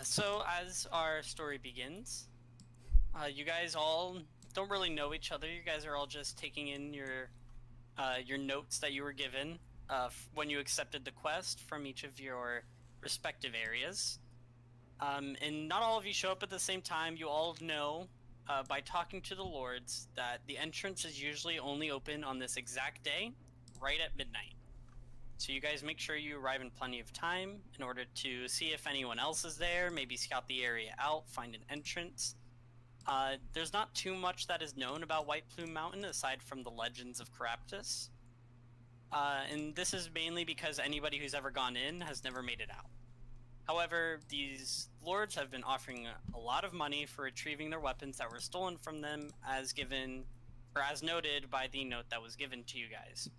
So as our story begins, you guys all don't really know each other. You guys are all just taking in your notes that you were given when you accepted the quest from each of your respective areas. And not all of you show up at the same time. You all know by talking to the lords that the entrance is usually only open on this exact day, right at midnight. So you guys make sure you arrive in plenty of time in order to see if anyone else is there, maybe scout the area out, find an entrance. There's not too much that is known about Whiteplume Mountain aside from the legends of Caraptus. And this is mainly because anybody who's ever gone in has never made it out. However, these lords have been offering a lot of money for retrieving their weapons that were stolen from them, as given, or as noted by the note that was given to you guys.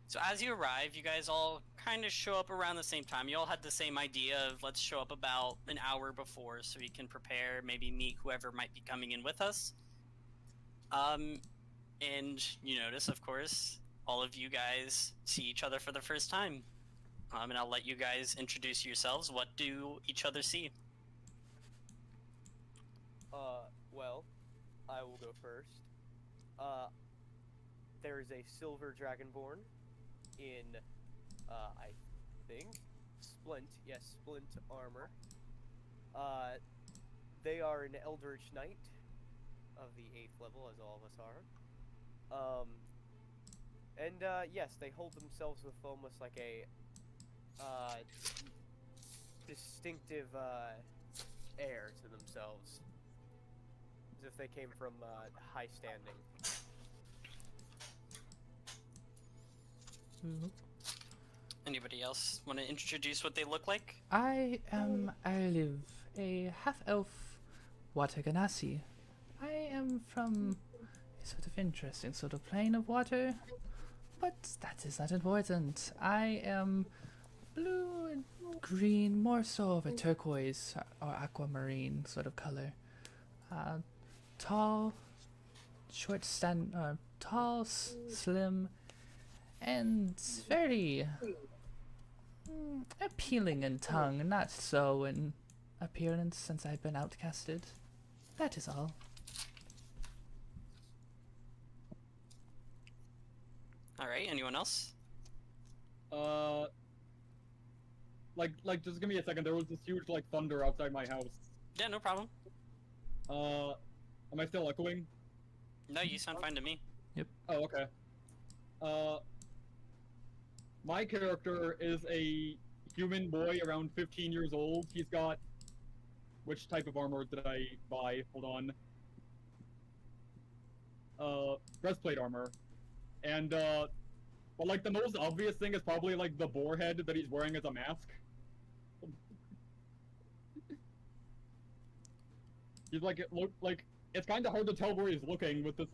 So as you arrive, you guys all kind of show up around the same time. You all had the same idea of let's show up about an hour before so we can prepare, maybe meet whoever might be coming in with us. And you notice, of course, all of you guys see each other for the first time. And I'll let you guys introduce yourselves. What do each other see? Well, I will go first. There is a silver dragonborn in, I think, splint. Yes, splint armor. They are an eldritch knight of the 8th level, as all of us are. Yes, they hold themselves with almost like a distinctive air to themselves, as if they came from high standing. Anybody else want to introduce what they look like? I am Arliv, a half-elf water ganassi. I am from a sort of interesting sort of plane of water, but that is not important. I am blue and green, more so of a turquoise or aquamarine sort of color. Tall, slim, and very appealing in tongue, not so in appearance since I've been outcasted. That is all. Alright, anyone else? Just give me a second. There was this huge, thunder outside my house. Yeah, no problem. Am I still echoing? No, you sound fine to me. Yep. Oh, okay. My character is a human boy around 15 years old. He's got... Which type of armor did I buy? Hold on. Breastplate armor. And, but, the most obvious thing is probably, the boar head that he's wearing as a mask. He's, it's kind of hard to tell where he's looking with this,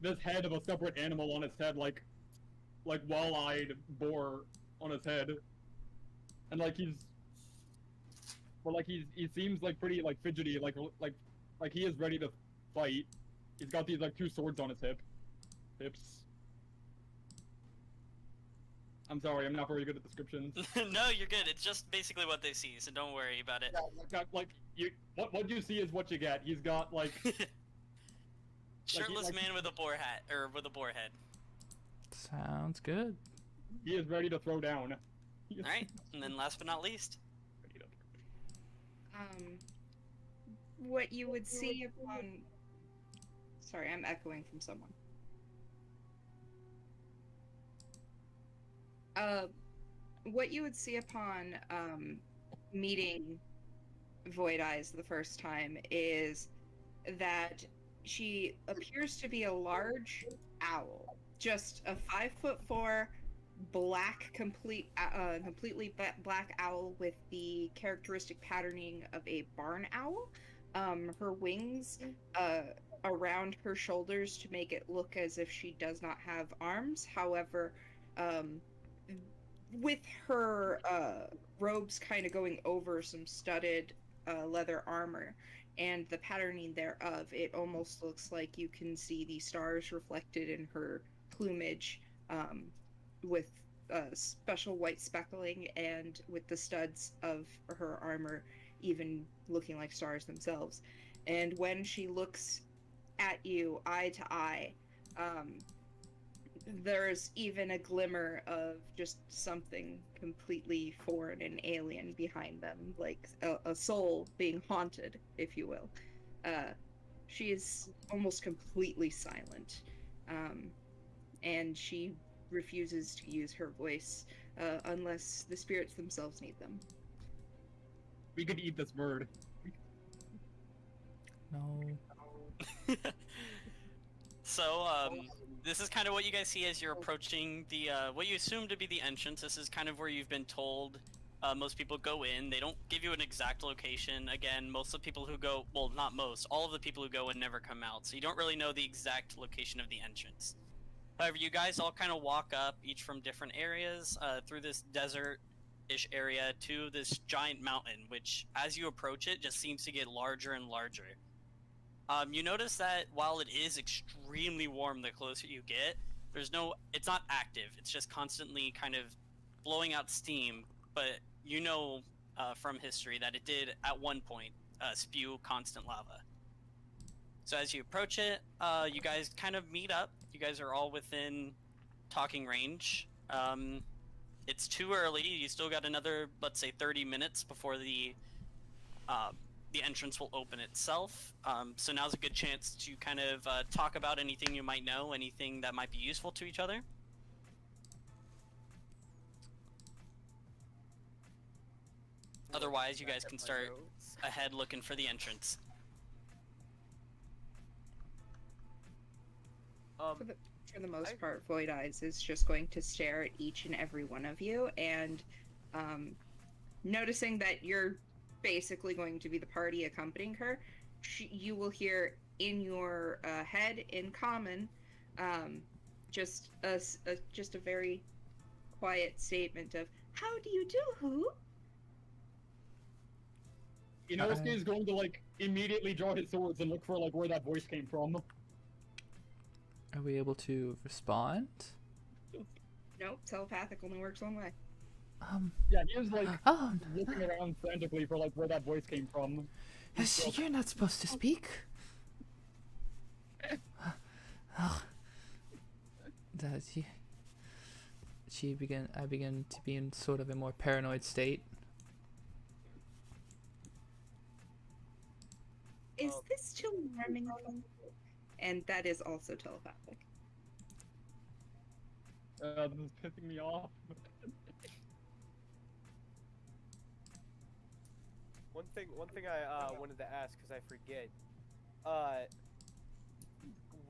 this head of a separate animal on his head, wall-eyed boar on his head. And, he seems, pretty, fidgety, he is ready to fight. He's got these, 2 swords on his hips. I'm sorry, I'm not very good at descriptions. No, you're good. It's just basically what they see, so don't worry about it. Yeah, what you see is what you get. He's got, Shirtless man with a boar hat, or with a boar head. Sounds good. He is ready to throw down. Alright, and then last but not least. What you would see upon... Sorry, I'm echoing from someone. What you would see upon meeting Void Eyes the first time is that she appears to be a large owl, just a 5'4" black, completely black owl with the characteristic patterning of a barn owl. Her wings around her shoulders to make it look as if she does not have arms. However, with her robes kind of going over some studded leather armor and the patterning thereof, it almost looks like you can see the stars reflected in her plumage, with special white speckling, and with the studs of her armor even looking like stars themselves. And when she looks at you eye to eye, there's even a glimmer of just something completely foreign and alien behind them, like a soul being haunted, if you will. She is almost completely silent, and she refuses to use her voice unless the spirits themselves need them. We could eat this bird. No. So, this is kind of what you guys see as you're approaching the, what you assume to be the entrance. This is kind of where you've been told most people go in. They don't give you an exact location. Again, most of the people who go, well, not most, all of the people who go in never come out, so you don't really know the exact location of the entrance. However, you guys all kind of walk up, each from different areas, through this desert-ish area to this giant mountain, which, as you approach it, just seems to get larger and larger. You notice that while it is extremely warm the closer you get, it's not active. It's just constantly kind of blowing out steam, but you know from history that it did at one point spew constant lava. So as you approach it, you guys kind of meet up. You guys are all within talking range. It's too early. You still got another, let's say, 30 minutes before the entrance will open itself. So now's a good chance to kind of talk about anything you might know, anything that might be useful to each other. Otherwise, you guys can start ahead looking for the entrance. For the most part, Void Eyes is just going to stare at each and every one of you, and noticing that you're basically going to be the party accompanying her, you will hear in your head, in common, just a very quiet statement of, "How do you do, who?" Inosuke is going to, like, immediately draw his swords and look for, like, where that voice came from. Are we able to respond? Nope, telepathic only works one way. Yeah, he is, like, Oh, looking around frantically for, like, where that voice came from. yes, you're not supposed to speak. Oh. I begin to be in sort of a more paranoid state. Is this too alarming? And that is also telepathic. This is pissing me off. One thing I wanted to ask, because I forget.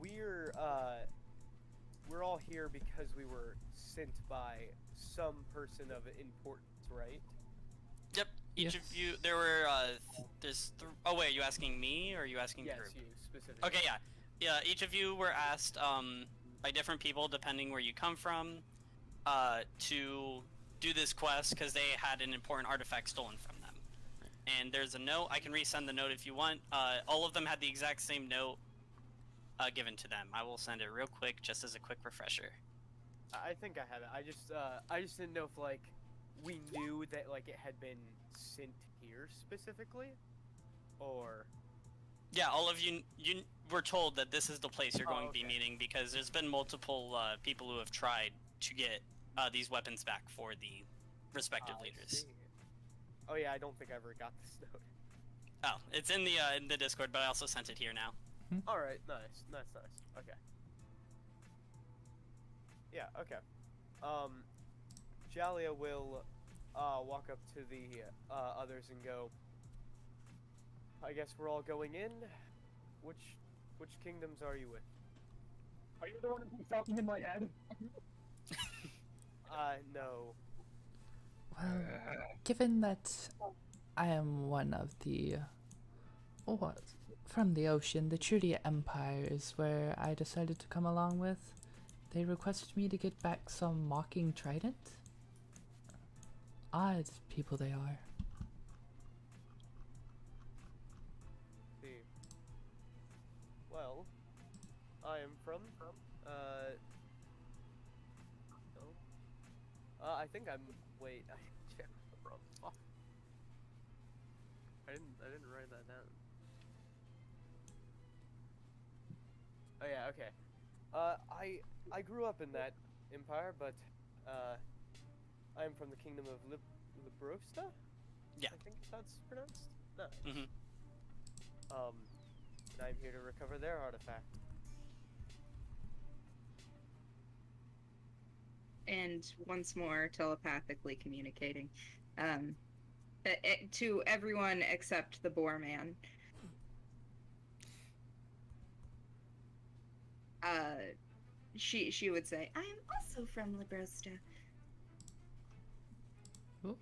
We're all here because we were sent by some person of importance, right? Yep. Each of you, there were, oh wait, are you asking me, or are you asking the group? Yes, you, specifically. Okay, yeah. Yeah, each of you were asked, by different people, depending where you come from, to do this quest, because they had an important artifact stolen from them. And there's a note, I can resend the note if you want. All of them had the exact same note given to them. I will send it real quick, just as a quick refresher. I think I have it. I just didn't know if, like, we knew that, like, it had been sent here specifically, or... Yeah, all of you were told that this is the place you're going to be okay. meeting, because there's been multiple people who have tried to get these weapons back for the respective leaders. See. Oh yeah, I don't think I ever got this note. Oh, it's in the Discord, but I also sent it here now. Alright, nice. Okay. Yeah, okay. Jalia will walk up to the others and go, I guess we're all going in. Which kingdoms are you with? Are you the one who's talking in my head? No. Well, given that I am one of the... from the ocean, the Trudia Empire is where I decided to come along with. They requested me to get back some mocking trident. Odd people they are. See. Well, I am from think I'm. Wait, I checked the wrong spot. I didn't write that down. Oh yeah, okay. I grew up in that empire, but I'm from the kingdom of Librosta? Yeah. I think that's pronounced? No. Mm-hmm. And I'm here to recover their artifact. And once more telepathically communicating to everyone except the boar man. She would say, I am also from Librosta. Ooh.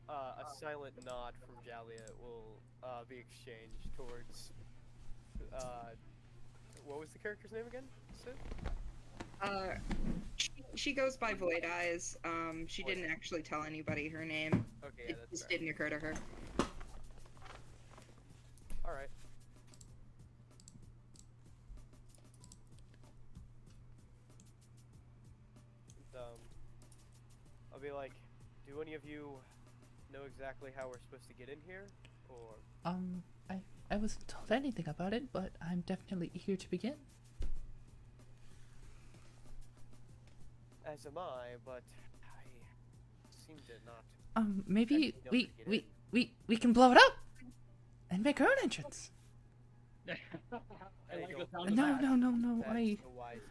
A silent nod from Jalia will be exchanged towards what was the character's name again? Sid? She goes by Void Eyes. She didn't actually tell anybody her name. Okay, yeah, It that's just fair. didn't occur to her. Alright. I'll be like, do any of you know exactly how we're supposed to get in here? Or I wasn't told anything about it, but I'm definitely eager to begin. as am I, but I seem to not. Maybe Actually, don't get we can blow it up and make our own entrance. I I like the don't sound of No, that. no, no, no. That's the wisest.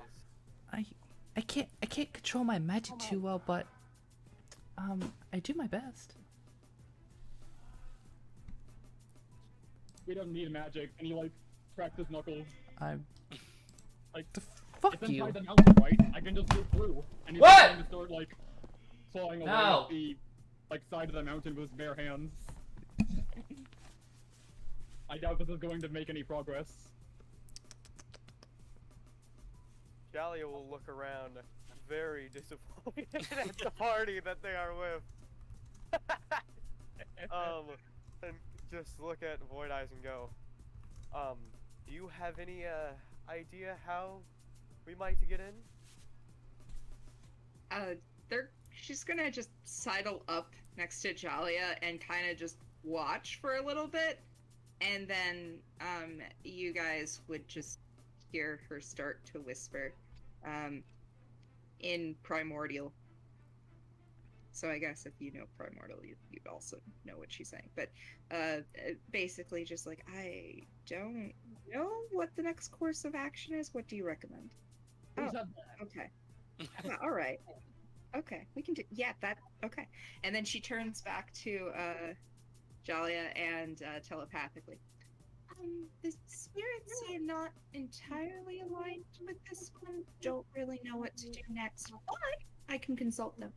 I can't control my magic too well, but I do my best. We don't need magic. And he like cracks his knuckles. I'm Like, fuck it's you. inside the mountain, right? I can just go through. And he's What? going to start like clawing away No. at the like side of the mountain with his bare hands. I doubt this is going to make any progress. Jalia will look around, very disappointed at the party that they are with. And just look at Void Eyes and go, do you have any idea how we might get in? She's gonna just sidle up next to Jalia and kind of just watch for a little bit, and then you guys would just hear her start to whisper in Primordial. So I guess if you know Primordial, you'd also know what she's saying. But basically just like, I don't know what the next course of action is. What do you recommend? Who's Oh, up okay. Yeah, all right. Okay, we can do. Yeah, that. Okay. And then she turns back to Jalia and telepathically. The spirits are not entirely aligned with this one. Don't really know what to do next, but I can consult them.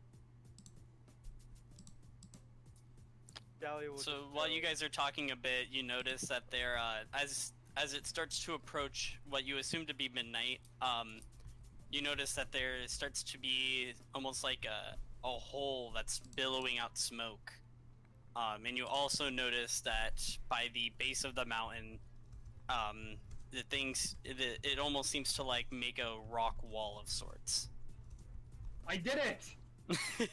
Jalia will So just while go, you guys are talking a bit, you notice that there, as it starts to approach what you assume to be midnight, you notice that there starts to be almost like a hole that's billowing out smoke. And you also notice that by the base of the mountain, it almost seems to like make a rock wall of sorts. I did it!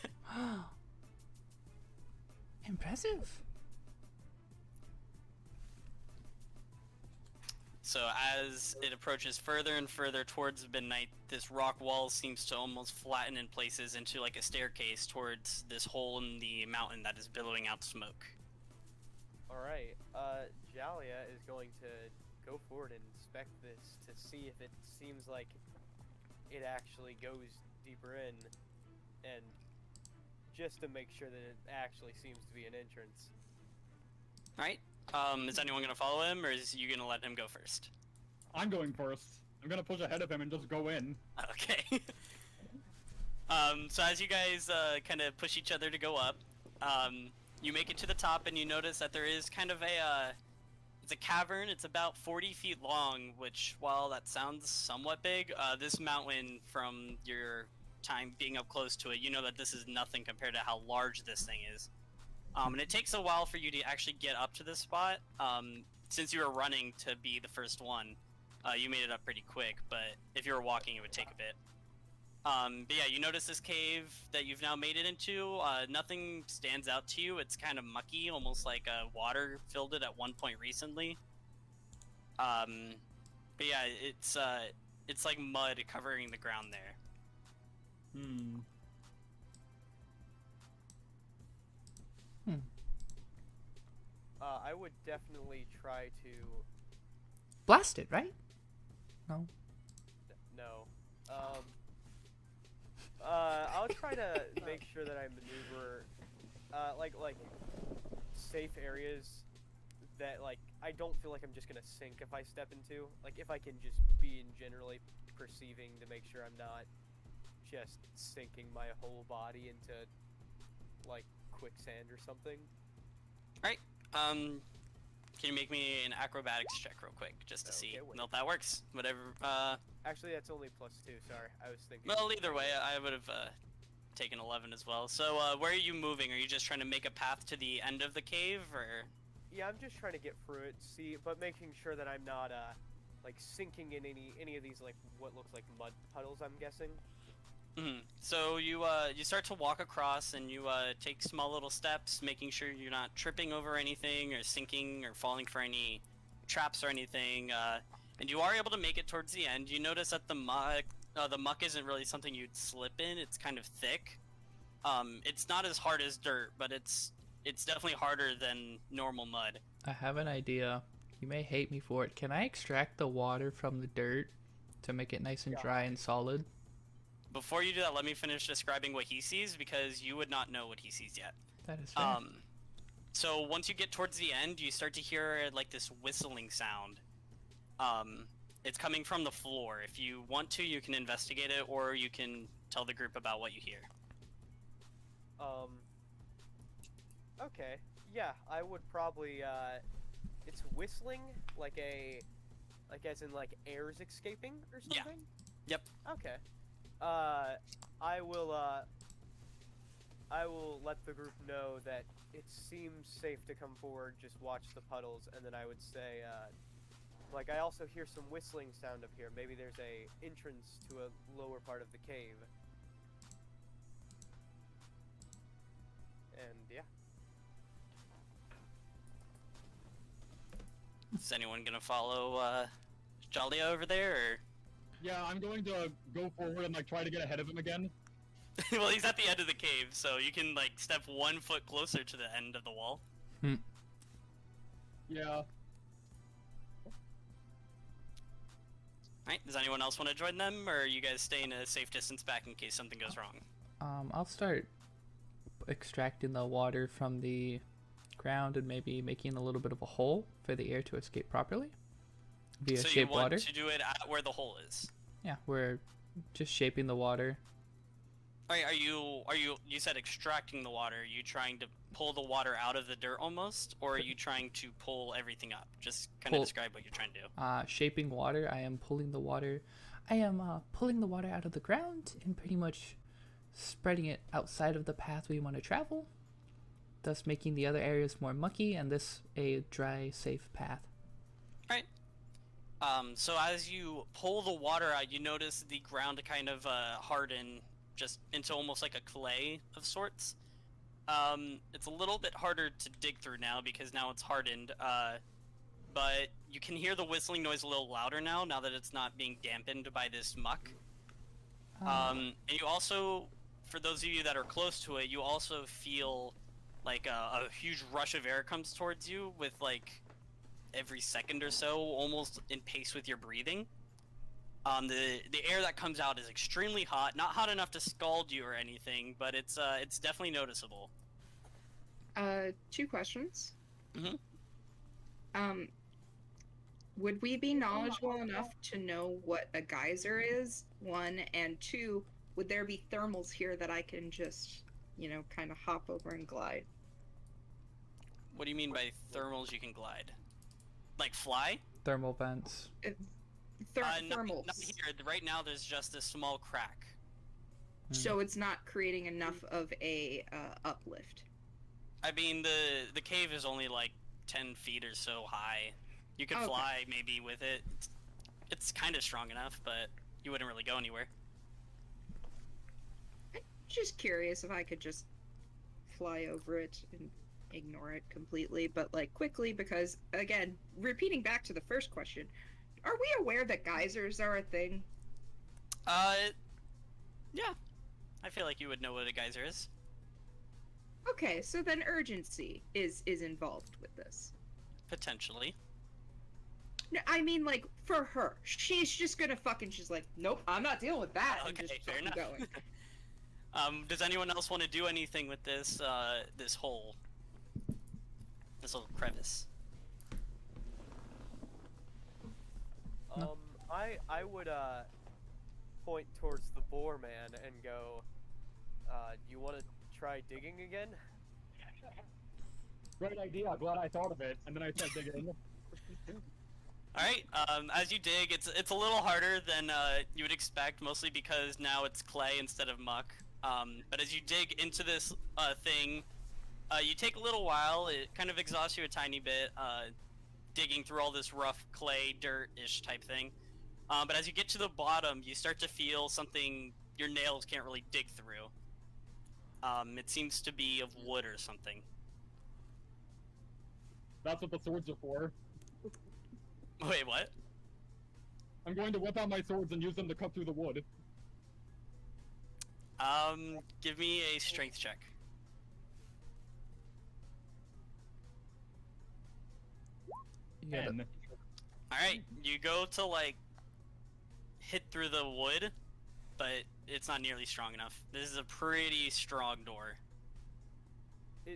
Impressive. So as it approaches further and further towards midnight, this rock wall seems to almost flatten in places into like a staircase towards this hole in the mountain that is billowing out smoke. Alright, Jalia is going to go forward and inspect this to see if it seems like it actually goes deeper in, and just to make sure that it actually seems to be an entrance. Alright, is anyone gonna follow him, or is you gonna let him go first? I'm going first. I'm gonna push ahead of him and just go in. Okay. So as you guys kind of push each other to go up, you make it to the top and you notice that there is kind of it's a cavern. It's about 40 feet long, which, while that sounds somewhat big, this mountain, from your time being up close to it, you know that this is nothing compared to how large this thing is. And it takes a while for you to actually get up to this spot. Since you were running to be the first one, you made it up pretty quick, but if you were walking, it would take a bit. But yeah, you notice this cave that you've now made it into. Nothing stands out to you. It's kind of mucky, almost like water filled it at one point recently. But yeah, it's like mud covering the ground there. I would definitely try to. Blast it, right? No. No. I'll try to make sure that I maneuver, like safe areas that I don't feel like I'm just gonna sink if I step into. Like if I can just be in generally perceiving to make sure I'm not just sinking my whole body into like quicksand or something. Alright, can you make me an acrobatics check real quick, just to see if that works? Whatever, Actually, that's only +2, sorry. I was thinking... Well, either way, I would have, taken 11 as well. So, where are you moving? Are you just trying to make a path to the end of the cave, or...? Yeah, I'm just trying to get through it, but making sure that I'm not, like, sinking in any of these, like, what looks like mud puddles, I'm guessing. So you start to walk across, and you take small little steps, making sure you're not tripping over anything or sinking or falling for any traps or anything. And you are able to make it towards the end. You notice that the muck isn't really something you'd slip in. It's kind of thick. It's not as hard as dirt, but it's definitely harder than normal mud. I have an idea. You may hate me for it. Can I extract the water from the dirt to make it nice and dry and solid? Before you do that, let me finish describing what he sees, because you would not know what he sees yet. That is fair. So once you get towards the end, you start to hear like this whistling sound. It's coming from the floor. If you want to, you can investigate it, or you can tell the group about what you hear. Okay. Yeah, I would probably, it's whistling like as in like air's escaping or something? Yeah. Yep. Okay. I will let the group know that it seems safe to come forward, just watch the puddles, and then I would say, like, I also hear some whistling sound up here. Maybe there's a entrance to a lower part of the cave. And, yeah. Is anyone gonna follow, Jalia over there, or...? Yeah, I'm going to go forward and, like, try to get ahead of him again. Well, he's at the end of the cave, so you can, like, step 1 foot closer to the end of the wall. Yeah. Alright, does anyone else want to join them, or are you guys staying a safe distance back in case something goes wrong? I'll start extracting the water from the ground and maybe making a little bit of a hole for the air to escape properly via so shaped you want water. to do it at where the hole is? Yeah, we're just shaping the water. Alright, you said extracting the water. Are you trying to pull the water out of the dirt almost, or are you trying to pull everything up? Just kind of describe what you're trying to do. Shaping water, I am pulling the water. I am pulling the water out of the ground and pretty much spreading it outside of the path we want to travel, thus making the other areas more mucky and this a dry, safe path. Alright. So as you pull the water out, you notice the ground kind of harden just into almost like a clay of sorts. It's a little bit harder to dig through now because now it's hardened, but you can hear the whistling noise a little louder now that it's not being dampened by this muck. And you also, for those of you that are close to it, you also feel like a huge rush of air comes towards you with like every second or so, almost in pace with your breathing. The air that comes out is extremely hot, not hot enough to scald you or anything, but it's definitely noticeable. 2 questions. Mm-hmm. Would we be knowledgeable enough to know what a geyser is? 1, and 2, would there be thermals here that I can just, kind of hop over and glide? What do you mean by thermals you can glide? Like fly? Thermal vents. Thermals. Not here. Right now there's just a small crack. So it's not creating enough of a uplift. I mean, the cave is only like 10 feet or so high. You could fly maybe with it. It's kind of strong enough, but you wouldn't really go anywhere. just curious if I could just fly over it and ignore it completely, but like quickly, because again, repeating back to the first question, are we aware that geysers are a thing? Yeah. I feel like you would know what a geyser is. Okay, so then urgency is involved with this. Potentially. No, I mean, like, for her. She's just gonna fucking, she's like, nope, I'm not dealing with that, and Okay, just fair fucking enough. going. Does anyone else want to do anything with this, this hole? This little crevice? I would point towards the boar man and go, you want to try digging again? Great idea. Glad I thought of it. And then I said digging. Alright, as you dig, it's a little harder than you would expect, mostly because now it's clay instead of muck. But as you dig into this thing, you take a little while. It kind of exhausts you a tiny bit, digging through all this rough clay, dirt-ish type thing. But as you get to the bottom, you start to feel something your nails can't really dig through. It seems to be of wood or something. That's what the swords are for. Wait, what? I'm going to whip out my swords and use them to cut through the wood. Give me a strength check. You gotta- 10. Alright, you go to, like, hit through the wood, but it's not nearly strong enough. This is a pretty strong door.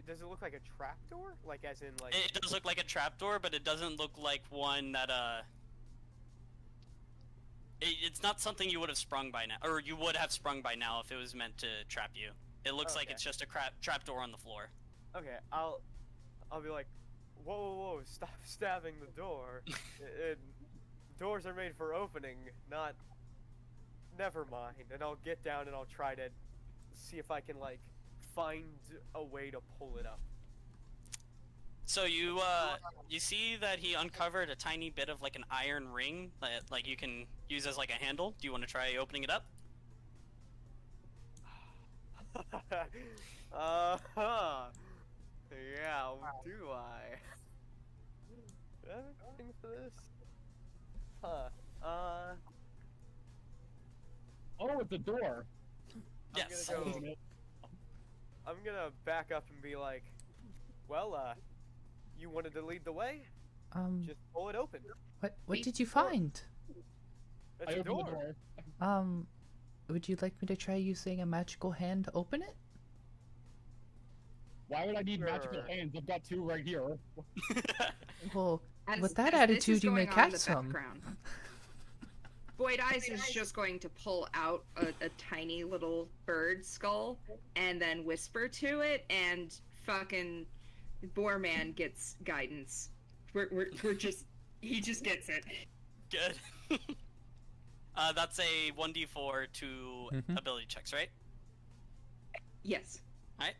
Does it look like a trapdoor? Like, as in, like... It does look like a trapdoor, but it doesn't look like one that, it's not something you would have sprung by now, or you would have sprung by now if it was meant to trap you. It looks like Okay. it's just a trapdoor on the floor. Okay, I'll be like, whoa, whoa, whoa, stop stabbing the door. Doors are made for opening, not... Never mind. And I'll get down and I'll try to see if I can, like, find a way to pull it up. So you see that he uncovered a tiny bit of, like, an iron ring that, like, you can use as, like, a handle. Do you want to try opening it up? Yeah, do I? Do I have anything for this? Oh, it's a door. Yes. I'm gonna go. I'm gonna back up and be like, well, you wanted to lead the way? Just pull it open. What did you find? It's I a opened door. the door. Would you like me to try using a magical hand to open it? Why would I need magical Sure. hands? I've got two right here. Well, As- with that as this attitude, is you may going on in catch the some. background, Void Eyes is just going to pull out a tiny little bird skull and then whisper to it, and fucking Boar Man gets guidance. We're just, he just gets it. Good. That's a 1d4 to Mhm. ability checks, right? Yes. Alright.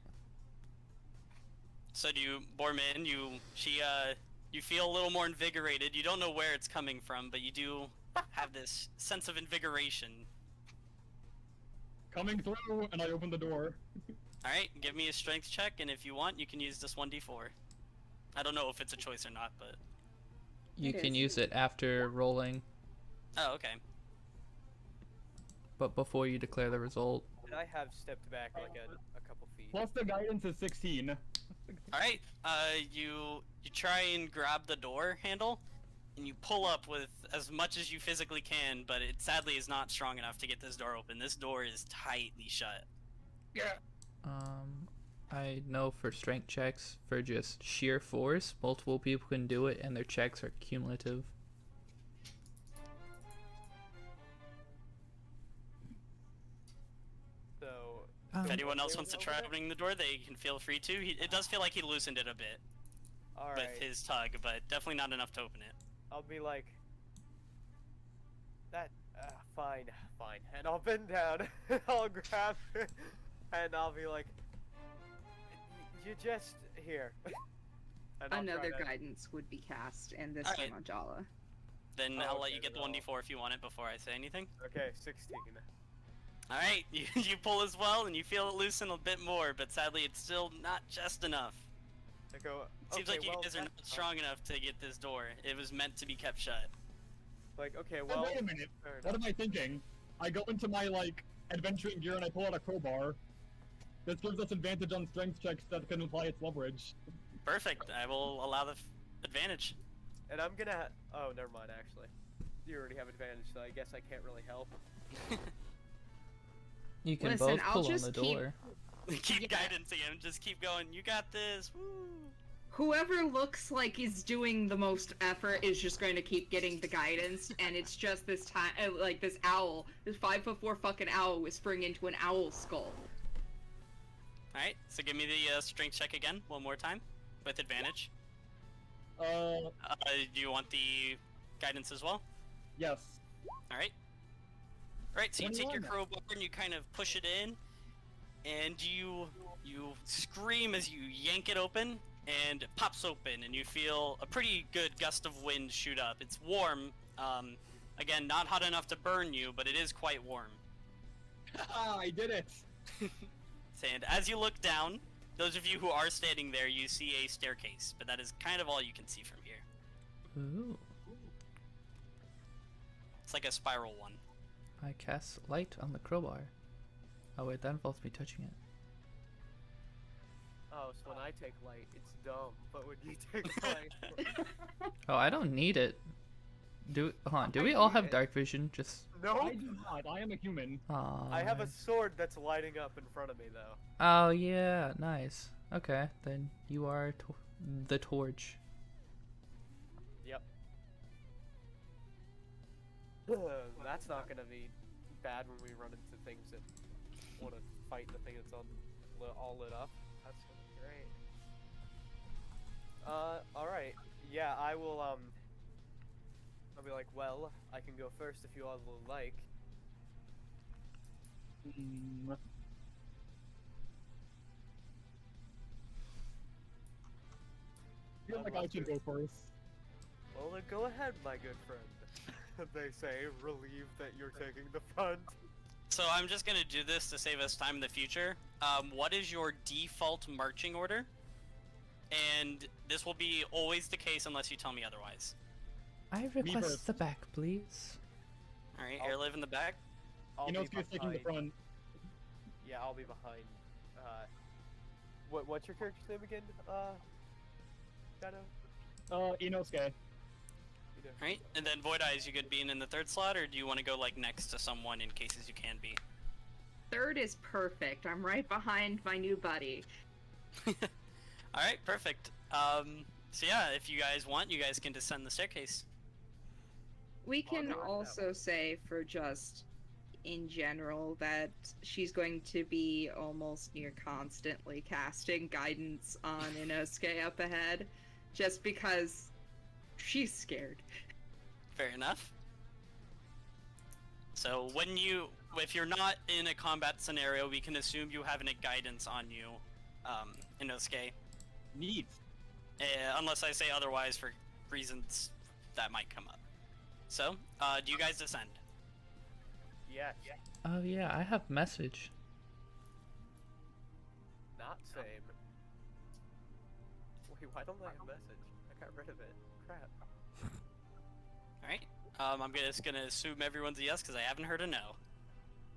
So do you, Borman, you feel a little more invigorated. You don't know where it's coming from, but you do have this sense of invigoration. Coming through, and I open the door. Alright, give me a strength check, and if you want, you can use this 1d4. I don't know if it's a choice or not, but... You It can is. use it after rolling, Oh, okay. but before you declare the result. And I have stepped back like a couple feet. Plus the guidance is 16. Alright, you try and grab the door handle, and you pull up with as much as you physically can, but it sadly is not strong enough to get this door open. This door is tightly shut. I know for strength checks, for just sheer force, multiple people can do it, and their checks are cumulative. So, Um, If anyone else wants to try opening the door, they can feel free to. It does feel like he loosened it a bit all with right, his tug, but definitely not enough to open it. I'll be like, that, fine, and I'll bend down, and I'll grab it, and I'll be like, you just, here. And I'll try Another to- guidance would be cast, and this Alright. time on Jala. Then Oh, I'll let okay, you get the then 1d4 if you want it before I say anything. Okay, 16. All right, you pull as well, and you feel it loosen a bit more, but sadly, it's still not just enough. I go. Seems okay, like you well, guys are not that's strong enough to get this door. It was meant to be kept shut. Like, okay, Oh, well. wait a minute. fair What enough. am I thinking? I go into my, like, adventuring gear and I pull out a crowbar. This gives us advantage on strength checks that can apply its leverage. Perfect. I will allow the advantage. And I'm gonna. Oh, never mind. Actually, you already have advantage, so I guess I can't really help. You can Listen, both I'll pull on just the keep- door. Keep Yeah. guidance him. Just keep going. You got this. Woo. Whoever looks like is doing the most effort is just going to keep getting the guidance, and it's just this time, like this owl, this 5'4" fucking owl whispering into an owl skull. All right. So give me the strength check again, one more time, with advantage. Do you want the guidance as well? Yes. All right. All right. So you take your 21. crowbar and you kind of push it in, and you scream as you yank it open, and it pops open, and you feel a pretty good gust of wind shoot up. It's warm. Again, not hot enough to burn you, but it is quite warm. Ah, I did it! And as you look down, those of you who are standing there, you see a staircase, but that is kind of all you can see from here. Ooh. It's like a spiral one. I cast light on the crowbar. Oh wait, that involves me touching it. Oh, so when I take light, it's dumb. But when you take light, Oh, I don't need it. Do hold on. Do we all have dark vision? Just no. I do not. I am a human. I have a sword that's lighting up in front of me, though. Oh yeah, nice. Okay, then you are the torch. Yep. That's not gonna be bad when we run into things that want to fight the thing that's all lit up. That's gonna be great. All right. Yeah, I will. I'll be like, well, I can go first if you all would like. Mm. I feel like I should go first. Well, then go ahead, my good friend. They say, relieved that you're taking the front. So I'm just gonna do this to save us time in the future. What is your default marching order? And this will be always the case unless you tell me otherwise. I first. request the back, please. All right, I'll- airlive in the back. I'll be Inosuke's taking the behind. front. Yeah, I'll be behind. What's your character's name again? Shadow? Inosuke. You know. All right, and then Void Eyes, you good being in the third slot, or do you want to go like next to someone in cases you can be? Third is perfect. I'm right behind my new buddy. All right, perfect. So yeah, if you guys want, you guys can descend the staircase. We I'll can go with that also say, for just in general, that she's going to be almost near constantly casting guidance on Inosuke up ahead, just because she's scared. Fair enough. So if you're not in a combat scenario, we can assume you have a guidance on you, Inosuke. Neat. Unless I say otherwise for reasons that might come up. So, do you guys descend? Yes. Oh yeah, I have message. Not same. Wait, why don't I have message? I got rid of it. Crap. Alright. I'm just gonna assume everyone's a yes because I haven't heard a no.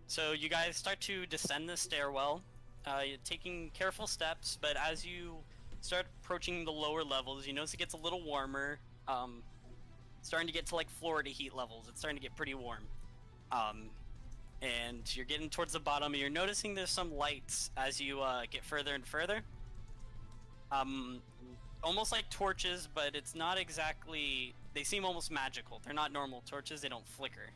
So you guys start to descend the stairwell, you're taking careful steps, but as you start approaching the lower levels, you notice it gets a little warmer. Starting to get to like Florida heat levels. It's starting to get pretty warm. And you're getting towards the bottom, and you're noticing there's some lights as you get further and further. Almost like torches, but it's not exactly... They seem almost magical. They're not normal torches, they don't flicker.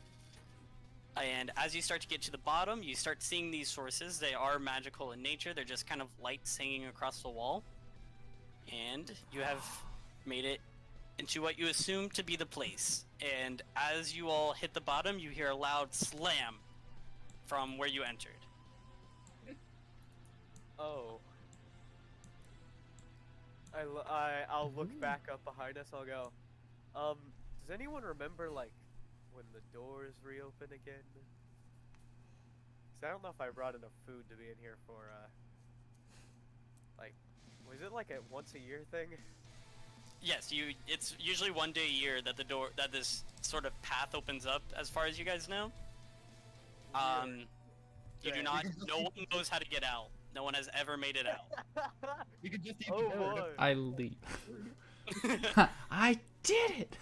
And as you start to get to the bottom, you start seeing these sources. They are magical in nature, they're just kind of lights hanging across the wall. And you have made it into what you assume to be the place. And as you all hit the bottom, you hear a loud slam from where you entered. Oh. I'll look back up behind us. I'll go. Does anyone remember like when the doors reopen again? 'Cause I don't know if I brought enough food to be in here for, like, was it like a once a year thing? Yes, it's usually 1 day a year that this sort of path opens up, as far as you guys know. You do not. No one knows how to get out. No one has ever made it out. You could just eat Oh the bird. boy. I leap. I did it!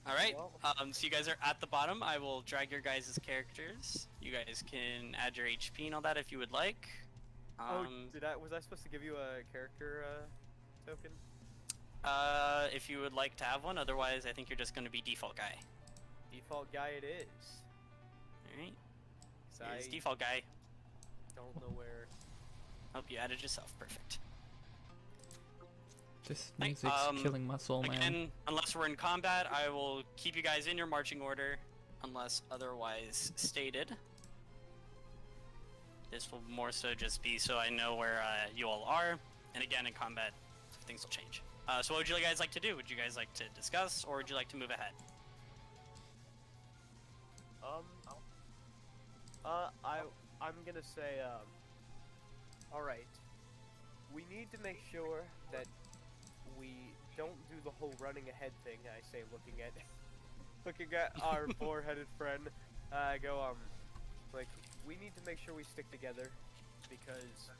All right. Well- So you guys are at the bottom. I will drag your guys' characters. You guys can add your HP and all that if you would like. Was I supposed to give you a character token? If you would like to have one. Otherwise, I think you're just going to be default guy. Default guy it is. All right. 'Cause Here's I default guy. don't know where. Hope you added yourself. Perfect. This Right, music's killing my soul, man. Again, unless we're in combat, I will keep you guys in your marching order, unless otherwise stated. This will more so just be so I know where you all are, and again, in combat, things will change. So what would you guys like to do? Would you guys like to discuss, or would you like to move ahead? I'm gonna say, alright. We need to make sure that we don't do the whole running ahead thing, I say looking at our four-headed friend. Like, we need to make sure we stick together, because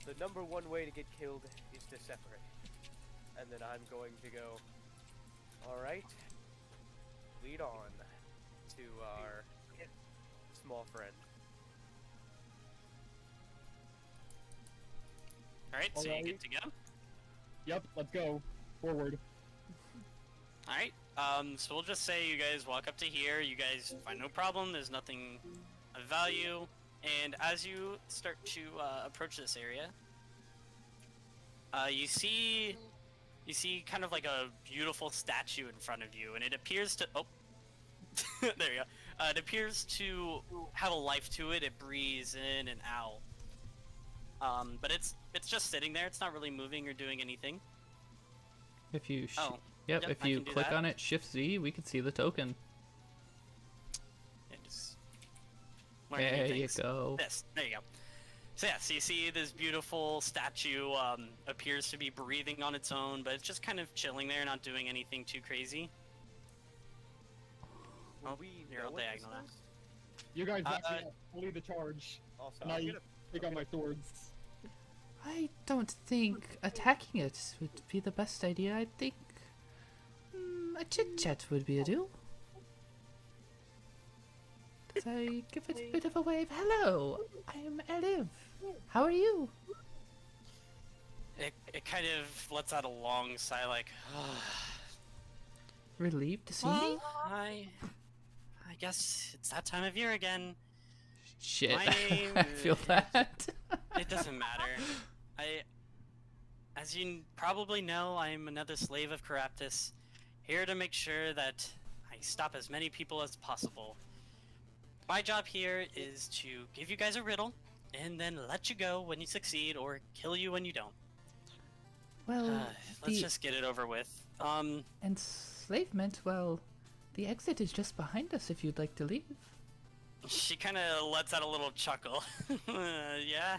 the number one way to get killed is to separate. And then I'm going to go, alright, lead on to our small friend. Alright, so you Alright. get to go. Yep, let's go. Forward. Alright, so we'll just say you guys walk up to here, you guys find no problem, there's nothing of value, and as you start to approach this area, you see kind of like a beautiful statue in front of you, and it appears to, oh, there you go, it appears to have a life to it, it breathes in and out, but it's just sitting there, it's not really moving or doing anything. If you Oh. Yep, Yep, if I you can do click that. on it, Shift Z, we can see the token. Yeah, just learning new There you things. go. There you go. So yeah, so you see this beautiful statue appears to be breathing on its own, but it's just kind of chilling there, not doing anything too crazy. Will Oh, we you're know all what this diagonal now. is? You guys actually lead the charge, Also, and I'm I gonna take out my swords. I don't think attacking it would be the best idea. I think a chit-chat would be a do. As I give it a bit of a wave. Hello, I'm Eliv. How are you? It kind of lets out a long sigh, like, Relieved to see me? well, I guess it's that time of year again. Shit, my name I feel that. It doesn't matter. As you probably know, I'm another slave of Caraptus, here to make sure that I stop as many people as possible. My job here is to give you guys a riddle, and then let you go when you succeed, or kill you when you don't. Well, Let's the just get it over with. enslavement, well, the exit is just behind us if you'd like to leave. She kind of lets out a little chuckle. Yeah,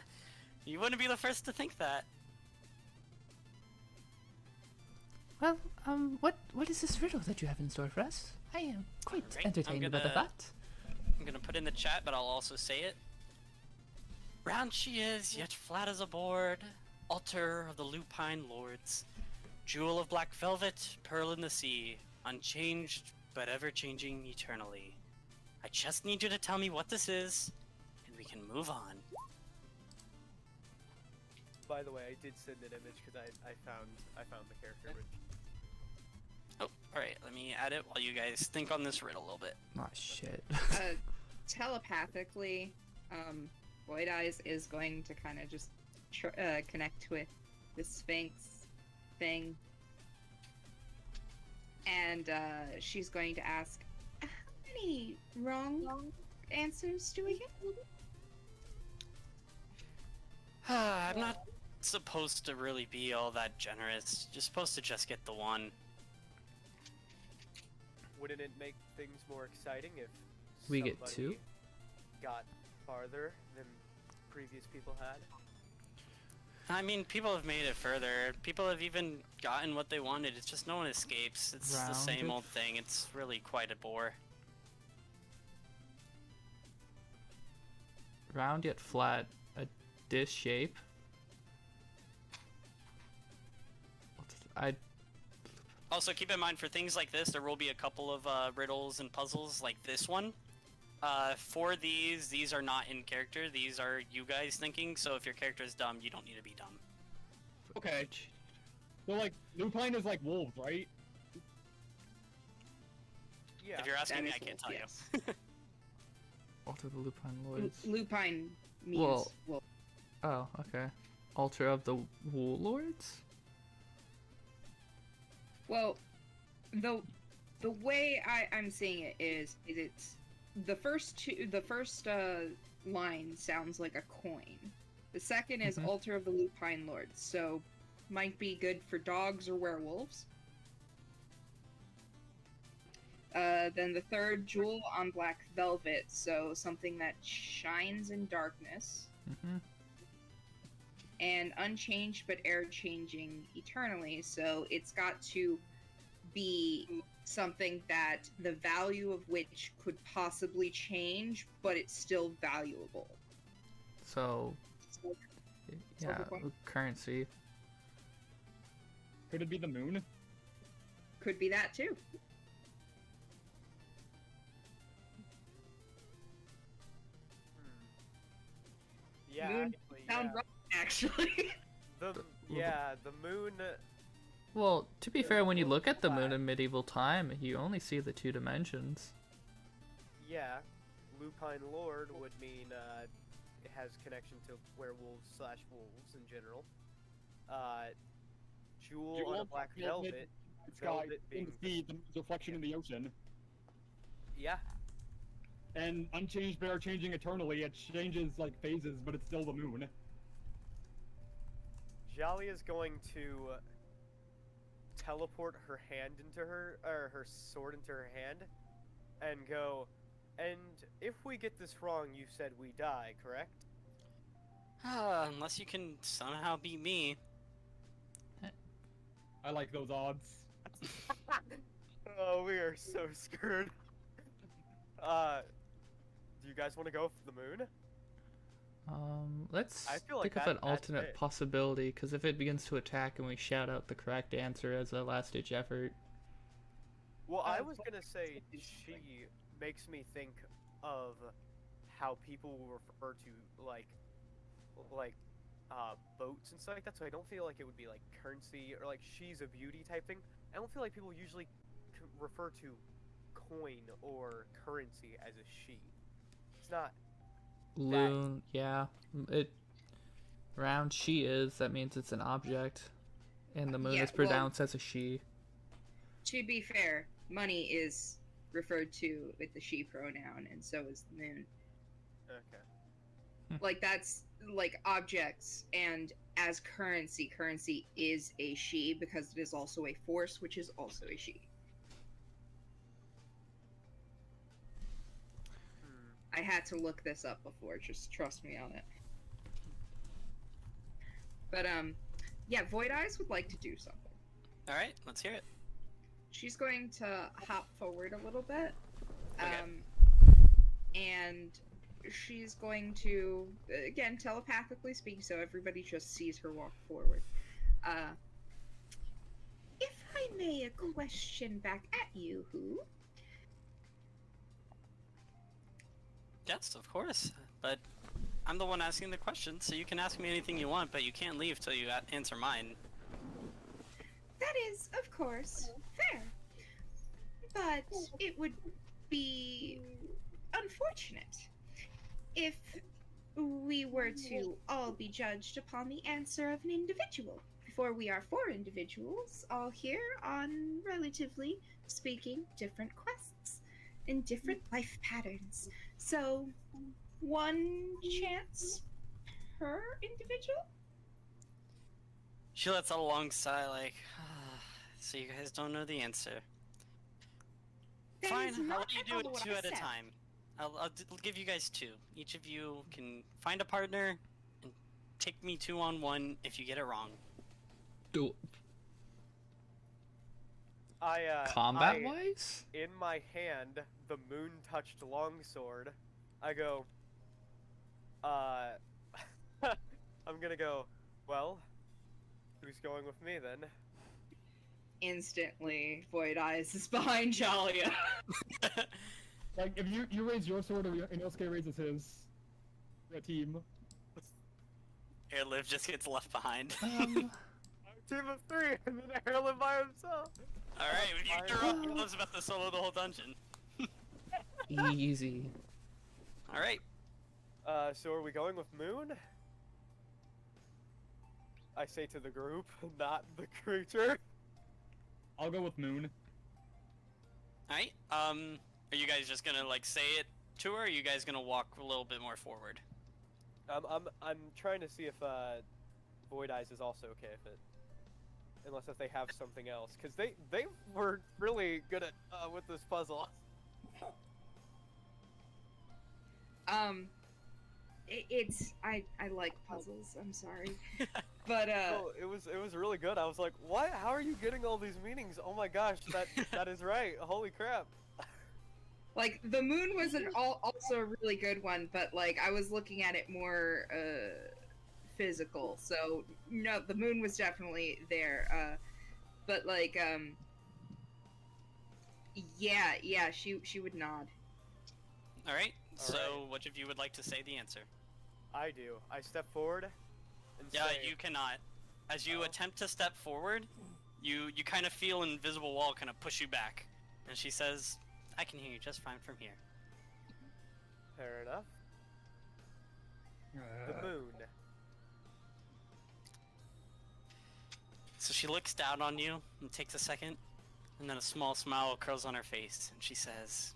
you wouldn't be the first to think that. Well, what is this riddle that you have in store for us? I am quite Alright, I'm entertained by the gonna- thought. I'm gonna put in the chat, but I'll also say it. Round she is, yet flat as a board, altar of the lupine lords, jewel of black velvet, pearl in the sea, unchanged but ever-changing eternally. I just need you to tell me what this is, and we can move on. By the way, I did send an image because I found the character image. Oh, alright, let me add it while you guys think on this riddle a little bit. Aw, shit. Telepathically, Void Eyes is going to kind of just connect with the Sphinx thing, and she's going to ask, "How many wrong answers do we get?" I'm not supposed to really be all that generous. You're supposed to just get the one. Wouldn't it make things more exciting if We get somebody 2? got farther than previous people had. I mean, people have made it further. People have even gotten what they wanted. It's just no one escapes. It's the same Rounded. old thing. It's really quite a bore. Round yet flat. A dish shape. I Also, keep in mind, for things like this, there will be a couple of riddles and puzzles like this one. For these are not in character. These are you guys thinking, so if your character is dumb, you don't need to be dumb. Okay. So like, lupine is like wolves, right? Yeah. If you're asking me, That I is can't wolf, tell yes. you. alter the lupine lords. Lupine means Well- wolf. Oh, okay. Altar of the wool lords. Well, the way I'm seeing it is it's the first line sounds like a coin. The second is Mhm. Altar of the Lupine Lords, so might be good for dogs or werewolves. Then the third, Jewel on Black Velvet, so something that shines in darkness. Mm-hmm. And unchanged but air changing eternally, so it's got to be something that the value of which could possibly change, but it's still valuable. So, So, yeah, Silver coin? currency. Could it be the moon? could be that too. Yeah, Moon actually, Sound yeah. wrong, actually. The moon. Well, to be fair, when you look at the moon Flat. in medieval time, you only see the 2 dimensions. Yeah, Lupine Lord would mean it has connection to werewolves / wolves in general. Jewel on a black velvet. Sky, Velvet in being the sea, the reflection in the ocean. Yeah, And unchanged but are changing eternally. It changes like phases, but it's still the moon. Jali is going to teleport her hand into her, or her sword into her hand, and go. And if we get this wrong, you said we die, correct? Unless you can somehow beat me. I like those odds. Oh, we are so screwed. Do you guys want to go for the moon? Let's I feel like think of an that's alternate it. possibility, because if it begins to attack and we shout out the correct answer as a last-ditch effort, Well, I was gonna say she makes me think of how people will refer to like boats and stuff like that. So I don't feel like it would be like currency or like she's a beauty type thing. I don't feel like people usually refer to coin or currency as a she. It's not. loon, yeah, it round she is. That means it's an object, and the moon Yeah, is well- pronounced as a she. To be fair, money is referred to with the she pronoun, and so is the moon. Okay. Like, that's like objects, and as currency is a she because it is also a force, which is also a she. I had to look this up before, just trust me on it. But yeah, Void Eyes would like to do something. Alright, let's hear it. She's going to hop forward a little bit. Okay. And she's going to, again, telepathically speak, so everybody just sees her walk forward. If I may, a question back at you, who? Yes, of course. But I'm the one asking the question, so you can ask me anything you want, but you can't leave till you answer mine. That is, of course, fair. But it would be unfortunate if we were to all be judged upon the answer of an individual. For we are 4 individuals, all here on, relatively speaking, different quests and different life patterns. So, one chance per individual? She lets out a long sigh, like, so you guys don't know the answer. That Fine, is I'll not let you at do all it what 2 I at a said. time. I'll give you guys 2. Each of you can find a partner and take me 2-on-1 if you get it wrong. Do I combat-wise? in my hand, the moon-touched longsword, I go, I'm gonna go, well, who's going with me then? Instantly, Void Eyes is behind Jalia. Like, if you raise your sword, or Inosuke raises his, a team. Airlift just gets left behind. Team of 3, and then Erlen by himself. Alright, you Airlift's about to solo the whole dungeon. Easy. Alright. So are we going with Moon? I say to the group, not the creature. I'll go with Moon. Alright, are you guys just gonna, like, say it to her, or are you guys gonna walk a little bit more forward? I'm trying to see if, Void Eyes is also okay with it. Unless if they have something else. Because they were really good at, with this puzzle. I like puzzles. I'm sorry, but Oh, it was really good. I was like, what? How are you getting all these meanings? Oh my gosh, that is right. Holy crap. like the moon was also a really good one, but like I was looking at it more physical. So no, the moon was definitely there. But like yeah, she would nod. Alright, so Alright. which of you would like to say the answer? I do. I step forward and Yeah, say, you cannot. As you Oh. attempt to step forward, you kind of feel an invisible wall kind of push you back. And she says, I can hear you just fine from here. fair enough. The moon. So she looks down on you and takes a second, and then a small smile curls on her face, and she says,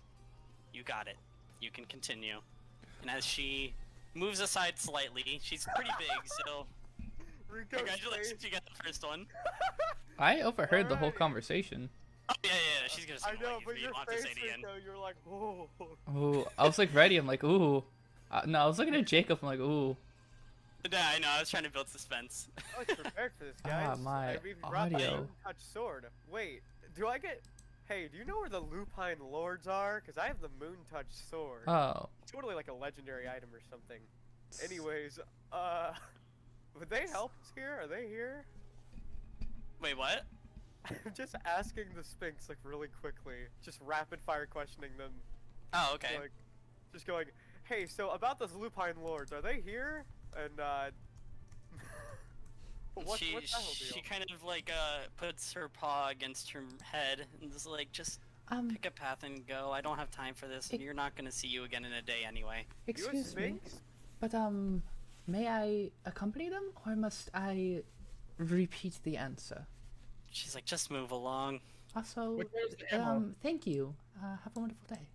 you got it. You can continue. And as she moves aside slightly, she's pretty big, so Rico's congratulations, face. you got the first one. I overheard the whole Alrighty. conversation. Oh, yeah, she's gonna say I know, what but you your want to face, say it again. Rico, you're like, oh. Ooh, I was like ready. I'm like, ooh. No, I was looking at Jacob. I'm like, ooh. Yeah, I know, I was trying to build suspense. I was prepared for this, guys. my I even brought my audio. moon-touched sword. Wait, do I get... Hey, do you know where the Lupine Lords are? Because I have the moon-touched sword. Oh. It's totally like a legendary item or something. Anyways, would they help us here? Are they here? Wait, what? I'm just asking the Sphinx, like, really quickly. Just rapid-fire questioning them. Oh, okay. Like, just going, hey, so about those Lupine Lords, are they here? And, what's that whole she deal? kind of like puts her paw against her head and is like, just pick a path and go. I don't have time for this, and you're not gonna see you again in a day anyway. You a Excuse me, Sphinx? but may I accompany them, or must I repeat the answer? She's like, just move along. Also, Which way is the hammer? thank you. Have a wonderful day.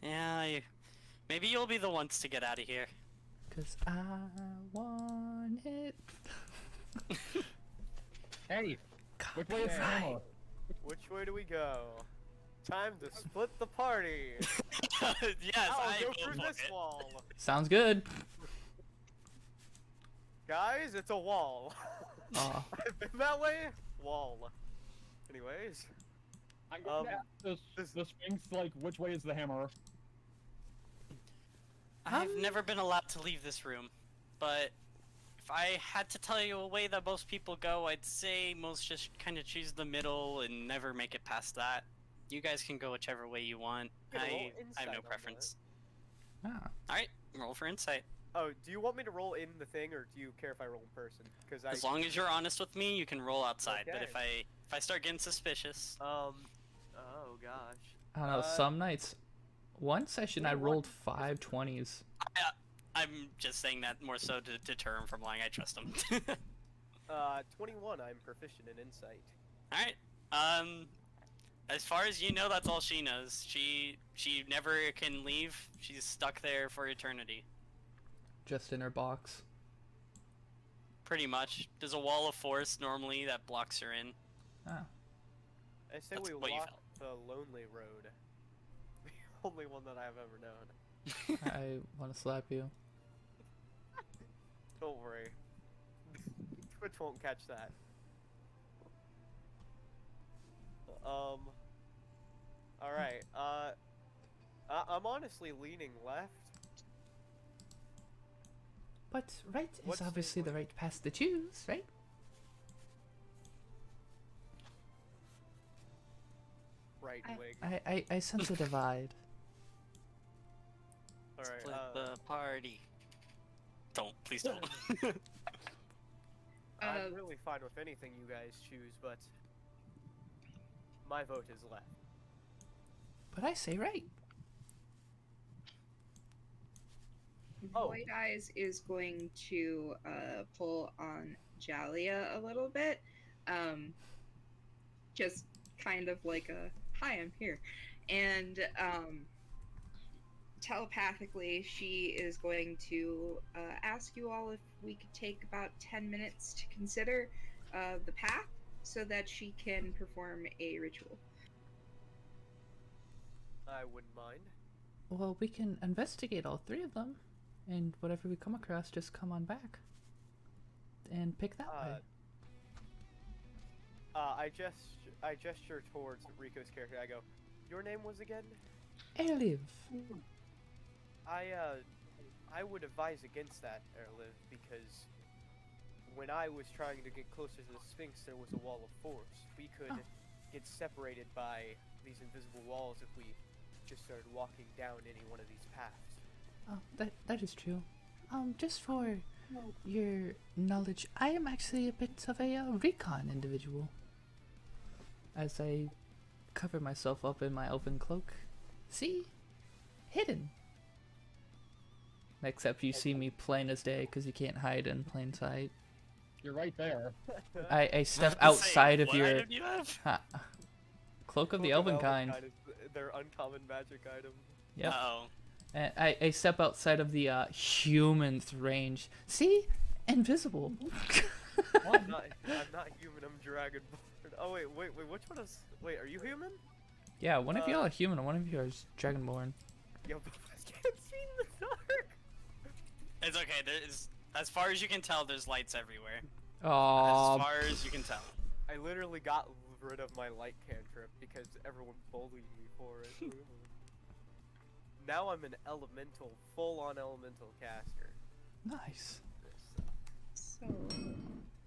Yeah, maybe you'll be the ones to get out of here. 'Cause I want it. Hey, which way is the Copyright. hammer? Which way do we go? Time to split the party. Yes, I'll I go vote through for this it. wall. Sounds good. Guys, it's a wall. Aw. I've been that way. Wall. Anyways, I'm going to ask the Sphinx, like, which way is the hammer? I've never been allowed to leave this room, but if I had to tell you a way that most people go, I'd say most just kind of choose the middle and never make it past that. You guys can go whichever way you want. Get a roll I have insight no on preference. Ah. Alright, roll for insight. oh, do you want me to roll in the thing, or do you care if I roll in person? Because As long as you're honest with me, you can roll outside. But Okay. if I start getting suspicious, oh gosh. I don't know. Some nights, one session I what- rolled 5 20s. I'm just saying that more so to deter him from lying. I trust him. 21. I'm proficient in insight. Alright. As far as you know, that's all she knows. She never can leave. She's stuck there for eternity. Just in her box. Pretty much. There's a wall of force normally that blocks her in. Ah. I say That's we what you walk the lonely road. We only one that I've ever known. I want to slap you. Don't worry. Twitch won't catch that. Alright, I'm honestly leaning left. But right What's is the- obviously the right path to choose, right? Right I- wig. I sense a divide. Alright, Split the party. Don't, please don't. I'm really fine with anything you guys choose, but my vote is left. But I say right. Oh. Void Eyes is going to pull on Jalia a little bit. Just kind of like a, hi, I'm here. And telepathically, she is going to ask you all if we could take about 10 minutes to consider the path so that she can perform a ritual. I wouldn't mind. Well, we can investigate all three of them, and whatever we come across, just come on back and pick that way. I gesture towards Rico's character. I go, your name was again? Airlive. I would advise against that, Erliv, because when I was trying to get closer to the Sphinx, there was a wall of force. We could get separated by these invisible walls if we just started walking down any one of these paths. Oh, that is true. Just for your knowledge, I am actually a bit of a recon individual. As I cover myself up in my elven cloak. See? Hidden. Except you see me plain as day because you can't hide in plain sight. You're right there. I step I was gonna outside say, of what your item do you have? cloak of the elven kind. Is their uncommon magic item. Yep. Oh. And I step outside of the human's range. See? Invisible. I'm not human, I'm Dragonborn. Oh wait, which one is... Wait, are you human? Yeah, one of y'all are human and one of you is Dragonborn. Yo, but I can't see in the dark! It's okay. There's, as far as you can tell, there's lights everywhere. As Aww. far as you can tell. I literally got rid of my light cantrip because everyone bullied me for it. Now I'm an elemental, full-on elemental caster. Nice. So,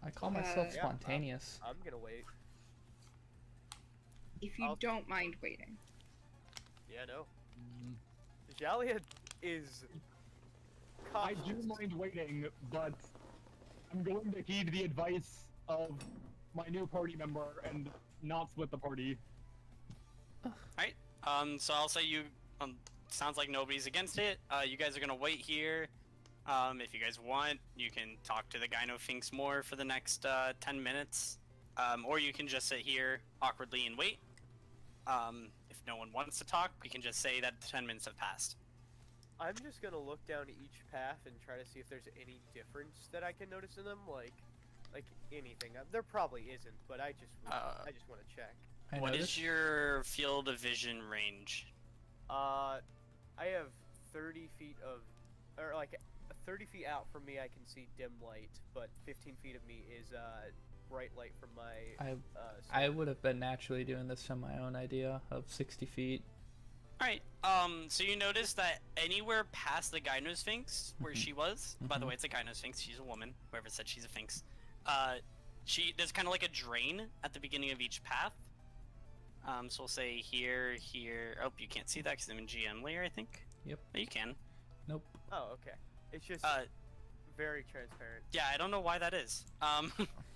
I call myself Yeah, spontaneous. I'm gonna wait. if you don't mind waiting. Yeah, no. Jalia is I cautious. do mind waiting, but I'm going to heed the advice of my new party member and not split the party. Alright. So I'll say you. Sounds like nobody's against it. You guys are gonna wait here. If you guys want, you can talk to the Gynosphinx more for the next 10 minutes. Or you can just sit here awkwardly and wait. If no one wants to talk, we can just say that the 10 minutes have passed. I'm just gonna look down each path and try to see if there's any difference that I can notice in them, like anything. There probably isn't, but I just want to check. What noticed. is your field of vision range? I have 30 feet of, or like 30 feet out from me I can see dim light, but 15 feet of me is bright light from my. I would have been naturally doing this from my own idea of 60 feet. Alright, so you notice that anywhere past the Gynosphinx, where she was, by the way, it's a Gynosphinx, she's a woman, whoever said she's a Sphinx, there's kind of like a drain at the beginning of each path. So we'll say here, oh, you can't see that because I'm in GM layer, I think? Yep. No, you can. Nope. Oh, okay. It's just very transparent. Yeah, I don't know why that is.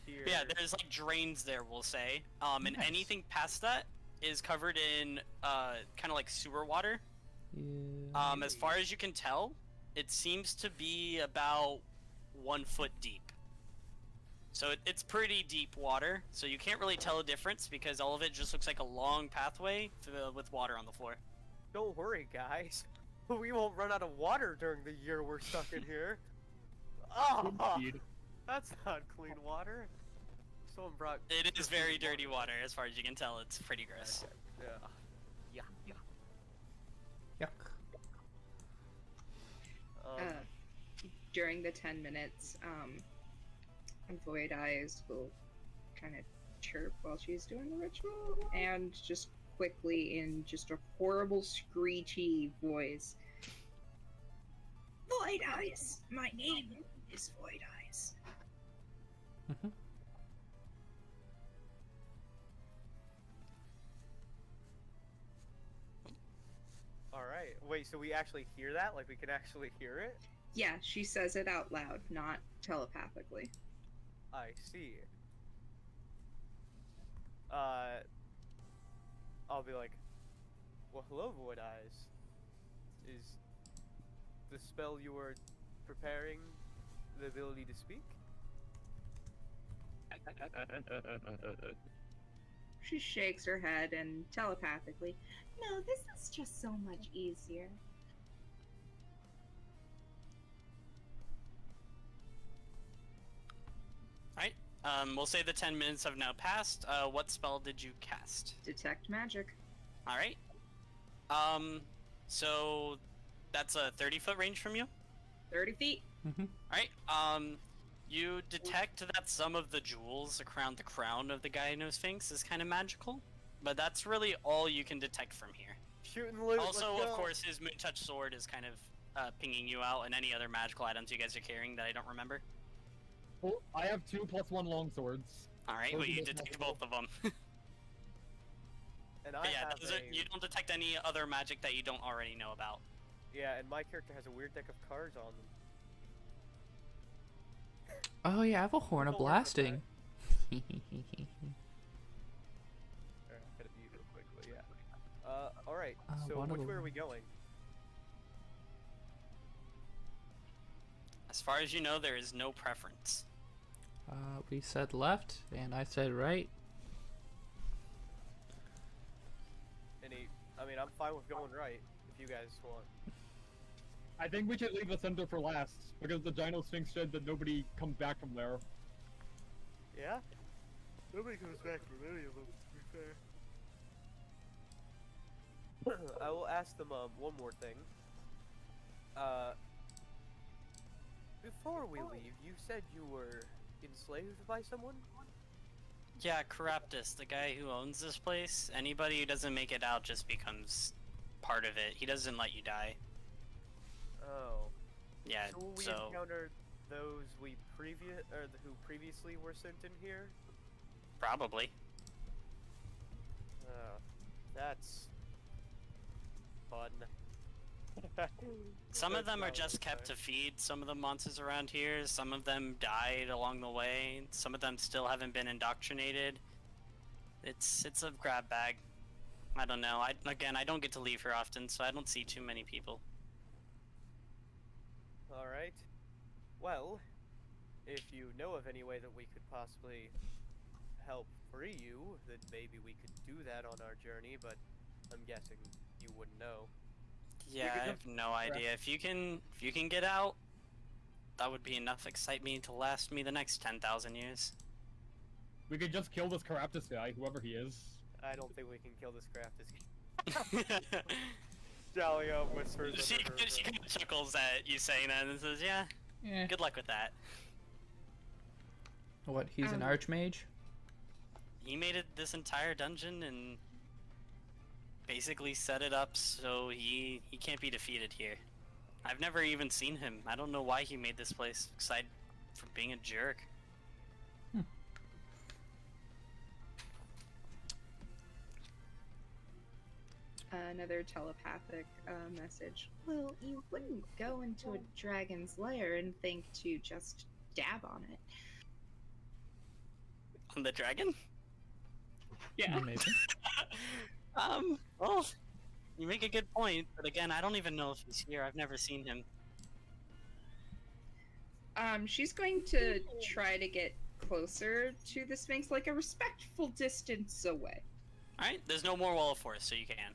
Here. Yeah, there's like drains there, we'll say. And Nice. anything past that is covered in kind of like sewer water. Yeah. As far as you can tell, it seems to be about 1 foot deep. So it's pretty deep water, so you can't really tell a difference because all of it just looks like a long pathway with water on the floor. Don't worry, guys. We won't run out of water during the year we're stuck in here. Oh, Indeed. that's not clean water. Someone brought. It is very dirty water, as far as you can tell. It's pretty gross. Yeah. Yeah. During the 10 minutes, Void Eyes will kind of chirp while she's doing the ritual, and just quickly, in just a horrible screechy voice, Void Eyes! My name is Void Eyes. Mhm. Alright. Wait, so we actually hear that? Like, we can actually hear it? Yeah, she says it out loud, not telepathically. I see. I'll be like, well, hello, Void Eyes. Is the spell you were preparing the ability to speak? She shakes her head and telepathically, no, this is just so much easier. Alright, we'll say the 10 minutes have now passed. What spell did you cast? Detect magic. Alright. So that's a 30-foot range from you? 30 feet. Mhm. Alright, you detect that some of the jewels around the crown of the Gynosphinx is kind of magical, but that's really all you can detect from here. Shooting loot. Also, of course, his Moontouch sword is kind of pinging you out, and any other magical items you guys are carrying that I don't remember. Well, I have 2 +1 longswords. Alright, Those well, are you both detect magical. both of them. And But I yeah, have you don't detect any other magic that you don't already know about. Yeah, and my character has a weird deck of cards on them. Oh yeah, I have a horn of Don't worry about blasting. Alright, gotta mute real quick, but yeah. Alright, so one of which way them. are we going? As far as you know, there is no preference. We said left, and I said right. I mean, I'm fine with going right, if you guys want. I think we should leave the center for last, because the Gynosphinx said that nobody comes back from there. Yeah? Nobody comes back from any of them, to be fair. I will ask them, one more thing. Before we leave, you said you were enslaved by someone? Yeah, Caraptus, the guy who owns this place, anybody who doesn't make it out just becomes part of it. He doesn't let you die. Oh. Yeah, So will we so... encounter those who previously were sent in here? Probably. That's fun. Some of That's them are not just what kept I'm to feed some of the monsters around here. Some of them died along the way. Some of them still haven't been indoctrinated. It's a grab bag. I don't know. I don't get to leave here often, so I don't see too many people. Alright. Well, if you know of any way that we could possibly help free you, then maybe we could do that on our journey, but I'm guessing you wouldn't know. Yeah, I have no idea. If you can get out, that would be enough excitement to last me the next 10,000 years. We could just kill this Caraptus guy, whoever he is. I don't think we can kill this craft. Jalio whispers she under her breath. kind of chuckles at you saying that and says, yeah, Yeah. good luck with that. What? He's an archmage. He made it this entire dungeon and basically set it up so he can't be defeated here. I've never even seen him. I don't know why he made this place, aside from being a jerk. Another telepathic message. Well, you wouldn't go into a dragon's lair and think to just dab on it. On the dragon? Yeah. Maybe. Well, you make a good point, but again, I don't even know if he's here. I've never seen him. She's going to try to get closer to the Sphinx, like a respectful distance away. Alright, there's no more wall of force, so you can.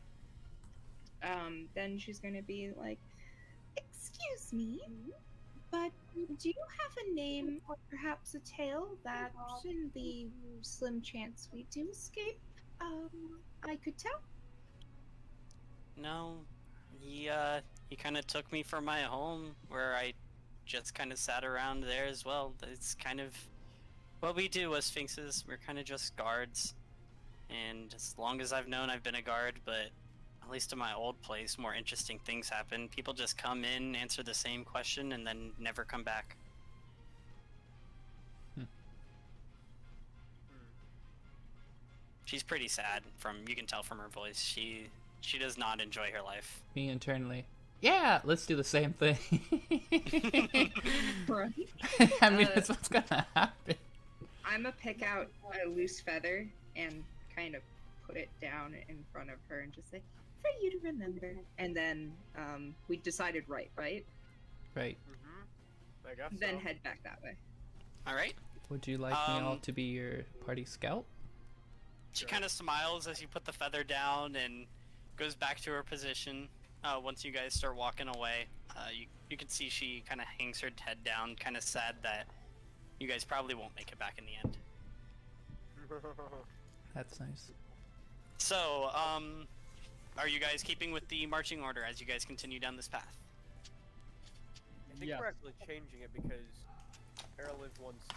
Then she's gonna be like, excuse me, but do you have a name or perhaps a tale that, in the slim chance we do escape, I could tell? No, he he kind of took me from my home, where I just kind of sat around there as well. It's kind of what we do as Sphinxes. We're kind of just guards, and as long as I've known, I've been a guard. But at least in my old place, more interesting things happen. People just come in, answer the same question, and then never come back. She's pretty sad. You can tell from her voice. She does not enjoy her life. Me internally. Yeah, let's do the same thing. Right. I mean, that's what's gonna happen. I'm gonna pick out a loose feather and kind of put it down in front of her and just say, "For you to remember." And then we decided right? Right. I guess Then so. head back that way. All right. Would you like me all to be your party scout? She kind of smiles as you put the feather down and goes back to her position. Once you guys start walking away, you can see she kind of hangs her head down, kind of sad that you guys probably won't make it back in the end. That's nice. So, are you guys keeping with the marching order as you guys continue down this path? I think Yes. we're actually changing it because Erliv wants to.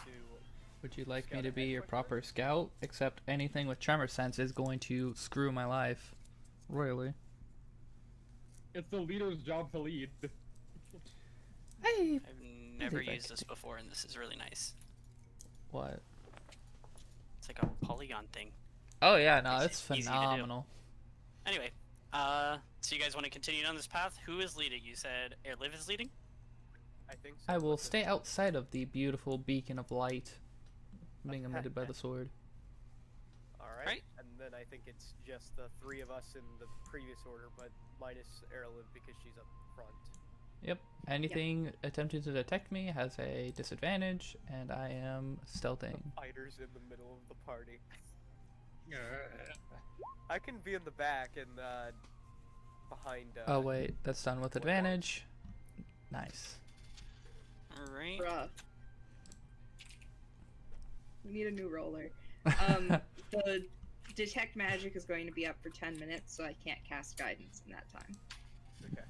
Would you like me Scout to be ahead your quickly? proper scout? Except anything with tremor sense is going to screw my life royally. It's the leader's job to lead. Hey! I've never think I used could this do- before, and this is really nice. What? It's like a polygon thing. Oh yeah, no, Makes it's it easy to do. phenomenal. Anyway, so you guys want to continue down this path? Who is leading? You said Airliv is leading? I think so. I will What's it- stay outside of the beautiful beacon of light being emitted by the sword. Alright. Right. And then I think it's just the three of us in the previous order, but minus Erliv because she's up front. Yep. Anything attempting to detect me has a disadvantage, and I am stealthing. Fighters in the middle of the party. I can be in the back and behind. Oh wait, that's done with advantage. Nice. Alright. Bruh. We need a new roller. The detect magic is going to be up for 10 minutes, so I can't cast guidance in that time. Okay.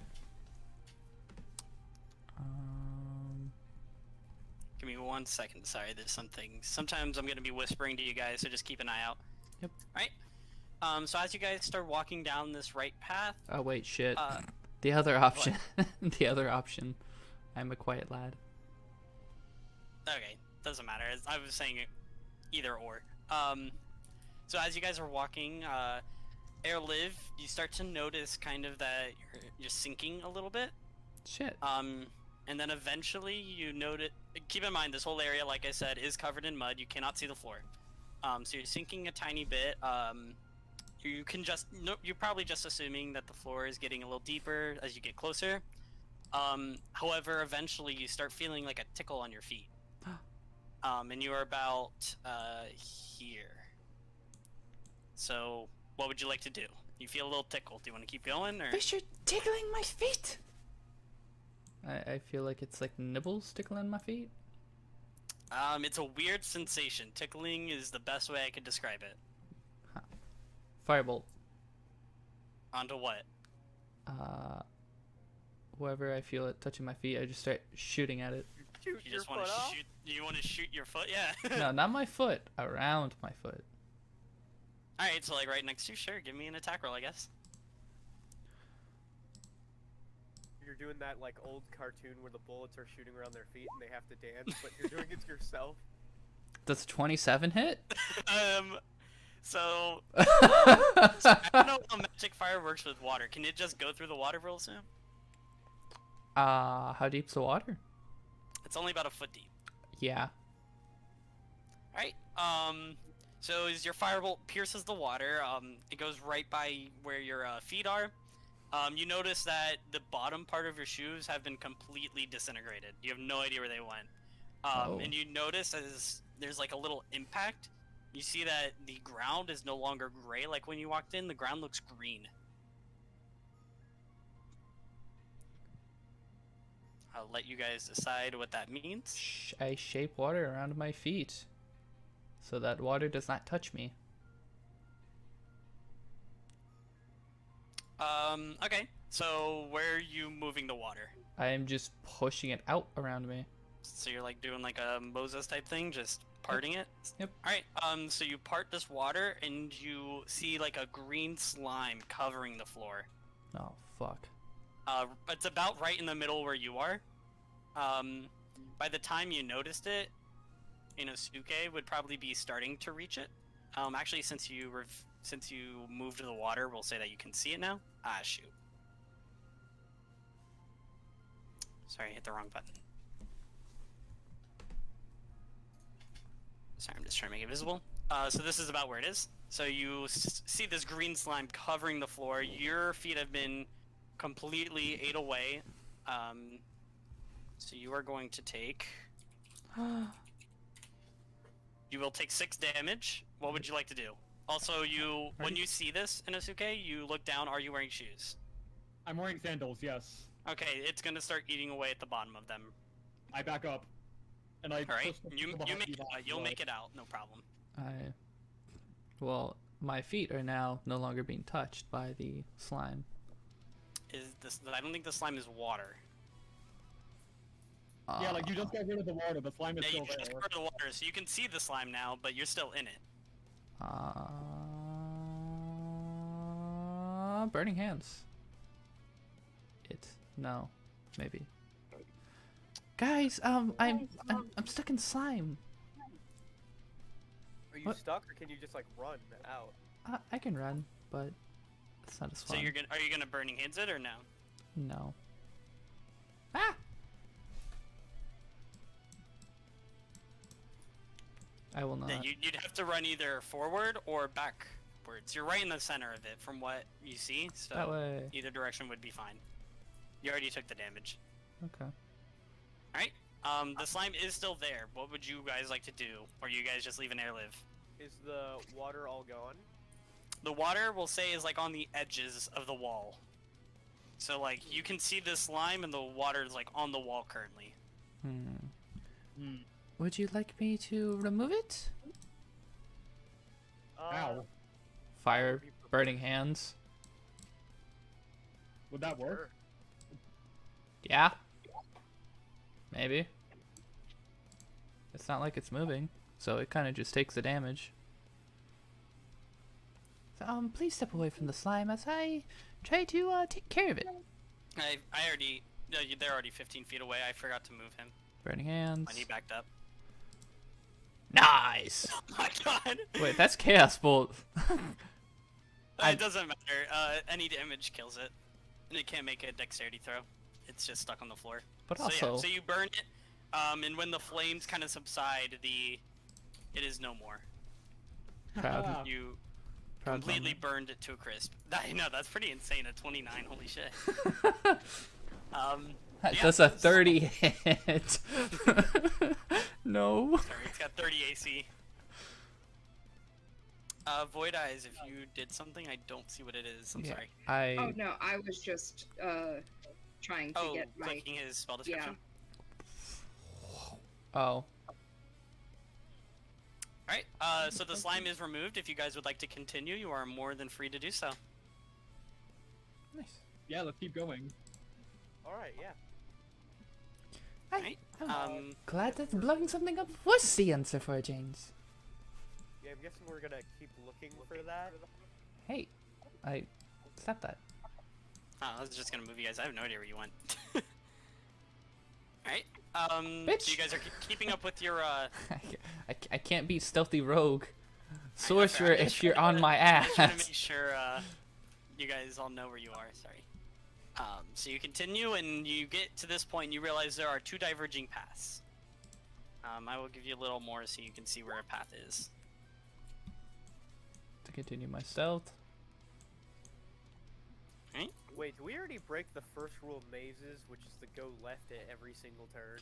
Give me 1 second. Sorry, there's something. Sometimes I'm going to be whispering to you guys, so just keep an eye out. Yep. Alright. So as you guys start walking down this right path, Oh wait, shit. uh, The other option. The other option. I'm a quiet lad. okay, doesn't matter. I was saying either or. So as you guys are walking, Airliv, you start to notice kind of that you're sinking a little bit. Shit. And then eventually you notice. Keep in mind, this whole area, like I said, is covered in mud. You cannot see the floor. So you're sinking a tiny bit. You can just you're probably just assuming that the floor is getting a little deeper as you get closer. However, eventually you start feeling like a tickle on your feet. And you are about here. So, what would you like to do? You feel a little tickle. Do you want to keep going, or? Fish are tickling my feet. I feel like it's like nibbles tickling my feet. It's a weird sensation. Tickling is the best way I could describe it. Firebolt. Onto what? Wherever I feel it touching my feet, I just start shooting at it. Shoot You your just want foot to off? shoot? You want to shoot your foot? Yeah. No, not my foot. Around my foot. All right, so like right next to you, sure. Give me an attack roll, I guess. You're doing that like old cartoon where the bullets are shooting around their feet and they have to dance, but you're doing it yourself. Does 27 hit? So I don't know how magic fire works with water. Can it just go through the water real soon? How deep's the water? It's only about a foot deep. Yeah. Alright, so as your firebolt pierces the water, it goes right by where your feet are. You notice that the bottom part of your shoes have been completely disintegrated. You have no idea where they went. Oh. And you notice as there's like a little impact, you see that the ground is no longer gray like when you walked in, the ground looks green. I'll let you guys decide what that means. I shape water around my feet so that water does not touch me. Okay. So where are you moving the water? I am just pushing it out around me. So you're like doing like a Moses type thing, just parting it? Yep. Alright, so you part this water and you see like a green slime covering the floor. Oh, fuck. It's about right in the middle where you are. By the time you noticed it, Inosuke would probably be starting to reach it. Actually, since you moved to the water, we'll say that you can see it now. Ah, shoot. Sorry, I hit the wrong button. Sorry, I'm just trying to make it visible. So this is about where it is. So you see this green slime covering the floor. Your feet have been completely ate away. So you are going to take... You will take 6 damage. What would you like to do? Also, when you see this, Inosuke, you look down. Are you wearing shoes? I'm wearing sandals, yes. Okay, it's gonna start eating away at the bottom of them. I back up. And I Alright, push the you'll people behind make it out, no problem. Well, my feet are now no longer being touched by the slime. I don't think the slime is water. Yeah, like you just got rid of the water, the slime is Yeah, still you just there. got rid of the water, so you can see the slime now, but you're still in it. Burning hands. No, maybe. Guys, I'm stuck in slime. Are you What? stuck, or can you just like run out? I can run, but it's not as fun. So are you gonna burning hands it or no? No. Ah! I will not. Yeah, you'd have to run either forward or backwards. You're right in the center of it from what you see, so That way. either direction would be fine. You already took the damage. Okay. Alright, the slime is still there. What would you guys like to do? Or you guys just leave an air live? Is the water all gone? The water, we'll say, is like on the edges of the wall. So like, you can see the slime and the water is like on the wall currently. Would you like me to remove it? Ow. Fire, burning hands. Would that work? Yeah. Maybe. It's not like it's moving, so it kind of just takes the damage. So, please step away from the slime as I try to take care of it. I already, no, they're already 15 feet away. I forgot to move him Burning hands. when he backed up. Nice. Oh my god! Wait, that's Chaos Bolt. It doesn't matter. Any damage kills it, and it can't make a dexterity throw. It's just stuck on the floor. But So also, yeah, so you burn it, and when the flames kind of subside, it is no more. proud, You proud completely burned it to a crisp. I know, that's pretty insane. A 29, holy shit. moment. Yeah. That's a 30 hit. No. Sorry, it's got 30 AC. Void Eyes, if you did something, I don't see what it is. I'm Yeah, sorry. Oh no, I was just trying to get my clicking his spell description? Oh. Alright, so the slime is removed. If you guys would like to continue, you are more than free to do so. Nice. Yeah, let's keep going. Alright, yeah. Alright, I'm glad that blowing something up was the answer for James. Yeah, I'm guessing we're gonna keep looking for that. Hey, stop that. I was just gonna move you guys. I have no idea where you went. Alright, Bitch. so you guys are keeping up with your, I can't be stealthy rogue. I'm Sorcerer just if you're trying on to- my I'm just trying to ass. make sure, you guys all know where you are, sorry. So you continue, and you get to this point, and you realize there are 2 diverging paths. I will give you a little more so you can see where a path is. To continue my stealth. Alright? Wait, do we already break the first rule of mazes, which is to go left at every single turn?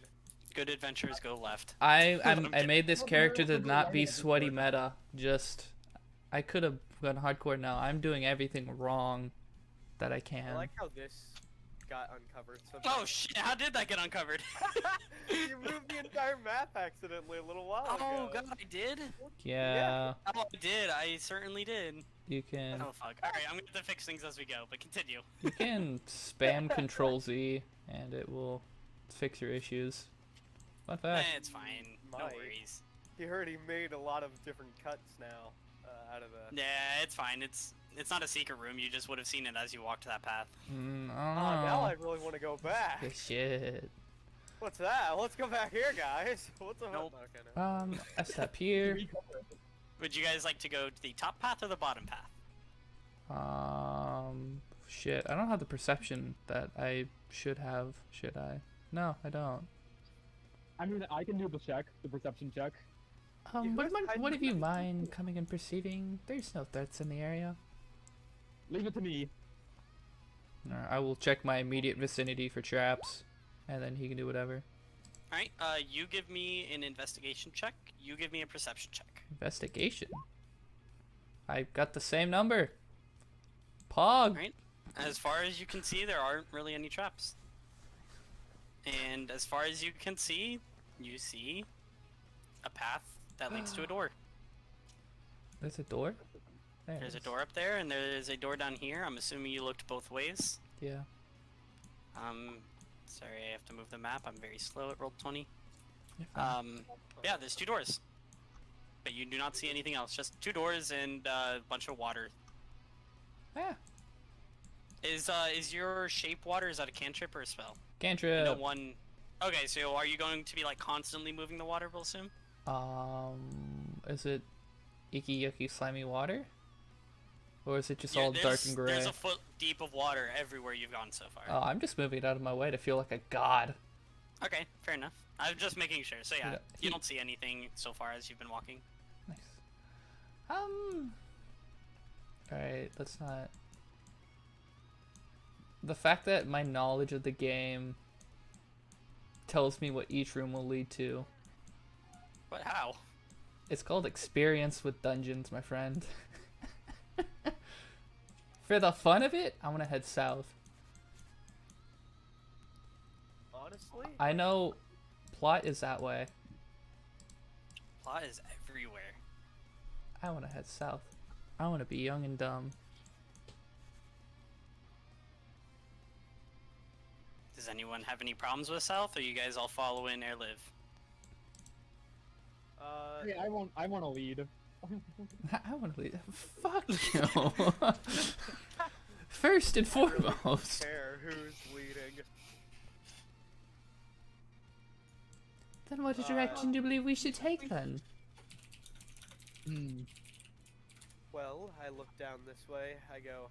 Good adventurers go left. I made this character to not be sweaty meta. I could have gone hardcore now. I'm doing everything wrong that I I can. like how this got uncovered. So Oh shit! How did that get uncovered? You moved the entire map accidentally a little while ago. Oh god, I did. Yeah, Oh, I did. I certainly did. you can Oh fuck. All right, I'm gonna have to fix things as we go. But continue. you can spam Control Z and it will fix your issues. Fun fact. It's fine. No Might. worries. He heard he made a lot of different cuts now out of the. Yeah, it's fine. It's not a secret room. You just would have seen it as you walked that path. Oh, now I really want to go back. Good shit. What's that? Let's go back here, guys. What's a Nope. Okay, no. I step here. Would you guys like to go to the top path or the bottom path? Shit. I don't have the perception that I should have. Should I? No, I don't. I mean, I can do the check, the perception check. You guys hide What if the you perception mind coming and perceiving? There's no threats in the area. Leave it to me. I will check my immediate vicinity for traps, and then he can do whatever. All right. You give me an investigation check. You give me a perception check. Investigation. I got the same number. Pog. Right. As far as you can see, there aren't really any traps. And as far as you can see, you see a path that leads to a door. There's a door. There's a door up there, and there's a door down here. I'm assuming you looked both ways. Yeah. Sorry, I have to move the map. I'm very slow at Roll20. You're fine. Yeah, there's 2 doors. But you do not see anything else. Just 2 doors and a bunch of water. Ah, Is your shape water, is that a cantrip or a spell? cantrip. No one. Okay, so are you going to be like constantly moving the water, we'll assume? Is it icky yucky slimy water? Or is it just all dark and gray? There's a foot deep of water everywhere you've gone so far. Oh, I'm just moving it out of my way to feel like a god. Okay, fair enough. I'm just making sure. So yeah, Yeah, you don't see anything so far as you've been walking. Nice. Alright, let's not. The fact that my knowledge of the game tells me what each room will lead to. But how? It's called experience with dungeons, my friend. For the fun of it, I'm gonna head south. Honestly? I know plot is that way. Plot is everywhere. I wanna head south. I wanna be young and dumb. Does anyone have any problems with south, or you guys all follow in or live? Hey, I want to lead. I wanna leave. Fuck you. First and I really don't foremost. care who's leading. Then what direction do you believe we should take then? Well, I look down this way, I go,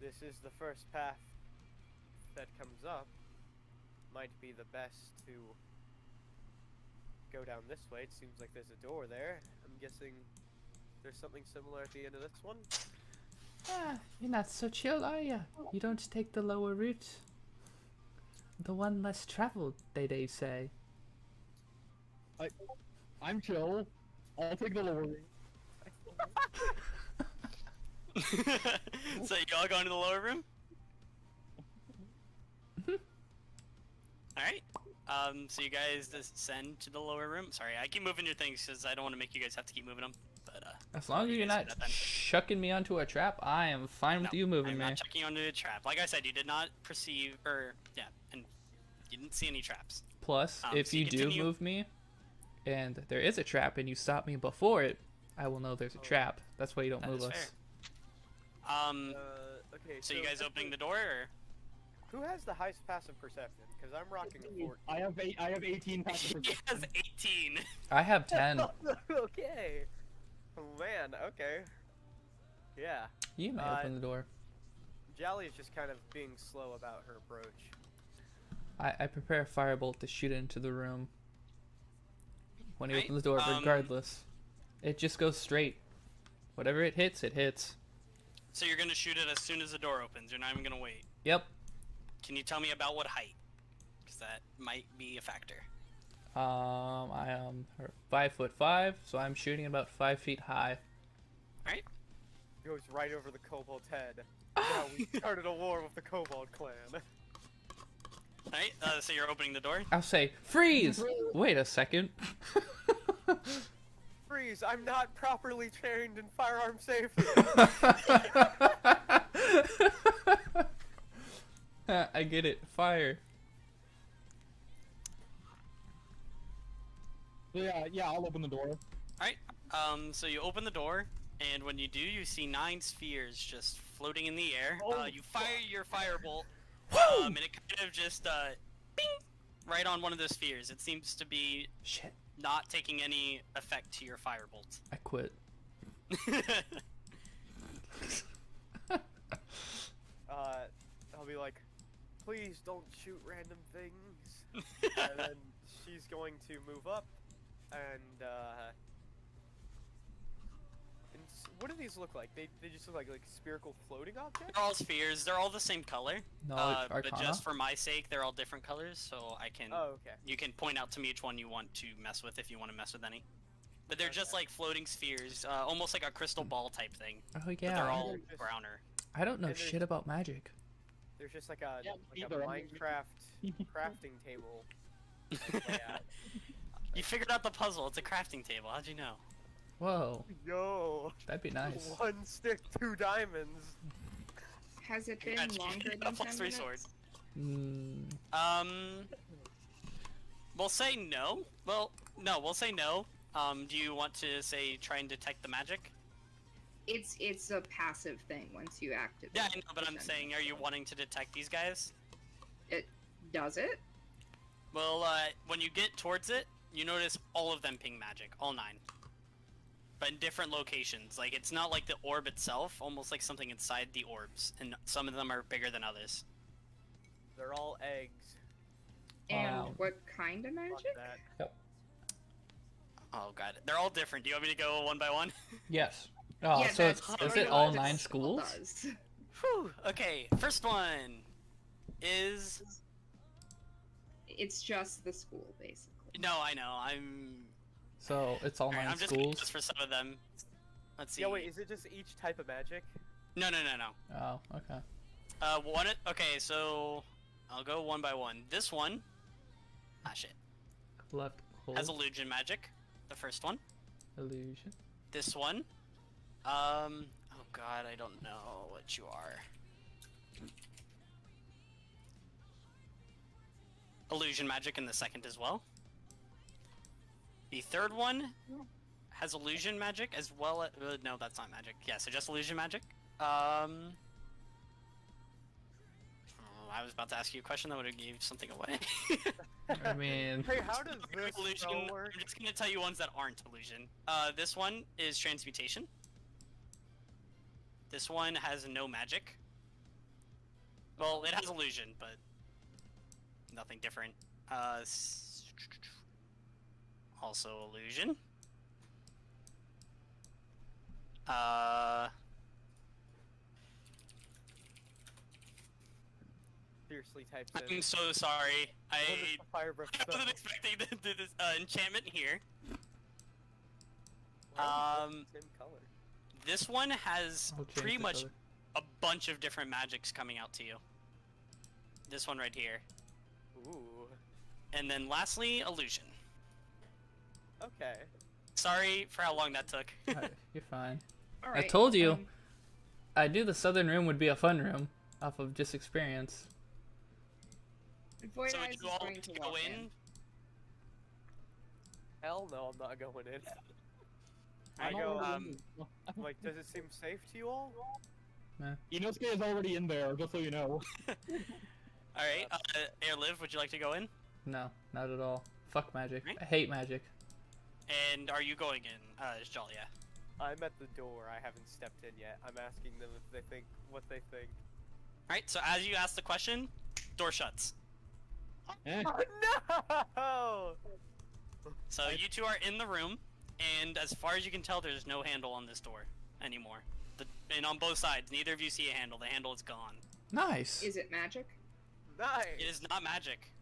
this is the first path that comes up. Might be the best to go down this way. It seems like there's a door there. I'm guessing there's something similar at the end of this one. Ah, you're not so chill, are ya? You don't take the lower route. The one less traveled, they say. I'm chill. I'll take the lower route. So you all going to the lower room? Alright. So you guys descend to the lower room. Sorry, I keep moving your things because I don't want to make you guys have to keep moving them. But As long as you you're guys not do that then. shucking me onto a trap, I am fine with No, you moving I'm me. not checking onto a trap. Like I said, you did not perceive, and you didn't see any traps. Plus, if so you you do continue. move me, and there is a trap, and you stop me before it, I will know there's a trap. That's why you don't That move is us. fair. Okay, So you guys opening the door, or? Who has the highest passive perception? Because I'm rocking a 14. I have 18 passive He has perception. 18. I have 10. Okay. Oh man, okay. Yeah. You may open the door. Jolly is just kind of being slow about her approach. I prepare a firebolt to shoot into the room. When he Right, opens the door, regardless. It just goes straight. Whatever it hits, it hits. So you're gonna shoot it as soon as the door opens. You're not even gonna wait. Yep. Can you tell me about what height? Because that might be a factor. I am 5'5", so I'm shooting about 5 feet high. Alright. goes right over the kobold's head. Now we started a war with the kobold clan. Alright, so you're opening the door? I'll say, freeze! Wait a second. Freeze! I'm not properly trained in firearm safety. I get it. Fire. Yeah, I'll open the door. Alright, so you open the door, and when you do, you see 9 spheres just floating in the air. You fire your firebolt, and it kind of just, bing! Right on one of those spheres. It seems to be Shit. not taking any effect to your firebolt. I quit. I'll be like, please don't shoot random things. And then she's going to move up, and what do these look like? They just look like spherical floating objects? They're all spheres. They're all the same color. Knowledge But Arcana? just for my sake, they're all different colors, so I can. Oh, okay. You can point out to me which one you want to mess with if you want to mess with any. But they're just Okay. like floating spheres, almost like a crystal ball type thing. Oh But yeah. they're all Just- browner. I don't know and there's- shit about magic. There's just like a Yeah, like a either. I mean, Minecraft crafting table. layout. You figured out the puzzle. It's a crafting table. How'd you know? Whoa, Yo, that'd be nice. 1 stick, 2 diamonds. Has it been Gotcha. longer A than plus 10 3 minutes? sword. Mm, We'll say no. Well, no, we'll say no. Do you want to say try and detect the magic? It's a passive thing once you activate. Yeah, I know, but I'm it. saying, are you wanting to detect these guys? It does it? Well, when you get towards it, you notice all of them ping magic, all 9. But in different locations. Like, it's not like the orb itself, almost like something inside the orbs, and some of them are bigger than others. They're all eggs. And Wow. what kind of Fuck magic? that. Oh god, they're all different. Do you want me to go one by one? yes. Oh, Yeah, so that's it's, is pretty it all much 9 what schools? it does. Whew. Okay, first one is... It's just the school, basically. No, I know, I'm... So it's all Alright, 9 I'm just gonna schools? just for some of them. Let's see. Yeah, wait, is it just each type of magic? No. Oh, okay. Okay, so... I'll go one by one. This one... Ah, shit. Left hold. Has illusion magic. The first one. Illusion. This one. Oh god, I don't know what you are. Illusion magic in the second as well. The third one has illusion magic as well as... no, that's not magic. Yeah, so just illusion magic. I was about to ask you a question that would have gave something away. I mean, Hey, how does this illusion. spell work? I'm just gonna tell you ones that aren't illusion. This one is transmutation. This one has no magic. Well, it has illusion, but nothing different. Also illusion. Fiercely types I'm in. so sorry. What is the fire breath I wasn't spell? expecting to do this enchantment here. Why is it the same color? This one has I'll change pretty the much color. a bunch of different magics coming out to you. This one right here. Ooh. And then lastly, illusion. Okay. Sorry for how long that took. Alright, you're fine. All I right, told you. I knew the southern room would be a fun room, off of just experience. Void So Eyes would is you all going like to to go walk in? Hell no, I'm not going in. I Alright, go, um, like, does it seem safe to you all? Inosuke is already in there, just so you know. Alright, Airliv, would you like to go in? No, not at all. Fuck magic. Right. I hate magic. And are you going in, Jalia? I'm at the door. I haven't stepped in yet. I'm asking them if they think what they think. Alright, so as you ask the question, door shuts. Eh. Oh no! So you two are in the room, and as far as you can tell, there's no handle on this door anymore. And on both sides, neither of you see a handle. The handle is gone. Nice. Is it magic? Nice. It is not magic.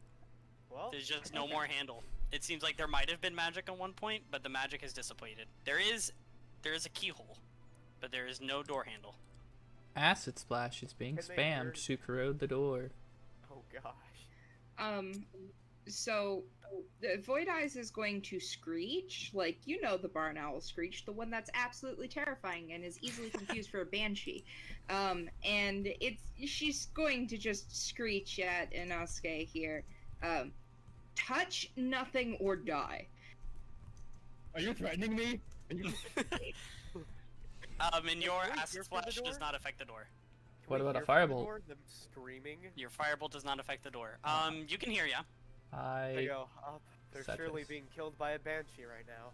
Well, There's just no more handle. It seems like there might have been magic at one point, but the magic has dissipated. There is a keyhole, but there is no door handle. Acid splash is being Can they spammed hear- to corrode the door. Oh gosh. So the Void Eyes is going to screech, like you know the barn owl screech, the one that's absolutely terrifying and is easily confused for a banshee. And she's going to just screech at Inosuke here. Touch nothing or die. Are you threatening me? And your Wait, acid you're for the splash does door? not affect the door. Can What we about a hear from the firebolt? door, them screaming. Your firebolt does not affect the door. Ah. You can hear, yeah. They I go up. They're Set surely this. being killed by a banshee right now.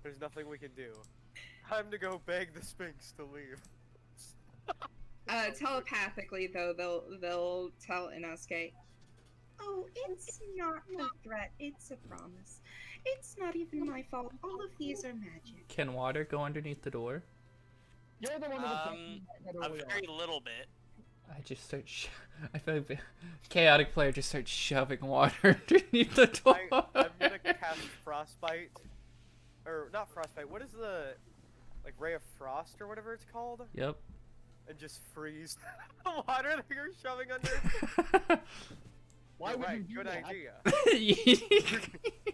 There's nothing we can do. Time to go beg the Sphinx to leave. Telepathically though, they'll tell Inosuke, "Oh, it's not a threat. It's a promise. It's not even my fault. All of these are magic." can water go underneath the door? You're the one that was A very little bit. I just start. I feel like the chaotic player just starts shoving water underneath the door. I'm gonna cast Frostbite. Or, not Frostbite, what is the, like, Ray of Frost or whatever it's called? Yep. And just freeze the water that you're shoving under? Why You're would right, you do good that? idea.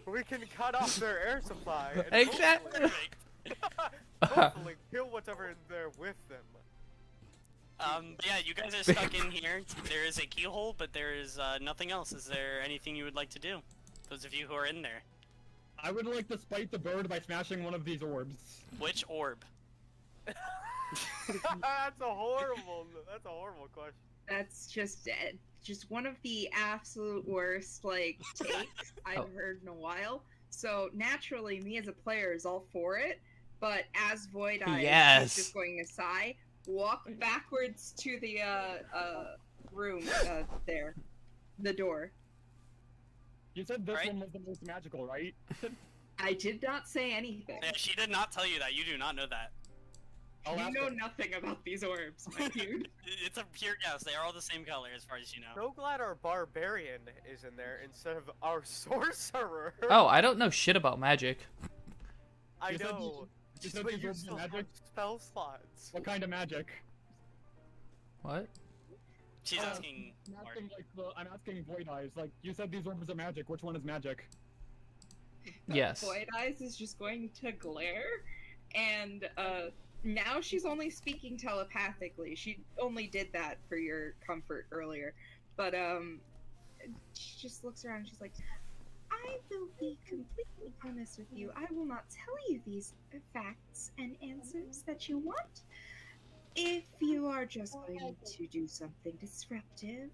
We can cut off their air supply and Exactly. hopefully kill whatever is there with them. But yeah, you guys are stuck in here. There is a keyhole, but there is nothing else. Is there anything you would like to do? Those of you who are in there. I would like to spite the bird by smashing one of these orbs. Which orb? That's a horrible question. That's just one of the absolute worst takes I've heard in a while. So naturally, me as a player is all for it, but as Void Eyes, Yes. is just going to sigh, walk backwards to the room there, the door. You said this Right. one was the most magical, right? I did not say anything. Yeah, she did not tell you that. You do not know that. I'll You ask know her. nothing about these orbs, my dude. It's a pure guess. They are all the same color, as far as you know. So glad our barbarian is in there instead of our sorcerer. Oh, I don't know shit about magic. I You said know. You Just said but these you orbs are still have magic? spell slots. What kind of magic? What? She's Uh, asking. I'm asking Void Eyes. Like, you said these orbs are magic. Which one is magic? Yes. Void Eyes is just going to glare, and now she's only speaking telepathically. She only did that for your comfort earlier, but she just looks around and she's like, "I will be completely honest with you. I will not tell you these facts and answers that you want if you are just going to do something disruptive."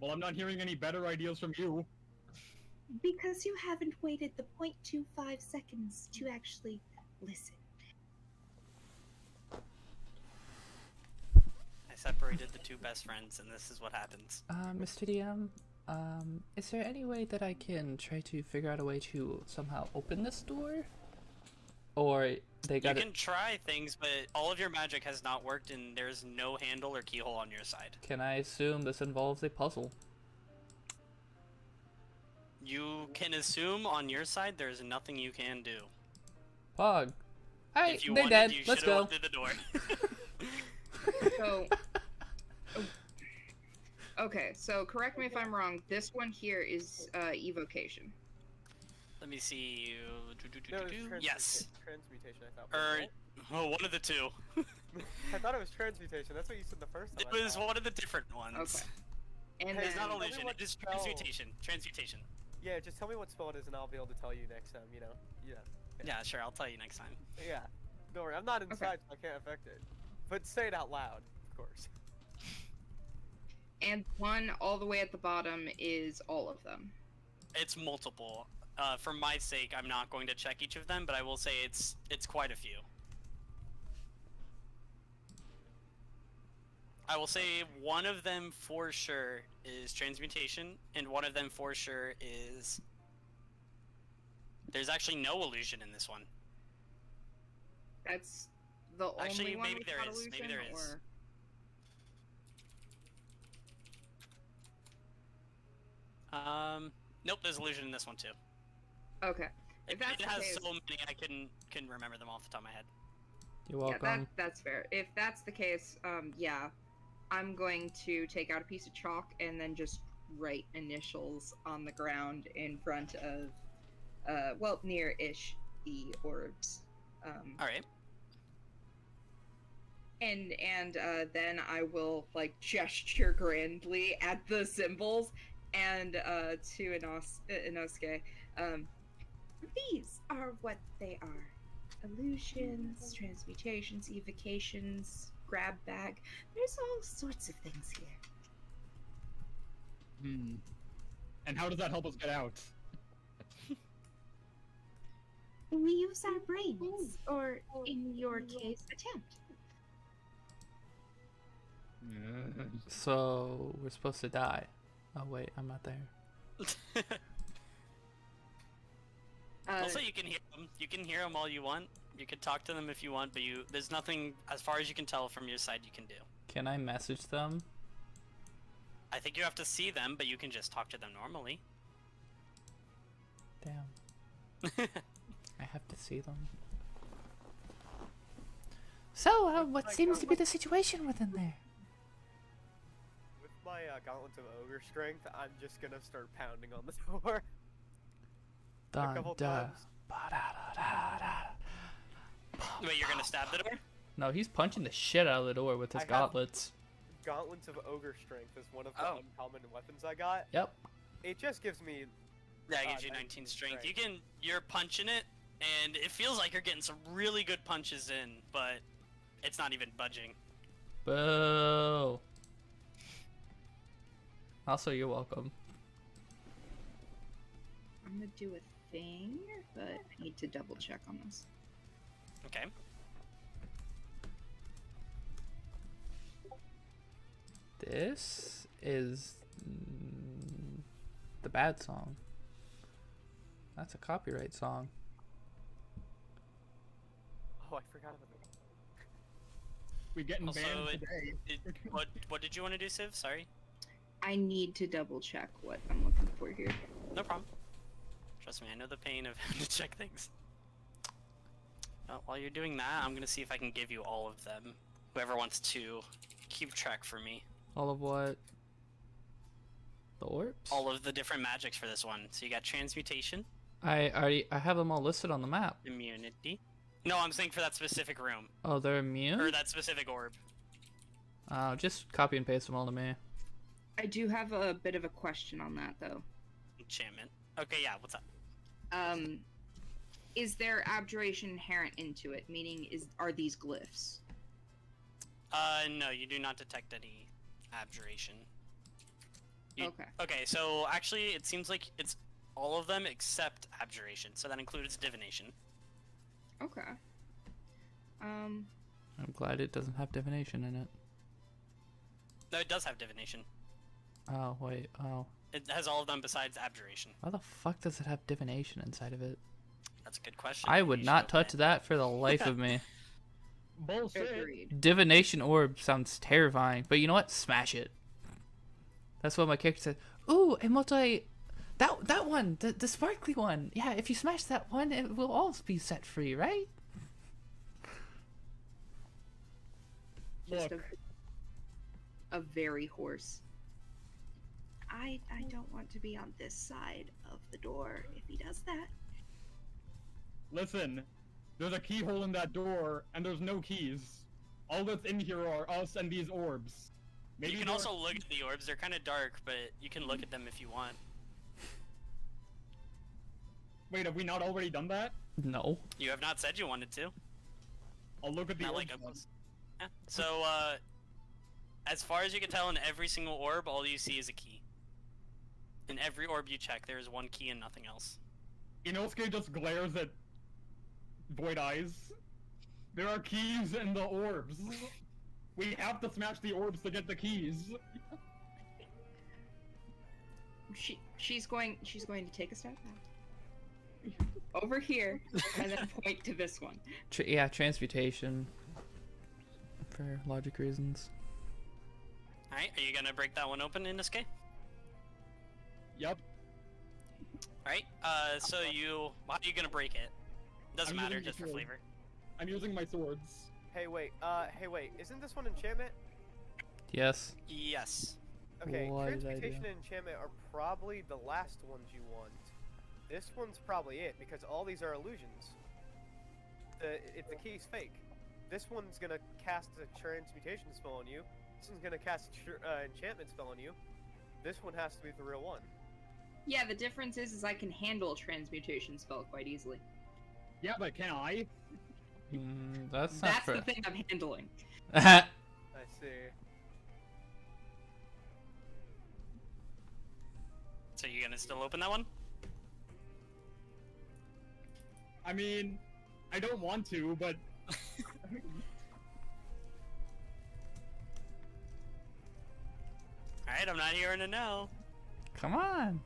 Well, I'm not hearing any better ideas from you. Because you haven't waited the 0.25 seconds to actually listen. I separated the two best friends, and this is what happens. Mr. DM, is there any way that I can try to figure out a way to somehow open this door? Or they You got can try things, but all of your magic has not worked, and there's no handle or keyhole on your side. Can I assume this involves a puzzle? You can assume on your side there's nothing you can do. Pog. Alright, If you they're wanted, dead. you Let's should have go. looked at the door. So, okay, so correct me if I'm wrong. This one here is evocation. Let me see. No, it's Yes. transmutation, I thought. Or wasn't oh, one of the two. it? I thought it was transmutation. That's what you said the first time. It I was thought. one of the different ones. Okay. And Hey, It's then, not tell me illusion. what It is spell- transmutation. Transmutation. Yeah, just tell me what spell it is, and I'll be able to tell you next time. You know. Yeah. Yeah, sure. I'll tell you next time. Yeah. Don't worry. I'm not inside, so I can't affect it. But say it out loud, of course. and one all the way at the bottom is all of them. It's multiple. For my sake, I'm not going to check each of them, but I will say it's quite a few. I will say one of them for sure is transmutation, and one of them for sure is... There's actually no illusion in this one. That's the Actually, only one maybe there without is. Maybe illusion, there is. or- Nope, there's illusion in this one too. Okay. If that's It the has case, so many, I couldn't remember them off the top of my head. You're yeah, welcome. that's fair. If that's the case, yeah, I'm going to take out a piece of chalk and then just write initials on the ground in front of, well, near-ish the orbs. All right. And then I will like gesture grandly at the symbols and to Inosuke. These are what they are: illusions, transmutations, evocations, grab bag. There's all sorts of things here. Hmm. And how does that help us get out? We use our brains, or in your case, attempt. So we're supposed to die. Oh wait, I'm not there. Also, you can hear them. You can hear them all you want. You can talk to them if you want, but there's nothing, as far as you can tell from your side, you can do. Can I message them? I think you have to see them, but you can just talk to them normally. Damn. I have to see them. So, what seems to be the situation within there? With my gauntlets of ogre strength, I'm just gonna start pounding on the door. Dun, couple da, times. ba-da-da-da-da. Wait, you're gonna stab the door? No, he's punching the shit out of the door with his I have- gauntlets. Gauntlets of ogre strength is one of the Oh. uncommon weapons I got. Yep. It just gives me Yeah, it gives you 19 strength. You're punching it, and it feels like you're getting some really good punches in, but it's not even budging. Boo. Also, you're welcome. I'm gonna do a thing, but I need to double check on this. Okay. This is the bad song. That's a copyright song. Oh, I forgot about that. We getting Also, banned today. What did you want to do, Civ? Sorry. I need to double check what I'm looking for here. No problem. Trust me, I know the pain of having to check things. While you're doing that, I'm gonna see if I can give you all of them. Whoever wants to keep track for me. All of what? The orbs? All of the different magics for this one. So you got transmutation, I have them all listed on the map. immunity. No, I'm saying for that specific room. Oh, they're immune? Or that specific orb. Just copy and paste them all to me. I do have a bit of a question on that, though. Enchantment. Okay, yeah, what's up? Is there abjuration inherent into it? Meaning, are these glyphs? No, you do not detect any abjuration. Okay. Okay, so actually, it seems like it's all of them except abjuration, so that includes divination. Okay. I'm glad it doesn't have divination in it. No, it does have divination. Oh, wait. Oh. It has all of them besides abjuration. Why the fuck does it have divination inside of it? That's a good question. I would You not should touch open that for the life of me. Bullshit. Agreed. Divination orb sounds terrifying, but you know what? Smash it. That's what my character said. Ooh, a multi... That one, the sparkly one. Yeah, if you smash that one, it will all be set free, right? Just Look. a very hoarse. I don't want to be on this side of the door if he does that. Listen, there's a keyhole in that door, and there's no keys. All that's in here are us and these orbs. Maybe You can they're- also look at the orbs. They're kind of dark, but you can look at them if you want. Wait, have we not already done that? No. You have not said you wanted to. I'll look at the Not orbs. like up then. close. Yeah. So, as far as you can tell, in every single orb, all you see is a key. In every orb you check, there is one key and nothing else. Inosuke just glares at Void Eyes. There are keys in the orbs. We have to smash the orbs to get the keys. She's going to take a step back. Over here, and then point to this one. Yeah, transmutation. For logic reasons. Alright, are you gonna break that one open in this game? Yep. Alright, so how are you gonna break it? Doesn't I'm matter, using just the for sword. flavor. I'm using my swords. Hey, wait. Isn't this one enchantment? Yes. Yes. Okay, What did I transmutation do? and enchantment are probably the last ones you want. This one's probably it, because all these are illusions. If the key's fake. This one's gonna cast a transmutation spell on you. This one's gonna cast a enchantment spell on you. This one has to be the real one. Yeah, the difference is I can handle a transmutation spell quite easily. Yeah, but can I? That's not That's fair. the thing I'm handling. I see. So you gonna still open that one? I mean, I don't want to, but Alright, I'm not hearing a no. Come on.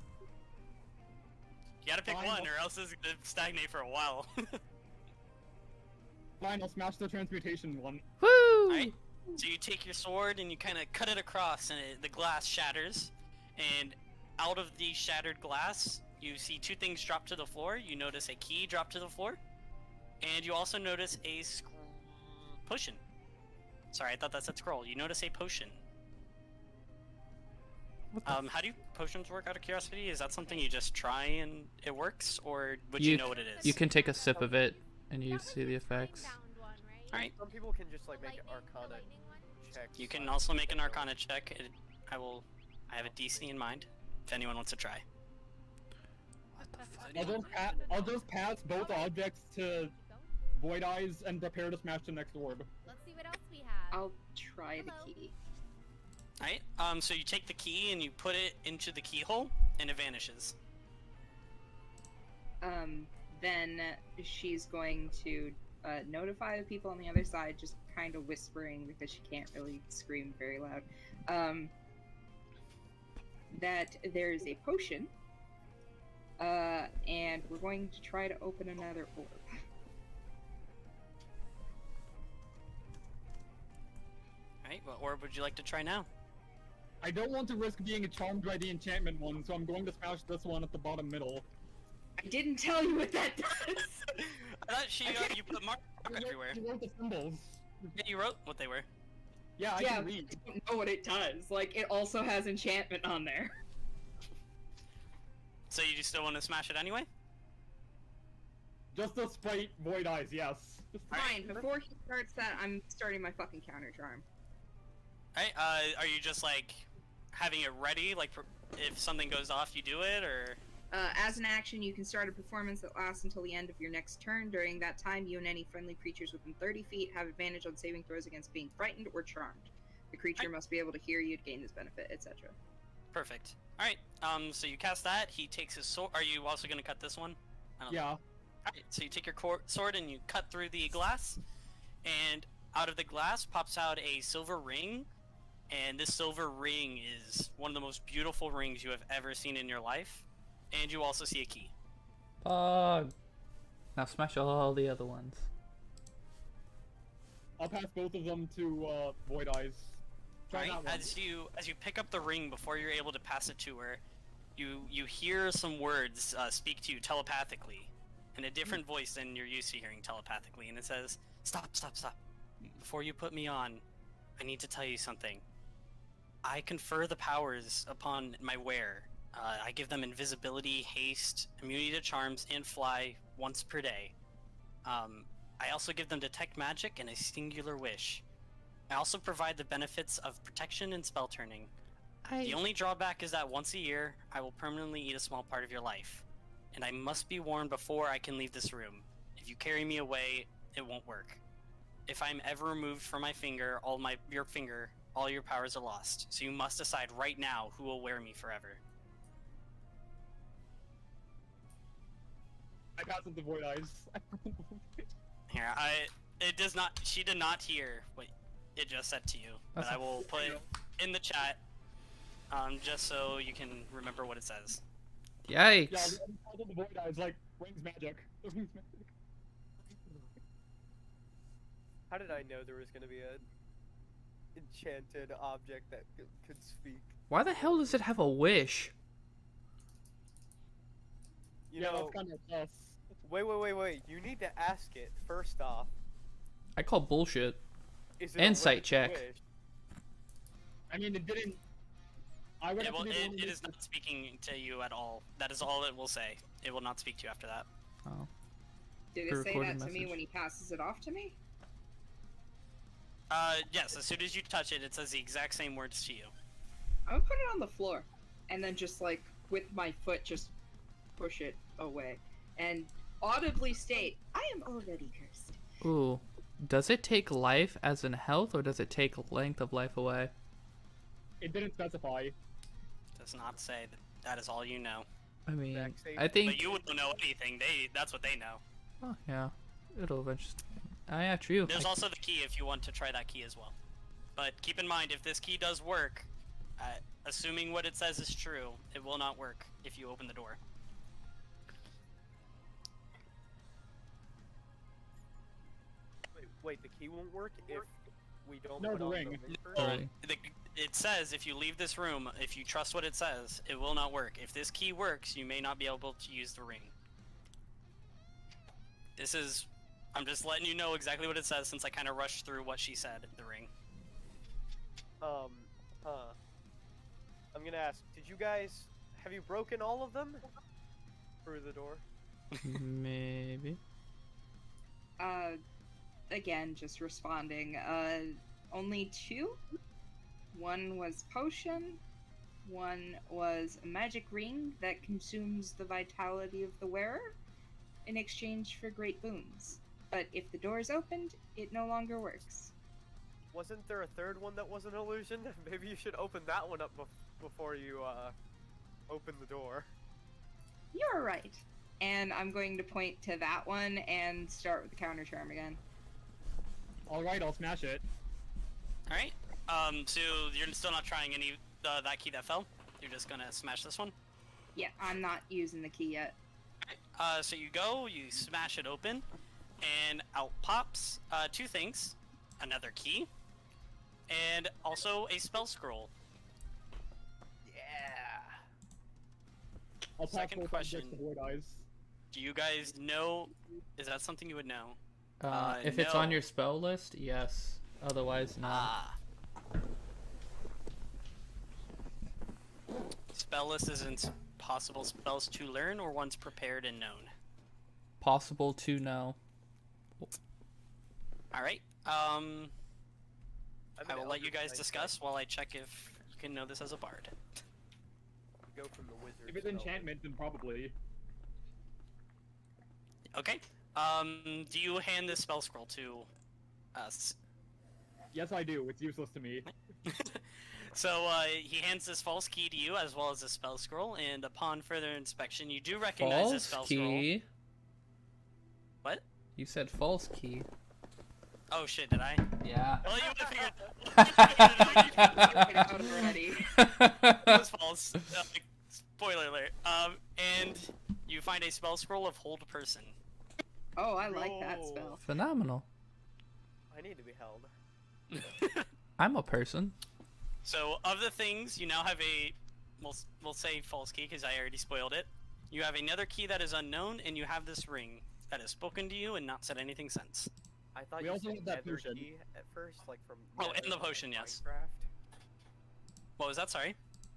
You gotta pick Fine, one, I'll- or else it's gonna stagnate for a while. fine, I'll smash the transmutation one. Woo! Alright, so you take your sword and you kind of cut it across, and the glass shatters. And out of the shattered glass, you see two things drop to the floor. You notice a key drop to the floor, and you also notice a potion. Sorry, I thought that said scroll. You notice a potion. What the How do potions work, out of curiosity? Is that something you just try and it works, or would you know what it is? You can take a sip of it and you see the effects. Alright. Some people can just like make an arcana check. You can also make an Arcana check. I have a DC in mind, if anyone wants to try. What the fuck? I'll just pass both objects to Void Eyes and prepare to smash the next orb. Let's see what else we have. I'll try the key. Alright, so you take the key and you put it into the keyhole, and it vanishes. Then she's going to notify the people on the other side, just kind of whispering because she can't really scream very loud, that there's a potion, and we're going to try to open another orb. Alright, what orb would you like to try now? I don't want to risk being charmed by the enchantment one, so I'm going to smash this one at the bottom middle. I didn't tell you what that does! I thought you put mark everywhere. You wrote the symbols. Yeah, you wrote what they were. Yeah, I Yeah, can read. I don't know what it does. Like, it also has enchantment on there. So you just still want to smash it anyway? Just to spite Void Eyes, yes. Fine, before he starts that, I'm starting my fucking counter charm. Alright, are you just like having it ready, like if something goes off you do it, or? As an action, you can start a performance that lasts until the end of your next turn. During that time, you and any friendly creatures within 30 feet have advantage on saving throws against being frightened or charmed. The creature must be able to hear you to gain this benefit, etc. Perfect. Alright, so you cast that, he takes his sword. Are you also gonna cut this one? I don't know. Yeah. Alright, so you take your sword and you cut through the glass, and out of the glass pops out a silver ring, and this silver ring is one of the most beautiful rings you have ever seen in your life, and you also see a key. Now smash all the other ones. I'll pass both of them to Void Eyes. Try Alright, that one. as you pick up the ring before you're able to pass it to her, you hear some words speak to you telepathically, in a different voice than you're used to hearing telepathically, and it says, "Stop, stop, stop. Before you put me on, I need to tell you something. I confer the powers upon my wearer. I give them invisibility, haste, immunity to charms, and fly once per day. I also give them detect magic and a singular wish. I also provide the benefits of protection and spell turning. The only drawback is that once a year, I will permanently eat a small part of your life, and I must be warned before I can leave this room. If you carry me away, it won't work. If I'm ever removed from my finger, all your powers are lost. So you must decide right now who will wear me forever." I pass it to Void Eyes. Here, she did not hear what it just said to you, but That's I will put it in the chat, just so you can remember what it says. Yikes! Yeah, I'll pass it to Void Eyes, like, rings magic. Rings magic. How did I know there was gonna be a enchanted object that could speak? Why the hell does it have a wish? You Yeah, know, that's kind of sus. wait. You need to ask it first off. I call bullshit. Is it a Insight wish check. wish? I mean, it didn't. I would It, have will, to be the one it, who it makes is not speaking to you at all. That is all it will say. It will not speak to you after that. Oh. Did it say Pre-recorded that to me message. when he passes it off to me? Yes, as soon as you touch it, it says the exact same words to you. I would put it on the floor, and then just like with my foot, just push it away, and audibly state, "I am already cursed." Ooh. Does it take life as in health, or does it take length of life away? It didn't specify. Does not say that. That is all you know. I mean, Exact same- I think. But you wouldn't know anything. That's what they know. Oh, yeah. It'll eventually. Yeah, true. There's also the key if you want to try that key as well. But keep in mind, if this key does work, assuming what it says is true, it will not work if you open the door. Wait, the key won't work if we don't No, put the on ring. the ring first? Well, Alright. it says if you leave this room, if you trust what it says, it will not work. If this key works, you may not be able to use the ring. This is... I'm just letting you know exactly what it says since I kind of rushed through what she said, the ring. I'm gonna ask, have you broken all of them? Through the door? Maybe. Again, just responding. Only two. One was potion. One was a magic ring that consumes the vitality of the wearer in exchange for great boons. But if the door is opened, it no longer works. Wasn't there a third one that was an illusion? Maybe you should open that one up before you, open the door. You're right. And I'm going to point to that one and start with the counter charm again. Alright, I'll smash it. Alright, so you're still not trying any, that key that fell? You're just gonna smash this one? Yeah, I'm not using the key yet. So you go, you smash it open, and out pops, two things. Another key, and also a spell scroll. Yeah. I'll pass Second both question. objects to Void Eyes. Do you guys know, is that something you would know? If it's on no. your spell list, yes. Otherwise, no. Ah. Spell list isn't possible spells to learn or ones prepared and known. Possible to know. Alright, I'm I gonna will let you Eldritch guys Knight discuss while I check if you can know this as a bard. Go from the wizard. If it's enchantment, then probably. Okay, do you hand this spell scroll to us? Yes, I do. It's useless to me. So, he hands this false key to you as well as a spell scroll, and upon further inspection, you do recognize this spell False scroll. key. What? You said false key. Oh shit, did I? Yeah. Well, you would have figured Get out already. it was false. Spoiler alert. And you find a spell scroll of Hold Person. Oh, I like that Roll. spell. Phenomenal. I need to be held. I'm a person. So, of the things, you now have a, we'll say false key because I already spoiled it. You have another key that is unknown, and you have this ring that has spoken to you and not said anything since. I thought We you also said have that nether potion. key at first, like from. Oh, Nether, and the like potion, yes. Minecraft. What was that? Sorry.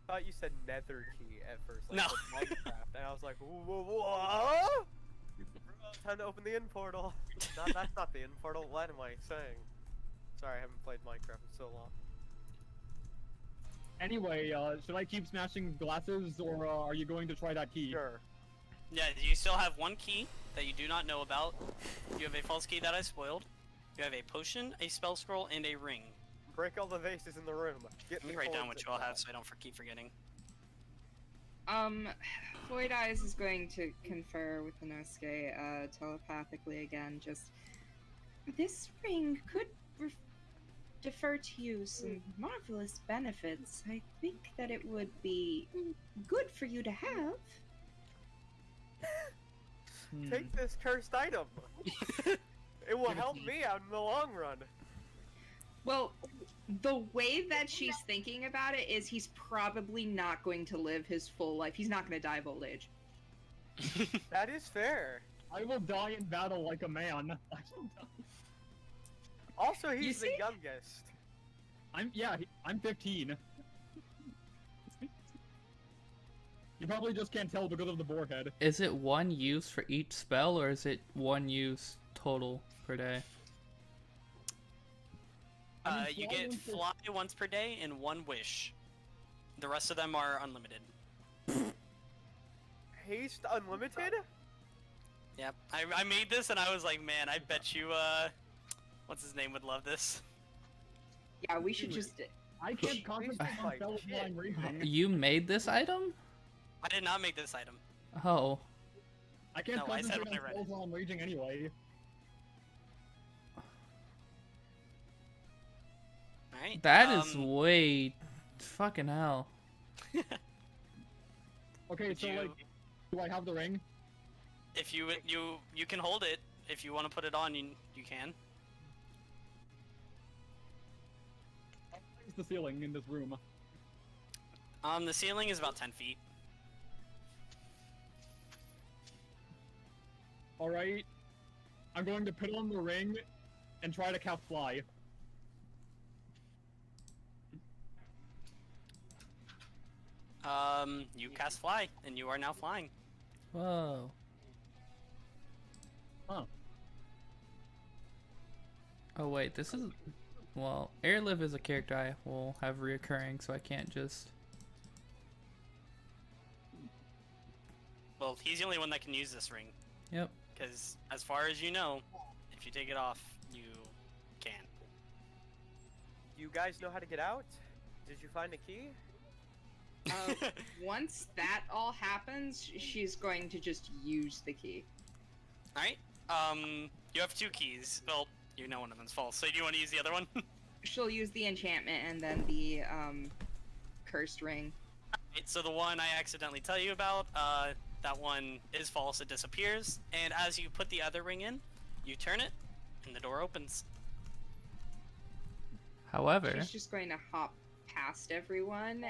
I thought you said nether key at first, like No. from Minecraft, and I was like, whoa! Time to open the end portal. No, that's not the end portal. What am I saying? Sorry, I haven't played Minecraft in so long. Anyway, should I keep smashing glasses, or are you going to try that key? Sure. Yeah, you still have one key that you do not know about. You have a false key that I spoiled. You have a potion, a spell scroll, and a ring. Break all the vases in the room. Get Let me the write down coins what you all out. have so I don't keep forgetting. Void Eyes is going to confer with Inosuke, telepathically again, just... This ring could defer to you some marvelous benefits. I think that it would be good for you to have. Take this cursed item. It will help me out in the long run. Well, the way that she's thinking about it is he's probably not going to live his full life. He's not going to die of old age. That is fair. I will die in battle like a man. I will die. Also, You he's the see? youngest. I'm 15. You probably just can't tell because of the boar head. Is it one use for each spell, or is it one use total per day? I mean, You fly get once per- fly once per day and one wish. The rest of them are unlimited. Haste unlimited? Yep. I made this and I was like, man, I bet you, what's his name would love this. Yeah, we should just. I can't concentrate on my spells while I'm shit. raging. You made this item? I did not make this item. Oh. I can't No, I said concentrate when I on read spells while I'm raging anyway. Alright. That is way... Fucking hell. Okay, Would so you- like, do I have the ring? If you can hold it. If you want to put it on, you can. How high is the ceiling in this room? The ceiling is about 10 feet. Alright. I'm going to put on the ring and try to cast fly. You cast fly, and you are now flying. Whoa. Huh. Oh wait, this is... Well, Airlive is a character I will have reoccurring, so I can't just... Well, he's the only one that can use this ring. Yep. Because, as far as you know, if you take it off, you can. You guys know how to get out? Did you find a key? Once that all happens, she's going to just use the key. Alright. You have 2 keys. Well, you know one of them's false, so do you want to use the other one? She'll use the enchantment and then the cursed ring. Alright, so the one I accidentally tell you about, that one is false, it disappears, and as you put the other ring in, you turn it, and the door opens. However... She's just going to hop past everyone.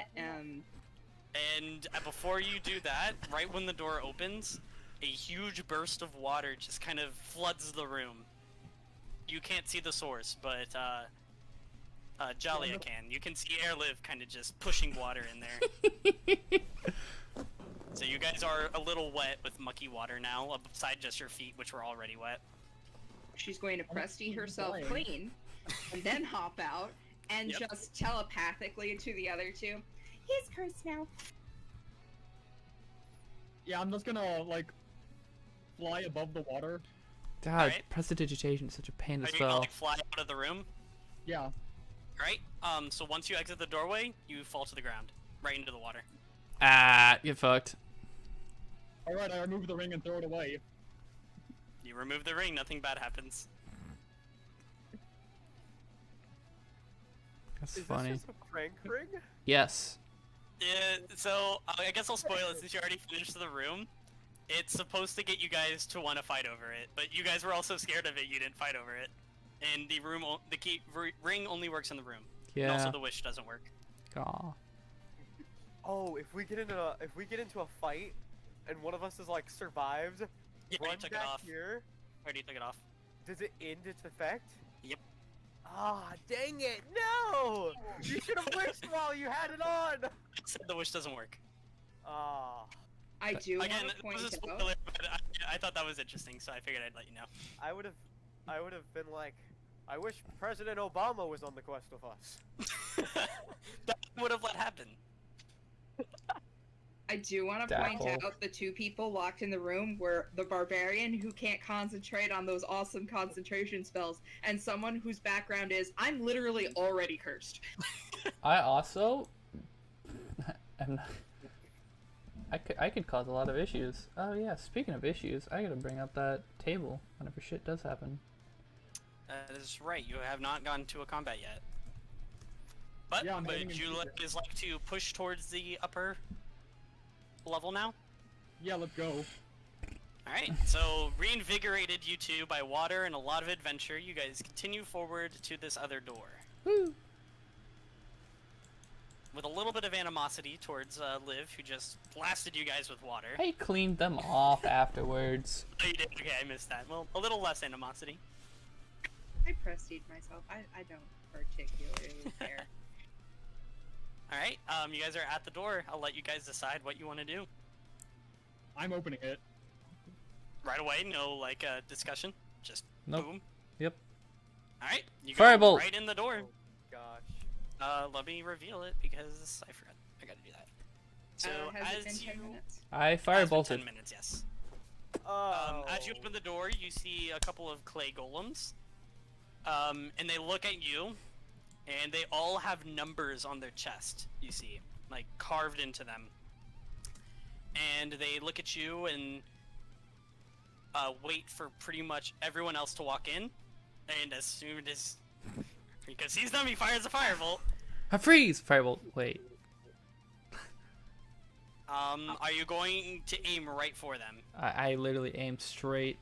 And before you do that, right when the door opens, a huge burst of water just kind of floods the room. You can't see the source, but Jalia can. You can see Airlive kind of just pushing water in there. So you guys are a little wet with mucky water now, beside just your feet, which were already wet. She's going to presty herself clean and then hop out and Yep. just telepathically to the other two. He's cursed now. Yeah, I'm just gonna, like, fly above the water. God, Alright. prestidigitation is such a pain Are to you gonna spell. like fly out of the room? Yeah. Alright, so once you exit the doorway, you fall to the ground, right into the water. Ah, get fucked. Alright, I remove the ring and throw it away. You remove the ring, nothing bad happens. That's Is funny. this just a prank ring? Yes. Yeah, so I guess I'll spoil it since you already finished the room. It's supposed to get you guys to want to fight over it, but you guys were also scared of it. You didn't fight over it, and the ring only works in the room. And Yeah. also, the wish doesn't work. Aw. Oh, if we get into a fight, and one of us is like survived, You run already took it back off. here. Already took it off. Does it end its effect? Yep. Ah, dang it! No! You should have wished while you had it on. I said the wish doesn't work. Ah, I do Again, want to it point was a out. spoiler, but I thought that was interesting, so I figured I'd let you know. I would have been like, I wish President Obama was on the quest with us. That would have let happen. I do want to point Dackle. out the 2 people locked in the room were the barbarian who can't concentrate on those awesome concentration spells, and someone whose background is I'm literally already cursed. I also... am not... I could cause a lot of issues. Oh yeah, speaking of issues, I gotta bring up that table whenever shit does happen. That is right. You have not gone to a combat yet. But Yeah, I'm heading would in you secret. guys like to push towards the upper level now? Yeah, let's go. Alright, so reinvigorated you two by water and a lot of adventure, you guys continue forward to this other door. Woo! with a little bit of animosity towards Liv, who just blasted you guys with water. I cleaned them off afterwards. Oh, you did? Okay, I missed that. Well, a little less animosity. I prestige myself. I don't particularly care. Alright, you guys are at the door. I'll let you guys decide what you want to do. I'm opening it. Right away, no, like, discussion. Just Nope. boom. Yep. Alright, you go Firebolt. right in the door. Oh, gosh. Let me reveal it because I forgot. I gotta do that. So, Has it as been you... 10 minutes? I Has been firebolted. 10 minutes, yes. Oh. As you open the door, you see a couple of clay golems. And they look at you, and they all have numbers on their chest, you see, like carved into them. And they look at you and wait for pretty much everyone else to walk in. And as soon as Rico sees them, he fires a firebolt. I freeze! Firebolt. Wait. Are you going to aim right for them? I literally aimed straight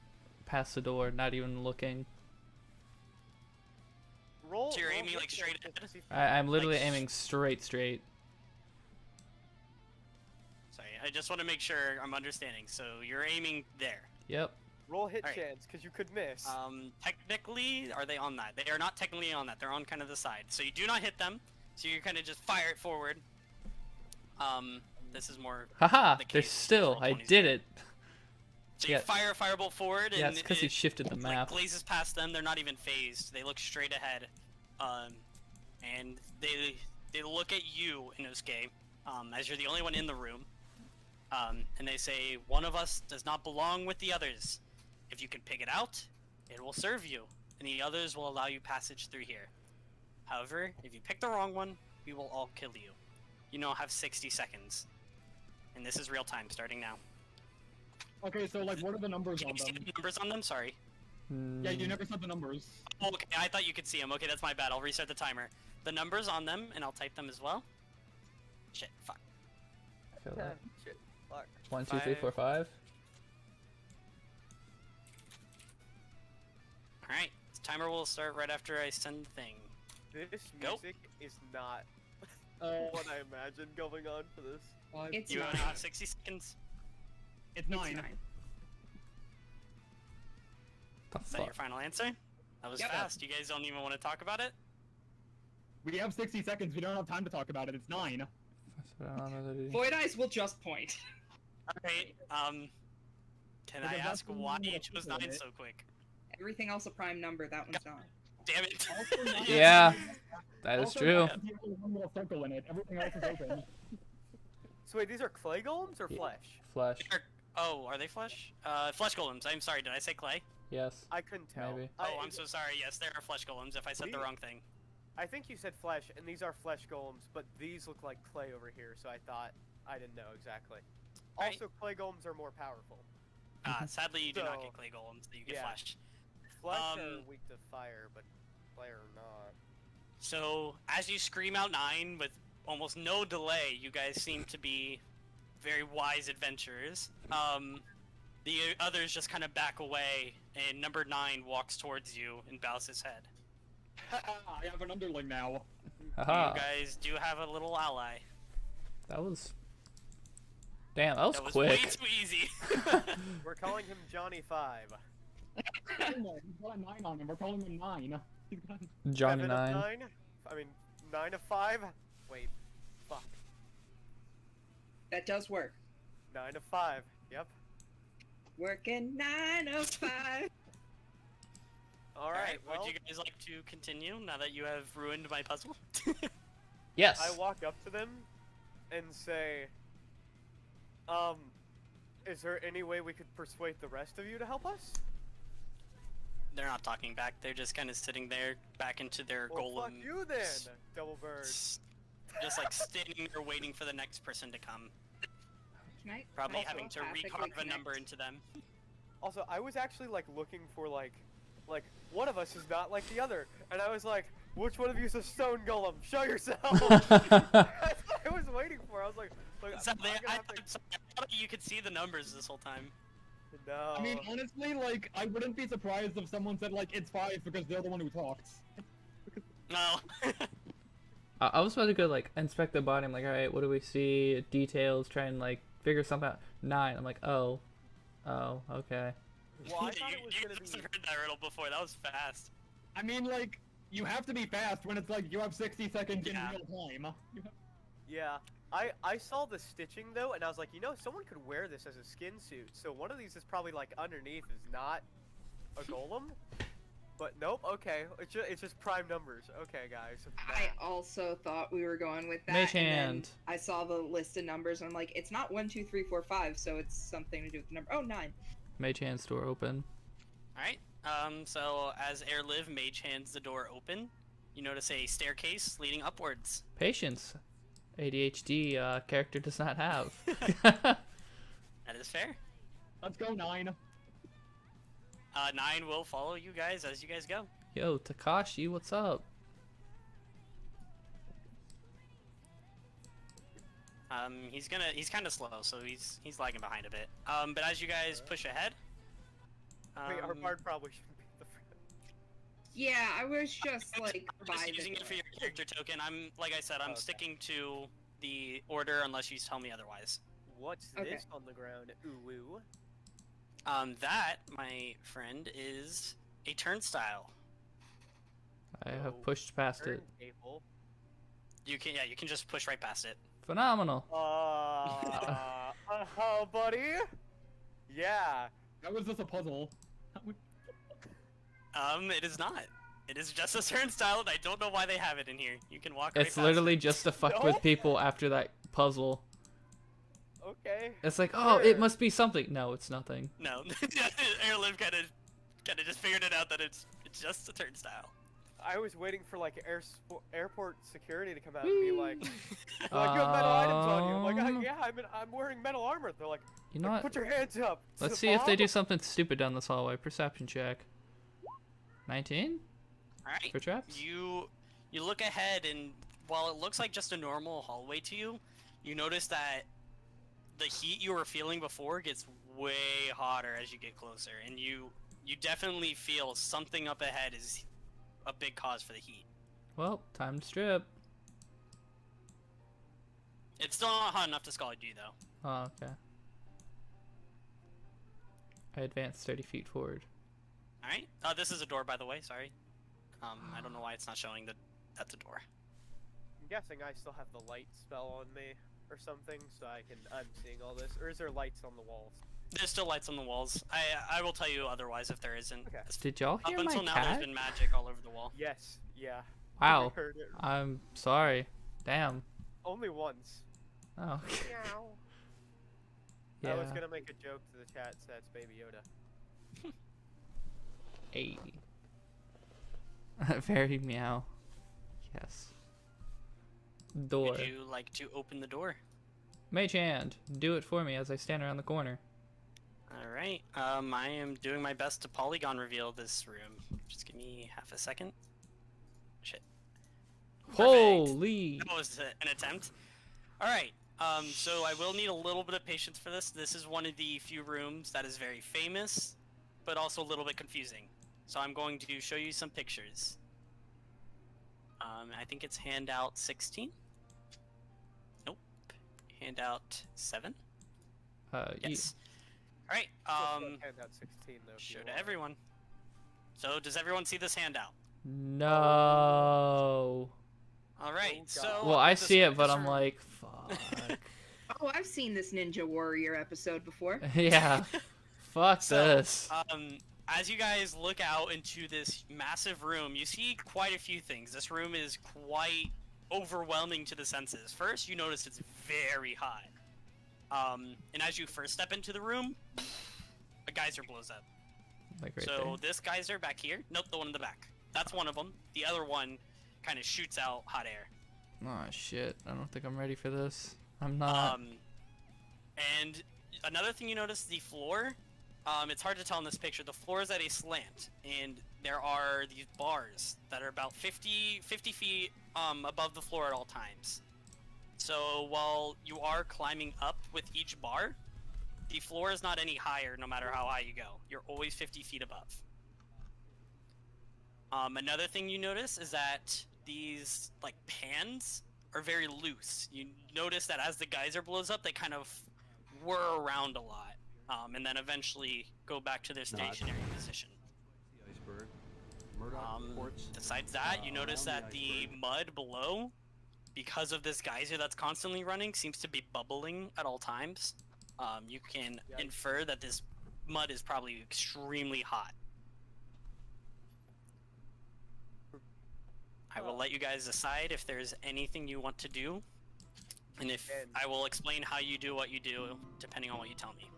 past the door, not even looking. Roll. So you're roll aiming, hit like, straight chance ahead? to see if- I'm literally Like, aiming straight. Sorry, I just want to make sure I'm understanding. So you're aiming there. Yep. Roll hit Alright. chance, because you could miss. Technically, are they on that? They are not technically on that. They're on kind of the side. So you do not hit them. So you kind of just fire it forward. This is more. Haha! The There's case still. roll I 20s. did it. So you Yeah. fire a firebolt forward, and Yeah, it's because he it, shifted the like, map. blazes past them. They're not even phased. They look straight ahead, and they look at you, Inosuke, as you're the only one in the room. And they say, "One of us does not belong with the others. If you can pick it out, it will serve you, and the others will allow you passage through here. However, if you pick the wrong one, we will all kill you. You now have 60 seconds, and this is real time starting now." Okay, so like, what are the numbers Can on you see them? the numbers on them? Sorry. Yeah, you never said the numbers. Oh, okay, I thought you could see them. Okay, that's my bad. I'll restart the timer. The numbers on them, and I'll type them as well. Shit, fuck. I feel Yeah, that. shit. Fuck. 1, 2, 3, 4, 5. Alright, timer will start right after I send the thing. This Go. music is not Uh, what I imagined going on for this. It's You 9. have 60 seconds. it's 9. It's 9. The Is that your fuck? final answer? That was Yep. fast. You guys don't even want to talk about it? We have 60 seconds. We don't have time to talk about it. It's 9. Void Eyes will just point. Alright, can I Because that's ask the why one you that's chose cool, 9 right? so quick? Everything else a prime number, that one's not. Damn it. Also, nine- Yeah, that is also, true. nine has only one little circle in it. Everything else is open. So wait, these are clay golems or Yeah. flesh? Flesh. Oh, are they flesh? Flesh golems. I'm sorry, did I say clay? Yes. I couldn't tell. Maybe. Oh, I'm so sorry. Yes, there are flesh golems if I said the We- wrong thing. I think you said flesh, and these are flesh golems, but these look like clay over here, so I thought I didn't know exactly. Right. Also, clay golems are more powerful. Sadly, you do not get So, clay golems, you get yeah. flesh. Flesh are Um, weak to fire, but clay are not. So, as you scream out 9 with almost no delay, you guys seem to be very wise adventurers. The others just kind of back away, and number 9 walks towards you and bows his head. I have an underling now. Haha. You guys do have a little ally. That was. Damn, that was That was quick. way too easy. We're calling him Johnny 5. No, he's got a 9 on him. We're calling him 9. He's got... Johnny 7 of 9. 9? I mean, 9 of 5? Wait. Fuck. That does work. 9 of 5. Yep. Working 9 of 5. Alright, well, would you guys like to continue now that you have ruined my puzzle? Yes. I walk up to them and say, is there any way we could persuade the rest of you to help us? They're not talking back. They're just kind of sitting there, back into their Well, golem. fuck you then, Double Bird. Just like standing there waiting for the next person to come. Can I Probably also having to empathically recarve a connect? number into them. Also, I was actually like looking for like one of us is not like the other, and I was like, which one of you is a stone golem? Show yourself. That's what I was waiting for. I was like Sadly, I'm gonna I have to... thought you could see the numbers this whole time. No. I mean, honestly, like, I wouldn't be surprised if someone said, like, it's 5 because they're the one who talked. No. I was about to go like inspect the body. I'm like, all right, what do we see? Details. Try and like figure something out. 9. I'm like, oh, okay. Well, I thought it was you gonna must be. have heard that riddle before. That was fast. I mean, like, you have to be fast when it's like you have 60 seconds Yeah. in real time. Yeah. I saw the stitching though, and I was like, you know, someone could wear this as a skin suit. So one of these is probably like underneath is not a golem. But nope. Okay, it's just prime numbers. Okay, guys. I also thought we were going with that. Mage and then hand. I saw the list of numbers, and I'm like, it's not 1, 2, 3, 4, 5, so it's something to do with the number. Oh, 9. Mage hand's door open. Alright, so as Air Live Mage hands the door open, you notice a staircase leading upwards. Patience. ADHD character does not have. That is fair. Let's go 9. 9 will follow you guys as you guys go. Yo, Takashi, what's up? He's kind of slow, so he's lagging behind a bit. But as you guys push ahead, Wait, our bard probably shouldn't be the friend. Yeah, I was just like I'm by just the using it for your character token. Like I said, I'm Okay. sticking to the order unless you tell me otherwise. What's Okay. this on the ground? Ooh woo. That, my friend, is a turnstile. I have Oh, pushed past it. Turntable. You can just push right past it. Phenomenal. Buddy. Yeah. How is this a puzzle? It is not. It is just a turnstile, and I don't know why they have it in here. You can walk right It's past literally it. just to fuck No. with people after that puzzle. Okay. It's like, oh, it Sure. must be something. No, it's nothing. No, Airlive kind of just figured it out that it's just a turnstile. I was waiting for like airport security to come out and be like, Whee! you have metal items on you. I'm like, Um, yeah, I'm wearing metal armor. They're like, You know what? put your hands up. Let's see if they do Savab? something stupid down this hallway. Perception check. 19 All right. for traps. You look ahead, and while it looks like just a normal hallway to you, you notice that the heat you were feeling before gets way hotter as you get closer, and you definitely feel something up ahead is a big cause for the heat. Well, time to strip. It's still not hot enough to scald you though. Oh, okay. I advanced 30 feet forward. All right. This is a door, by the way. Sorry. I don't know why it's not showing that that's a door. I'm guessing I still have the light spell on me or something, so I'm seeing all this. Or is there lights on the walls? There's still lights on the walls. I will tell you otherwise if there isn't. Okay. Did y'all Up hear my until now, there's cat? been magic all over the wall. Yes. Yeah. Wow. I heard it. I'm sorry. Damn. Only once. Oh. Meow. Yeah. I was gonna make a joke to the chat. So that's Baby Yoda. Hey. Very meow. Yes. Door. Would you like to open the door? Mage hand, do it for me as I stand around the corner. Alright, I am doing my best to polygon reveal this room. Just give me half a second. Shit. Perfect. Holy! That was an attempt. Alright, so I will need a little bit of patience for this. This is one of the few rooms that is very famous, but also a little bit confusing. So I'm going to show you some pictures. I think it's handout 16? Nope. Handout 7? Yes. Alright, handout 16 though. if you show want. to everyone. So, does everyone see this handout? No. Alright, Oh, so... God. Well, I this- see it, but this I'm room- like, fuck. Oh, I've seen this Ninja Warrior episode before. Yeah. Fuck So, this. As you guys look out into this massive room, you see quite a few things. This room is quite overwhelming to the senses. First, you notice it's very hot. And as you first step into the room, a geyser blows up. Like right So this geyser back here, nope, the one in the back. That's one of them. The other one kind of shoots out hot air. there. Oh shit. I don't think I'm ready for this. I'm not. And another thing you notice, the floor, it's hard to tell in this picture, the floor is at a slant, and there are these bars that are about 50 feet above the floor at all times. So while you are climbing up with each bar, the floor is not any higher no matter how high you go. You're always 50 feet above. Another thing you notice is that these like pans are very loose. You notice that as the geyser blows up, they kind of whir around a lot, and then eventually go back to their stationary position. Iceberg. Murdoch reports, Besides that, you notice around that the the iceberg. mud below, because of this geyser that's constantly running, seems to be bubbling at all times. You can Yikes. infer that this mud is probably extremely hot. I will let you guys decide if there's anything you want to do, and if And- I will explain how you do what you do, depending on what you tell me.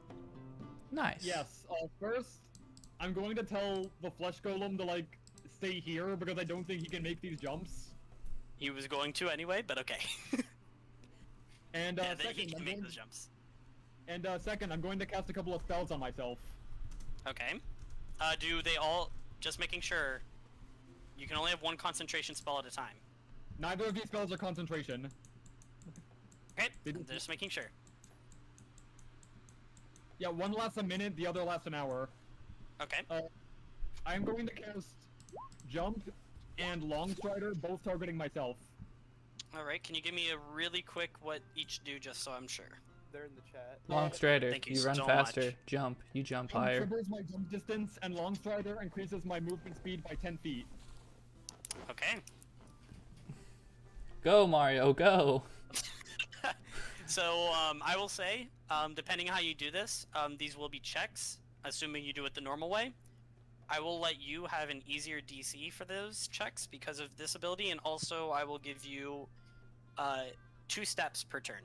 Nice. Yes. First, I'm going to tell the flesh golem to like stay here because I don't think he can make these jumps. He was going to anyway, but okay. And Yeah, then he second, can I'm make going, those jumps. and second, I'm going to cast a couple of spells on myself. Okay. Do they all... Just making sure... You can only have one concentration spell at a time. Neither of these spells are concentration. Okay, They do- just making sure. Yeah, one lasts a minute, the other lasts an hour. Okay. I'm going to cast Jump and Long Strider, both targeting myself. Alright, can you give me a really quick what each do, just so I'm sure? They're in the chat. Long Strider, Thank you you run so faster. much. Jump, you jump Jump higher. triples my jump distance, and Long Strider increases my movement speed by 10 feet. Okay. Go, Mario, go! So, I will say, depending how you do this, these will be checks, assuming you do it the normal way. I will let you have an easier DC for those checks because of this ability, and also I will give you 2 steps per turn.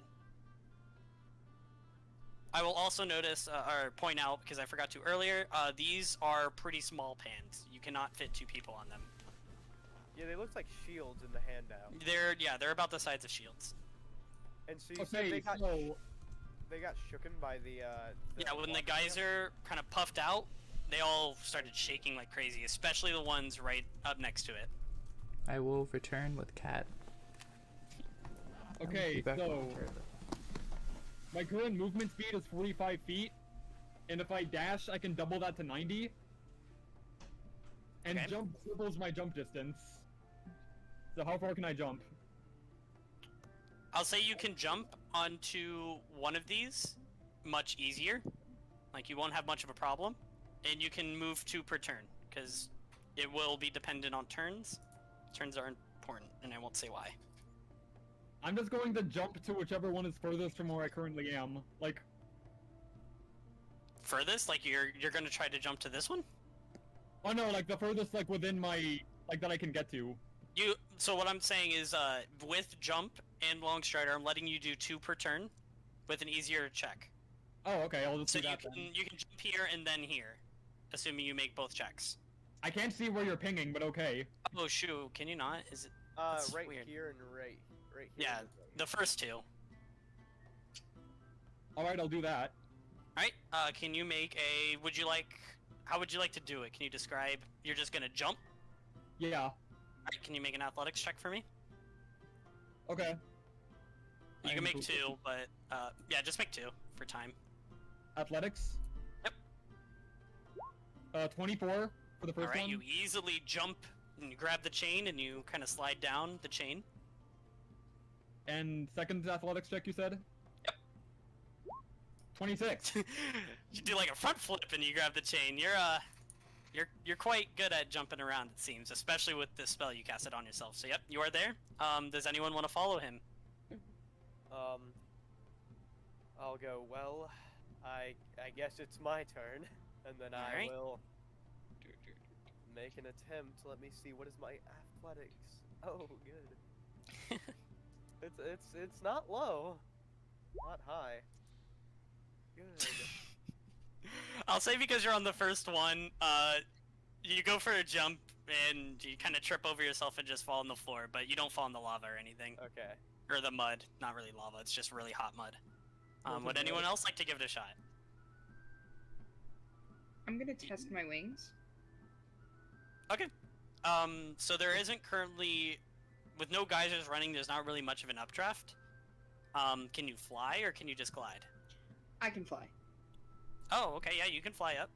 I will also notice, or point out, because I forgot to earlier, these are pretty small pans. You cannot fit 2 people on them. Yeah, they look like shields in the handout. They're about the size of shields. And so you said Okay, they got so they got shooken by the Yeah, when the water geyser kind of puffed out, they all started shaking like crazy, especially the ones right up next to it. I will return with Cat. I will be okay, back so momentarily. my current movement speed is 45 feet, and if I dash, I can double that to 90. And Okay. jump triples my jump distance. So how far can I jump? I'll say you can jump onto one of these much easier. Like, you won't have much of a problem. And you can move 2 per turn, because it will be dependent on turns. Turns are important, and I won't say why. I'm just going to jump to whichever one is furthest from where I currently am. Like, Furthest, like you're gonna try to jump to this one? oh no, like the furthest like within my, like that I can get to. So what I'm saying is, with jump and long strider, I'm letting you do 2 per turn, with an easier check. Oh, okay, I'll just So do you that can then. you can jump here and then here, assuming you make both checks. I can't see where you're pinging, but okay. Oh shoot, can you not? Is it That's right weird. here and right here. Yeah, and right the first 2? Alright, I'll do that. Alright, can you make a, how would you like to do it? Can you describe, you're just gonna jump? Yeah. Alright, can you make an athletics check for me? Okay. You I can am make cool. 2, but, yeah, just make 2 for time. Athletics. Yep. 24 for the first Alright, one. you easily jump and you grab the chain and you kind of slide down the chain. And second athletics check, you said? Yep. 26. You do like a front flip and you grab the chain. You're quite good at jumping around, it seems, especially with the spell you casted on yourself. So yep, you are there. Does anyone want to follow him? I'll go. Well, I guess it's my turn, and then I Alright. will make an attempt. Let me see. What is my athletics? Oh, good. It's not low, not high. Good. I'll say because you're on the first one, you go for a jump and you kind of trip over yourself and just fall on the floor, but you don't fall in the lava or anything. Okay. Or the mud. Not really lava, it's just really hot mud. Well, Would it's anyone mud. else like to give it a shot? I'm gonna test my wings. Okay. So there isn't currently, with no geysers running, there's not really much of an updraft. Can you fly or can you just glide? I can fly. Oh, okay, yeah, you can fly up.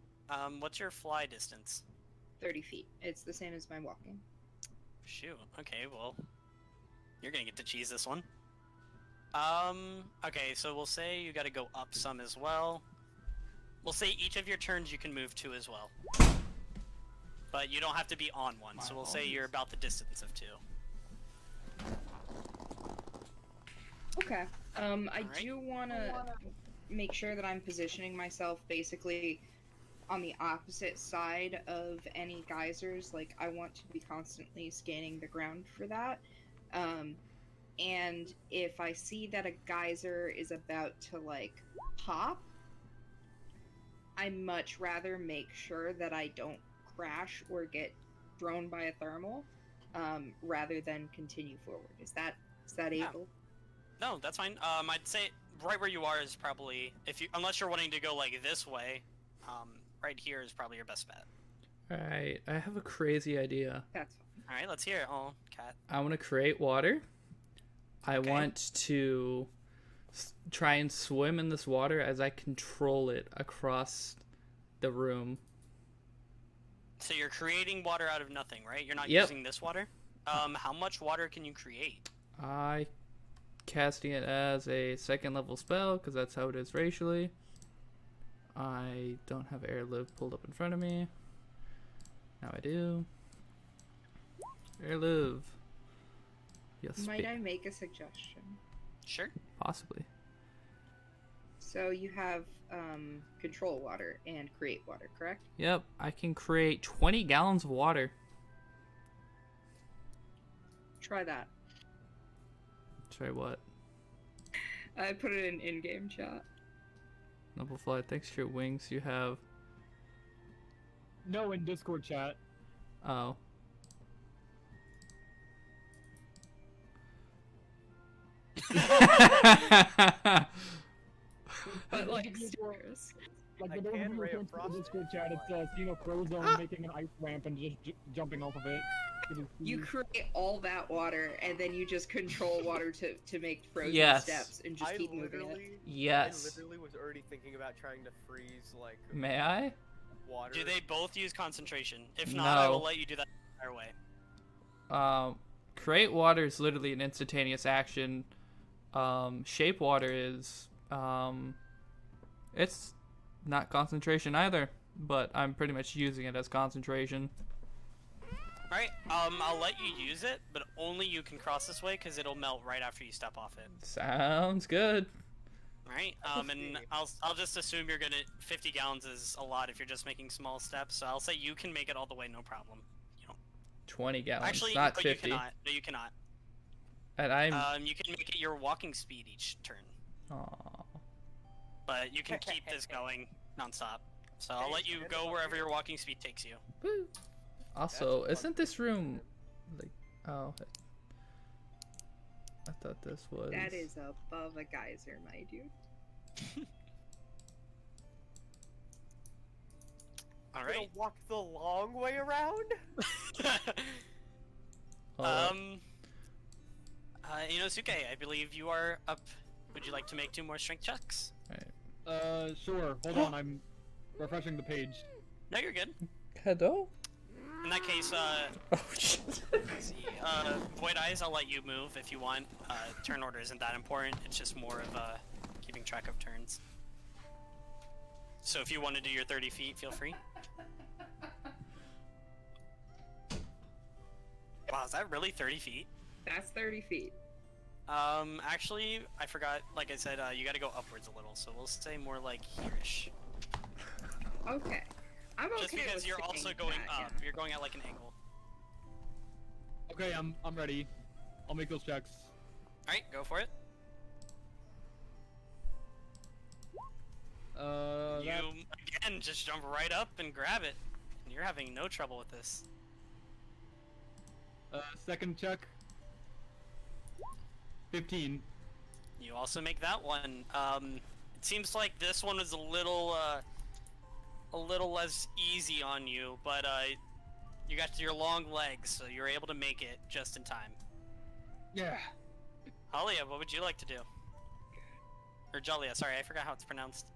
What's your fly distance? 30 feet. It's the same as my walking. Shoot. Okay, well, you're gonna get to cheese this one. Okay, so we'll say you gotta go up some as well. We'll say each of your turns you can move 2 as well. But you don't have to be on one, so we'll say you're about the distance of 2. Okay. I Alright. do want to make sure that I'm positioning myself basically on the opposite side of any geysers. Like, I want to be constantly scanning the ground for that. And if I see that a geyser is about to, like, pop, I much rather make sure that I don't crash or get thrown by a thermal, rather than continue forward. Is that Yeah. able? No, that's fine. I'd say right where you are is probably, unless you're wanting to go like this way, right here is probably your best bet. Alright, I have a crazy idea. That's fine. Alright, let's hear it. Oh, cat. I want to create water. I Okay. want to try and swim in this water as I control it across the room. So you're creating water out of nothing, right? You're not Yep. using this water? How much water can you create? I casting it as a 2nd level spell because that's how it is racially. I don't have air live pulled up in front of me. Now I do. Air live. Yes, Might I make a suggestion? Sure. possibly. So you have control water and create water, correct? Yep, I can create 20 gallons of water. Try that. Try what? I put it in in-game chat. Noble Fly, thanks for your wings. You have. No, in Discord chat. Oh. But like, Discord- serious. Like, I the those can who ray of are in frost the Discord chat, it's Frozone making an ice ramp and just jumping off of it. It is You huge. create all that water and then you just control water to make frozen Yes. steps and just I keep moving it. literally, Yes. I literally was already thinking about trying to freeze like May I? water. Do they both use concentration? If not, I No. will let you do that the entire way. Create water is literally an instantaneous action. Shape water is, it's not concentration either, but I'm pretty much using it as concentration. Alright, I'll let you use it, but only you can cross this way because it'll melt right after you step off it. Sounds good. Alright, and I'll just assume you're gonna 50 gallons is a lot if you're just making small steps, so I'll say you can make it all the way, no problem. 20 gallons, Actually, not but 50. you cannot. No, you cannot. And I'm. You can make it your walking speed each turn, Aw. but you can keep this going nonstop. So I'll Hey, let you stand go up wherever here. your walking speed takes you. Woo. Also, That's isn't this room like? Oh, I thought this was. That is above a geyser, my dude. All Gonna right. walk the long way around? Inosuke, I believe you are up. Would you like to make 2 more strength checks? Sure. Hold on, I'm refreshing the page. No, you're good. Hello. In that case, Oh shit. let's see, Void Eyes, I'll let you move if you want. Turn order isn't that important. It's just more of keeping track of turns. So if you want to do your 30 feet, feel free. Wow, is that really 30 feet? That's 30 feet. Actually, I forgot. Like I said, you got to go upwards a little. So we'll say more like here-ish. Okay. I'm okay Just because with you're sticking also to going that, up. yeah. You're going at like an angle. Okay, I'm ready. I'll make those checks. All right, go for it. That- You again just jump right up and grab it. You're having no trouble with this. second check. 15. You also make that one. It seems like this one was a little less easy on you, but you got your long legs, so you're able to make it just in time. Yeah. Halia, what would you like to do? Or Jalia, sorry, I forgot how it's pronounced.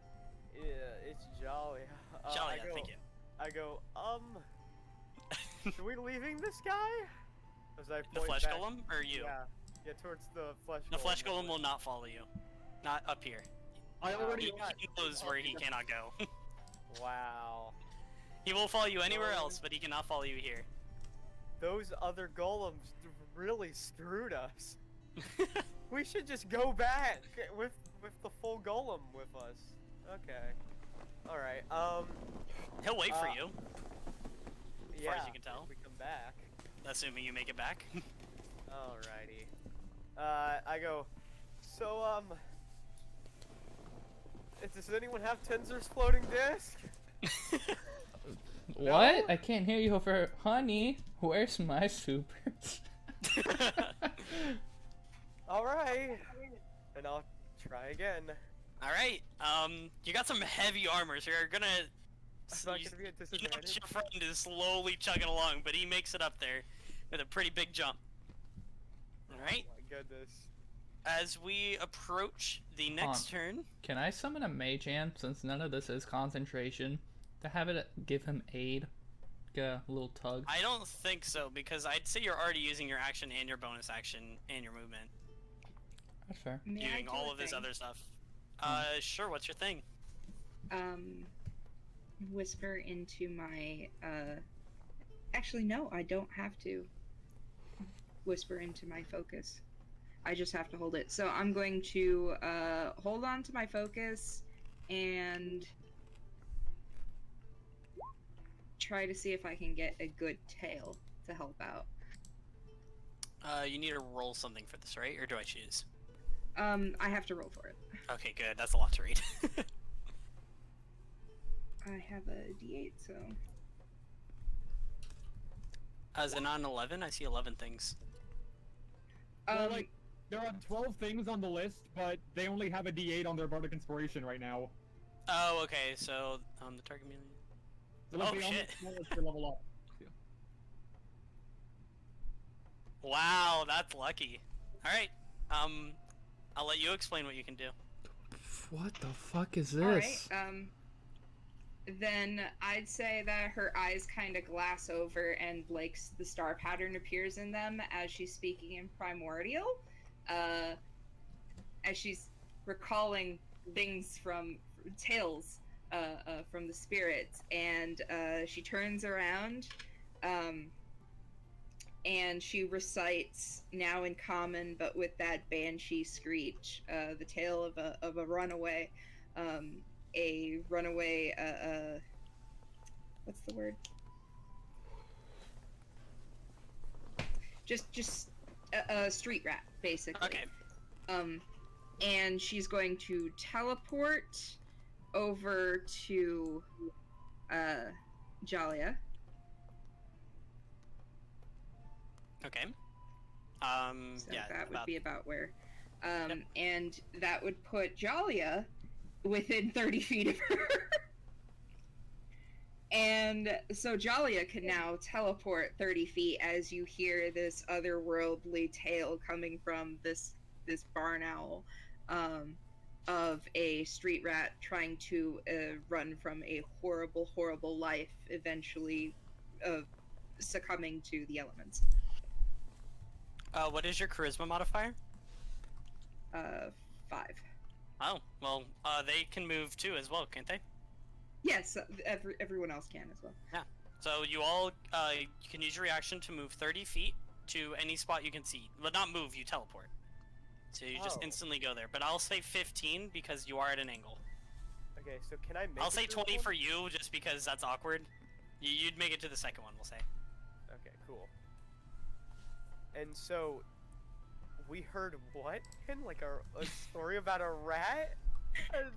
Yeah, it's Jolly. Jalia, thank you. I go, are we leaving this guy? As I The point flesh back- golem, or you? Yeah, towards the flesh golem. The flesh golem will not follow you. Not up here. I already. He knows where he cannot go. Wow. He will follow you anywhere else, but he cannot follow you here. Those other golems really screwed us. We should just go back with the full golem with us. Okay. All right. He'll wait for you, Yeah. far as you can tell. If we come back. assuming you make it back. Alrighty. I go. So does anyone have Tensor's floating disc? What? I can't hear you over. Honey, where's my supers? Alright. And I'll try again. Alright, you got some heavy armor, so you're gonna... I'm not gonna be at disadvantage. Your friend is slowly chugging along, but he makes it up there with a pretty big jump. Alright, Oh my goodness. as we approach the next turn... Can I summon a mage hand, since none of this is concentration, to have it give him aid? Get a little tug. I don't think so, because I'd say you're already using your action and your bonus action and your movement. That's fair. May I Doing do all a of this thing? other stuff. Sure, what's your thing? Whisper into my, actually, no, I don't have to whisper into my focus. I just have to hold it. So I'm going to, hold on to my focus and try to see if I can get a good tail to help out. You need to roll something for this, right? Or do I choose? I have to roll for it. Okay, good. That's a lot to read. I have a D8, so... As a non-11, I see 11 things. Well, like, there are 12 things on the list, but they only have a D8 on their Bardic Inspiration right now. Oh, okay, so, the target melee... So like, Oh, they only shit. want us to level up. Wow, that's lucky. Alright, I'll let you explain what you can do. What the fuck is this? Alright, then I'd say that her eyes kind of glass over and like the star pattern appears in them as she's speaking in Primordial, as she's recalling things from tales from the spirits, and she turns around and she recites, now in common but with that banshee screech, the tale of a runaway, a runaway, what's the word? Just a street rat, basically. Okay. And she's going to teleport over to, Jalia. Okay. So Yeah, that would about... be about where. Yep. And that would put Jalia within 30 feet of her. And so Jalia can now teleport 30 feet as you hear this otherworldly tale coming from this barn owl, of a street rat trying to run from a horrible, horrible life, eventually succumbing to the elements. What is your charisma modifier? 5. Oh, well, they can move too as well, can't they? Yes, everyone else can as well. Yeah. So you all, you can use your reaction to move 30 feet to any spot you can see. But not move, you teleport. So you just Oh. instantly go there. But I'll say 15 because you are at an angle. Okay, so can I make I'll it say to 20 this for one? you just because that's awkward. You'd make it to the second one, we'll say. Okay, cool. And so, we heard what? Like a story about a rat?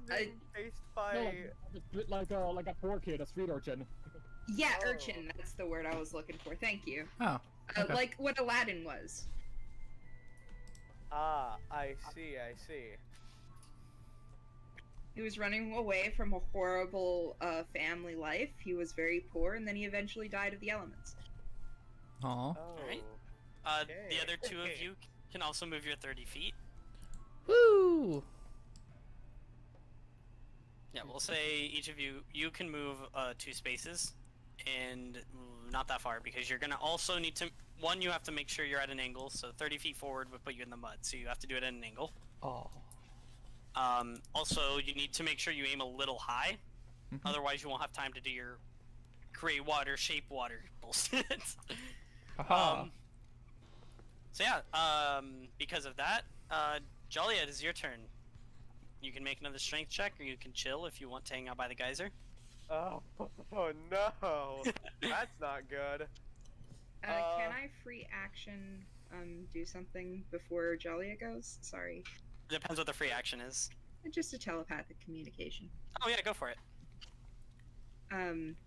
Being faced by... No, like a poor kid, a street urchin. Yeah, Oh. urchin, that's the word I was looking for. Thank you. Oh. Okay. Like what Aladdin was. Ah, I see. He was running away from a horrible family life. He was very poor, and then he eventually died of the elements. Aw. Oh. Alright. The other two of you can also move your 30 feet. Woo! Yeah, we'll say each of you can move 2 spaces, and not that far, because you're gonna also need to. One, you have to make sure you're at an angle. So 30 feet forward would put you in the mud. So you have to do it at an angle. Oh. Also, you need to make sure you aim a little high. Otherwise, you won't have time to do your create water, shape water bullshit. Aha. So yeah, because of that, Joliet, it is your turn. You can make another strength check, or you can chill if you want to hang out by the geyser. Oh, oh no, that's not good. Can I free action do something before Jalia goes? Sorry. Depends what the free action is. Just a telepathic communication. Oh yeah, go for it.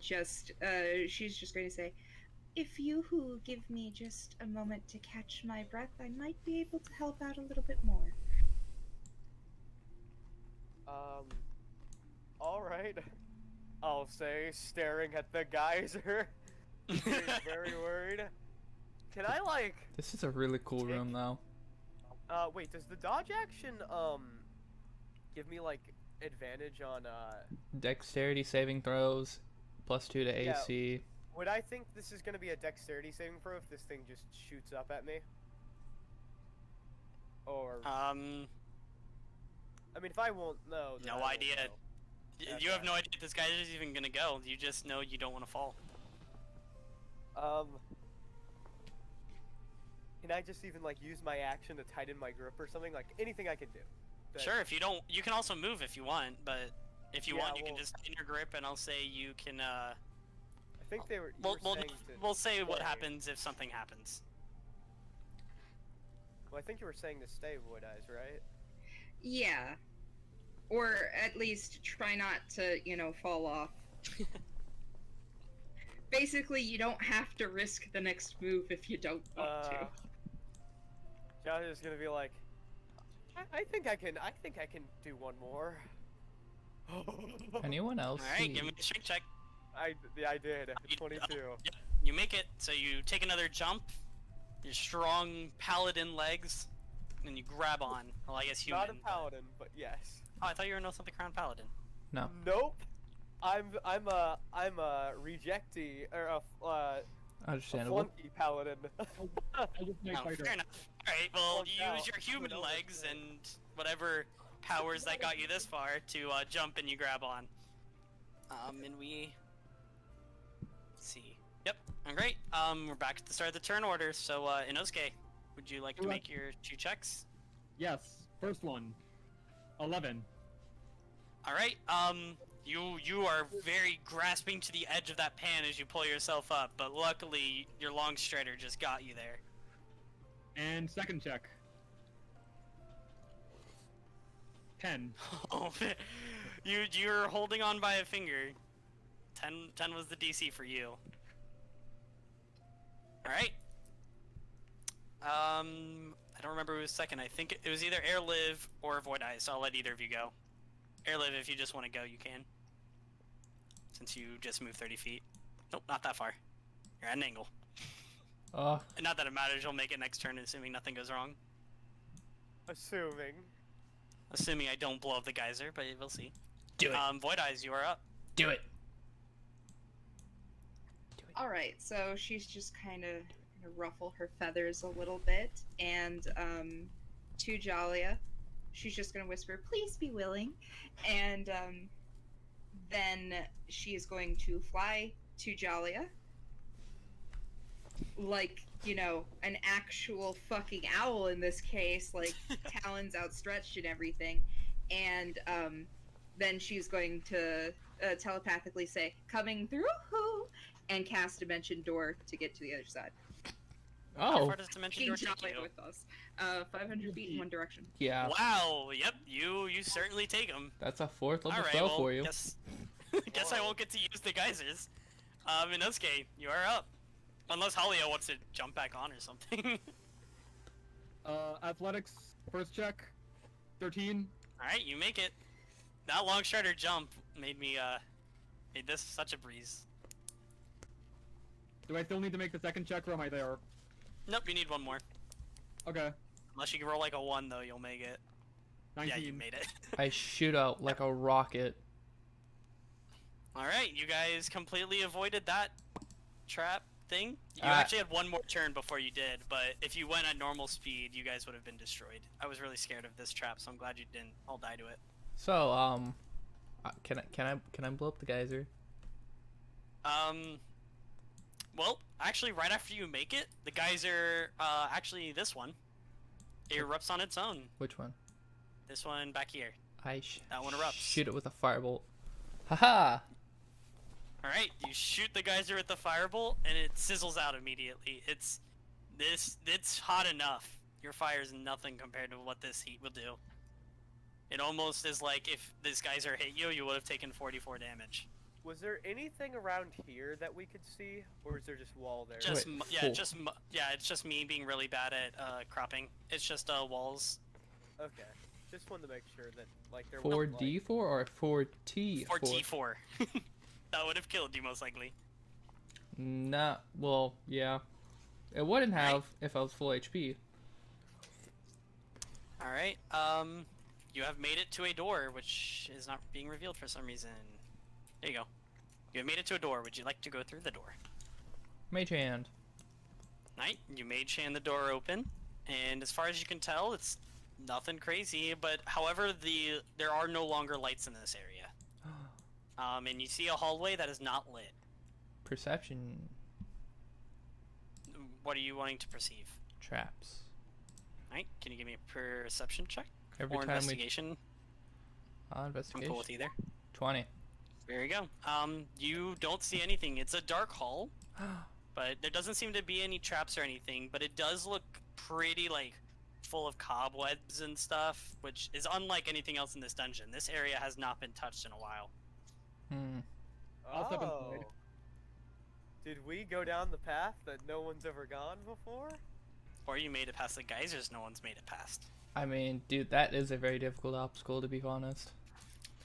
She's just going to say, if you who give me just a moment to catch my breath, I might be able to help out a little bit more. Alright. I'll say, staring at the geyser. Being very worried. Can I, like... This is a really cool room, though. Wait, does the dodge action, give me, like, advantage on, Dexterity saving throws, +2 to AC. Would I think this is gonna be a dexterity saving throw if this thing just shoots up at me? Or... I mean, if I won't know... then I No won't idea. know. You have no idea if this guy is even gonna go. You just know you don't want to fall. Can I just even, like, use my action to tighten my grip or something? Like, anything I can do. Sure, if you don't... You can also move if you want, but if you Yeah, want, you can well- just tighten your grip, and I'll say you can, I think they were... you were saying to we'll say what stay. happens if something happens. Well, I think you were saying to stay, Wood Eyes, right? Yeah. Or at least try not to, fall off. Basically, you don't have to risk the next move if you don't want to. Jalia's gonna be like, I think I can do one more. Anyone else? Alright, give me a strength check. I did. 22. Yep, you make it, so you take another jump, your strong paladin legs, and you grab on. Well, I guess human. Not a paladin, but yes. Oh, I thought you were a something crown paladin. No. Nope. I'm a rejectee or a Understandable. flunky paladin. I just make Oh, fighter. fair enough. Alright, well, Flunked you out. use your human Who knows? legs and whatever powers that got you this far to jump and you grab on. And we... Let's see. Yep, alright. We're back at the start of the turn order, so, Inosuke, would you like to Correct. make your 2 checks? Yes, first one. 11. Alright, you are very grasping to the edge of that pan as you pull yourself up, but luckily your long strider just got you there. And second check. 10. Oh, you're holding on by a finger. 10 was the DC for you. Alright. I don't remember who was second. I think it was either Airlive or Void Eyes, so I'll let either of you go. Airlive, if you just want to go, you can. Since you just moved 30 feet. Nope, not that far. You're at an angle. And not that it matters, you'll make it next turn, assuming nothing goes wrong. Assuming. Assuming I don't blow up the geyser, but we'll see. Do it. Void Eyes, you are up. Do it. Alright, so she's just kind of ruffle her feathers a little bit, and to Jalia, she's just going to whisper, please be willing, and then she is going to fly to Jalia, like, an actual fucking owl in this case, like, talons outstretched and everything, and then she's going to telepathically say, coming through, and cast Dimension Door to get to the other side. How Oh. far does Dimension Door take Jalia you? with us. 500 feet in one direction. Yeah. Wow, yep, you certainly take them. That's a 4th level Alright, spell well, for you. guess I won't get to use the geysers. Inosuke, you are up. Unless Halia wants to jump back on or something. Athletics, first check. 13. Alright, you make it. That long strider jump made me, made this such a breeze. Do I still need to make the second check, or am I there? Nope, you need one more. Okay. Unless you can roll like a 1, though, you'll make it. 19. Yeah, you made it. I shoot out like a rocket. Alright, you guys completely avoided that trap thing. You Ah. actually had one more turn before you did, but if you went at normal speed, you guys would have been destroyed. I was really scared of this trap, so I'm glad you didn't all die to it. So, can I blow up the geyser? Well, actually, right after you make it, the geyser, actually this one, it erupts on its own. Which one? This one back here. That one erupts. Shoot it with a firebolt. Haha! Alright, you shoot the geyser with the firebolt, and it sizzles out immediately. It's hot enough. Your fire is nothing compared to what this heat will do. It almost is like if this geyser hit you, you would have taken 44 damage. Was there anything around here that we could see, or is there just wall there? Just Wait, it's just me being really bad at cropping. It's just walls. Okay, just wanted to make sure that like there 4D4 or 4T4? 4T4. That would have killed you most likely. Nah, well, yeah. It wouldn't have if I was full HP. Alright, you have made it to a door, which is not being revealed for some reason. There you go. You have made it to a door. Would you like to go through the door? Mage hand. Right, you mage hand the door open, and as far as you can tell, it's nothing crazy, but however, there are no longer lights in this area. And you see a hallway that is not lit. Perception. What are you wanting to perceive? Traps. Alright, can you give me a perception check? Every Or time investigation? we... I'm investigation. cool with either. 20. There you go. You don't see anything. It's a dark hall, but there doesn't seem to be any traps or anything, but it does look pretty, like, full of cobwebs and stuff, which is unlike anything else in this dungeon. This area has not been touched in a while. I'll step Oh. inside. Did we go down the path that no one's ever gone before? Or you made it past the geysers no one's made it past. I mean, dude, that is a very difficult obstacle, to be honest.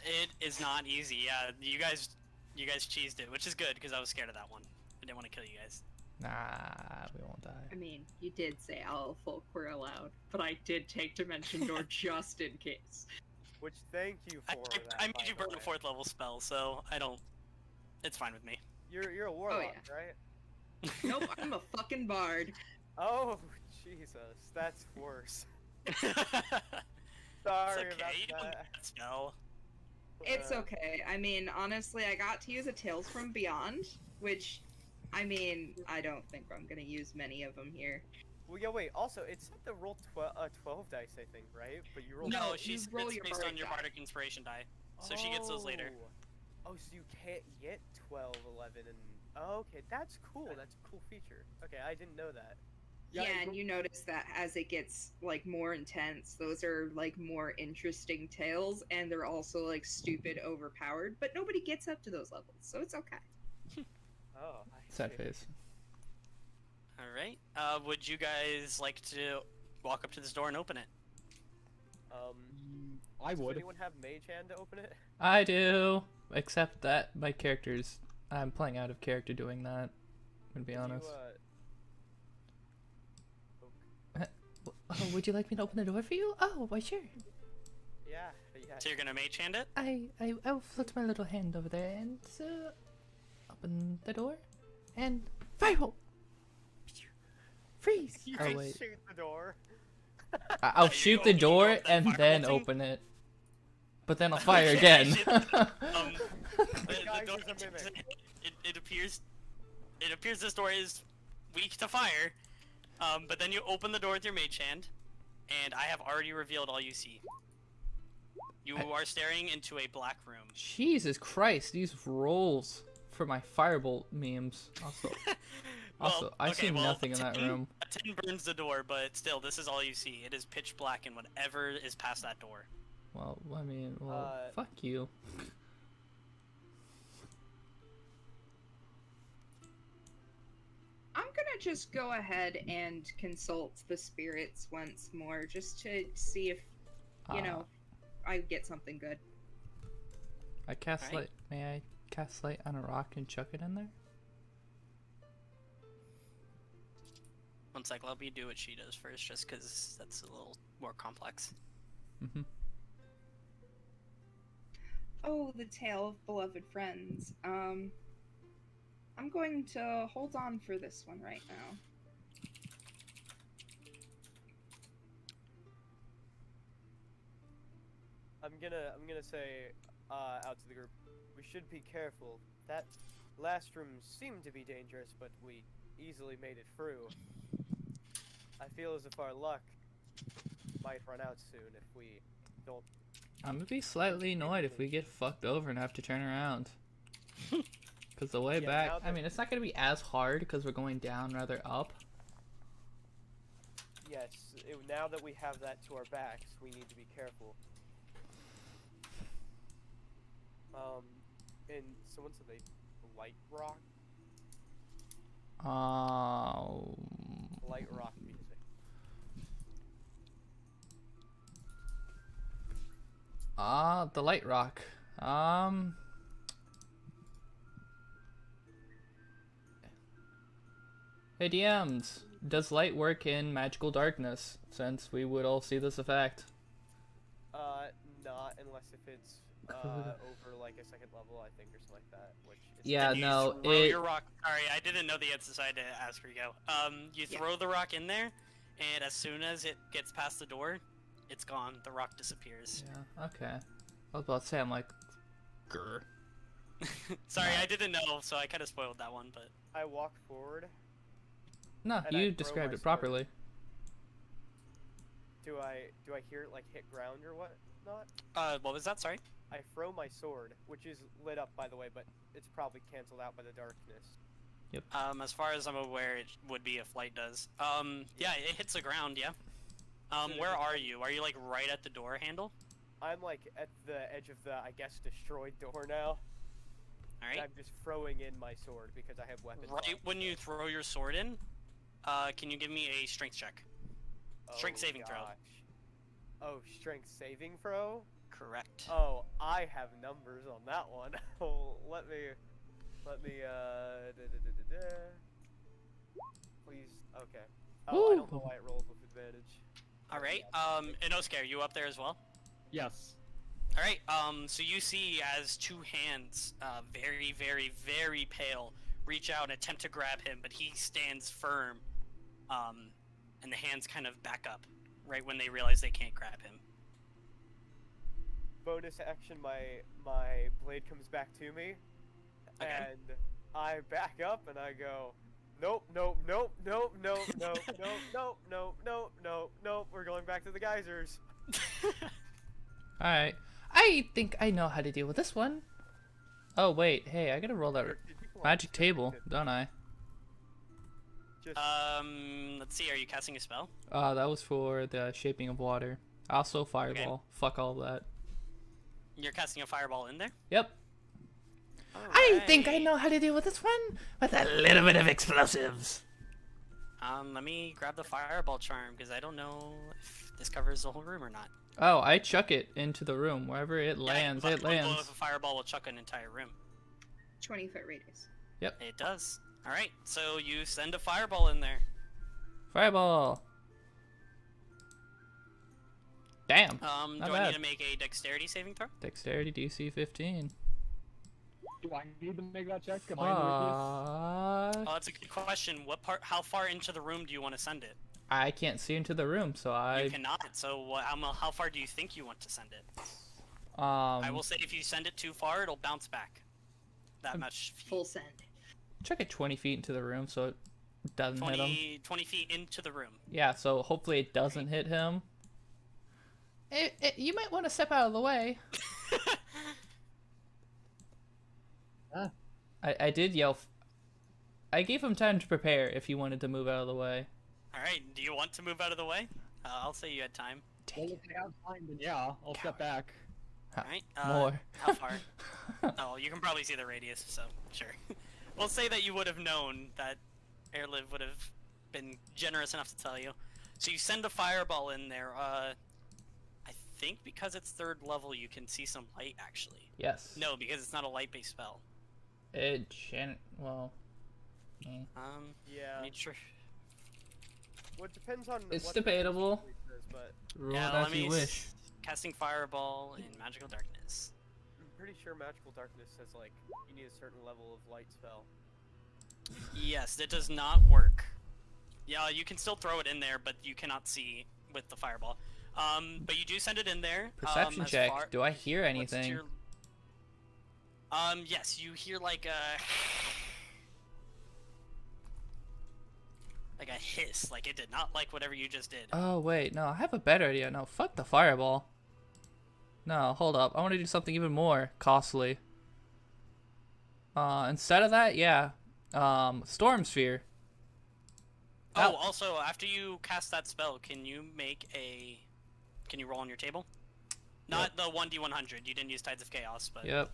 It is not easy, yeah. You guys cheesed it, which is good, because I was scared of that one. I didn't want to kill you guys. Nah, we won't I die. mean, you did say all folk were allowed, but I did take Dimension Door just in case. Which thank you for that. I by made you the burn a way. 4th level spell, so I don't... It's fine with me. You're a warlock, yeah. right? Nope, I'm a fucking bard. Oh Jesus, that's worse. It's Sorry okay, you don't about need that. that spell. It's okay. I mean, honestly, I got to use a Tales from Beyond, which, I mean, I don't think I'm gonna use many of them here. Well, yeah, wait. Also, it said to roll 12 dice, I think, right? But you roll. No, you she's roll it's your based bardic on your die. bardic inspiration die, so she gets those later. Oh, so you can't get 12, 11, and oh, okay, that's cool. That's a cool feature. Okay, I didn't know that. Yeah, it- and you notice that as it gets, like, more intense, those are, like, more interesting tales, and they're also, like, stupid overpowered, but nobody gets up to those levels, so it's okay. Oh, I Sad see. face. Alright, would you guys like to walk up to this door and open it? I Does would. anyone have mage hand to open it? I do, except that my character's... I'm playing out of character doing that, to be Could honest. You, Oh, would you like me to open the door for you? Oh, why sure. yeah. So you're gonna mage hand it? I'll float my little hand over there and open the door and fireball. Freeze. You Oh can wait, shoot the door. I'll You shoot open- the you door open that and then fireball thing? open it, but then I'll fire Okay, again. shit. The Guys, door, it's a mimic. it appears this door is weak to fire, but then you open the door with your mage hand, and I have already revealed all you see. You are staring into a black room. Jesus Christ, these rolls for my firebolt memes. Also, I see nothing in that room. A 10 burns the door, but still, this is all you see. It is pitch black and whatever is past that door. Well, I mean, well, fuck you. I'm gonna just go ahead and consult the spirits once more, just to see if, you know, I get something good. I cast Alright. light. May I cast light on a rock and chuck it in there? One sec, let me do what she does first, just because that's a little more complex. Mm-hmm. Oh, the tale of beloved friends. I'm going to hold on for this one right now. I'm gonna say out to the group, we should be careful. That last room seemed to be dangerous, but we easily made it through. I feel as if our luck might run out soon if we don't. I'm gonna be slightly annoyed if we get fucked over and have to turn around. Because the way back, I mean, it's not gonna be as hard because we're going down rather up. Yes, now that we have that to our backs, we need to be careful. And someone said they light rock. Light rock music. The light rock. Hey DMs, does light work in magical darkness? Since we would all see this effect. Not unless if it's over like a second level, I think, or something like that. Which is Yeah, You no, throw it. your rock. Sorry, I didn't know the answer, so I had to ask Rico. You throw the rock in there, and as soon as it gets past the door, it's gone. The rock disappears. Yeah, okay. I was about to say, I'm like, grr. Sorry, I didn't know, so I kind of spoiled that one, but. I walk forward. No, And I you throw described my it properly. Do I hear it like hit ground or what? Not. What was that? Sorry. I throw my sword, which is lit up by the way, but it's probably canceled out by the darkness. Yep. As far as I'm aware, it would be if light does. Yeah, it hits the ground. Yeah. Where are you? Are you like right at the door handle? I'm like at the edge of the, I guess, destroyed door now. All right. And I'm just throwing in my sword because I have weapons. Right when you throw your sword in, can you give me a strength check? Strength saving throw. Oh, strength saving throw? Correct. Oh, I have numbers on that one. Oh, let me, please, okay. Oh, I don't know why it rolls with advantage. All right. Inosuke, are you up there as well? Yes. All right. So you see as two hands, very, very, very pale, reach out and attempt to grab him, but he stands firm. And the hands kind of back up right when they realize they can't grab him. Bonus action, my blade comes back to me, Okay. and I back up and I go, nope, nope, nope, nope, nope, nope, nope, nope, nope, nope, nope, nope. We're going back to the geysers. Alright. I think I know how to deal with this one. Oh, wait. Hey, I gotta roll that magic table, don't I? Just, Let's see. Are you casting a spell? That was for the shaping of water. Also fireball. Fuck all that. You're casting a fireball in there? Yep. I think I know how to deal with this one with a little bit of explosives. Let me grab the fireball charm because I don't know if this covers the whole room or not. Oh, I chuck it into the room. Wherever it lands, Yeah, it lands. a fireball will chuck an entire room. 20-foot radius. Yep. It does. All right. So you send a fireball in there. Fireball. Damn. Do Not I bad. need to make a dexterity saving throw? Dexterity DC 15. Do I need to make that check? Am I in the radius? Fuck. Oh, that's a good question. What part? How far into the room do you want to send it? I can't see into the room, so You cannot. So how far do you think you want to send it? I will say if you send it too far, it'll bounce back. That much. Full send. chuck it 20 feet into the room so it doesn't hit him. 20 feet into the room. Yeah, so hopefully it doesn't hit him. You might want to step out of the way. I did yell. I gave him time to prepare if he wanted to move out of the way. Alright, do you want to move out of the way? I'll say you had time. Well, if I have time, then yeah, I'll step back. Alright, More. how far? Oh, you can probably see the radius, so sure. We'll say that you would have known that Airliv would have been generous enough to tell you. So you send a fireball in there. I think because it's 3rd level, you can see some light, actually. Yes. No, because it's not a light-based spell. Well... Yeah. Make sure. Well, it depends on. It's what debatable. it says, but Rule Yeah, it let as me you wish. Casting fireball in magical darkness. I'm pretty sure magical darkness says like you need a certain level of light spell. Yes, it does not work. Yeah, you can still throw it in there, but you cannot see with the fireball. But you do send it in there. Perception check. Do I hear anything? Yes, you hear like a hiss. Like it did not like whatever you just did. Oh wait, no, I have a better idea. No, fuck the fireball. No, hold up. I want to do something even more costly. Instead of that, yeah. Storm Sphere. Oh, also, after you cast that spell, can you roll on your table? Not the 1d100. You didn't use Tides of Chaos, but... Yep.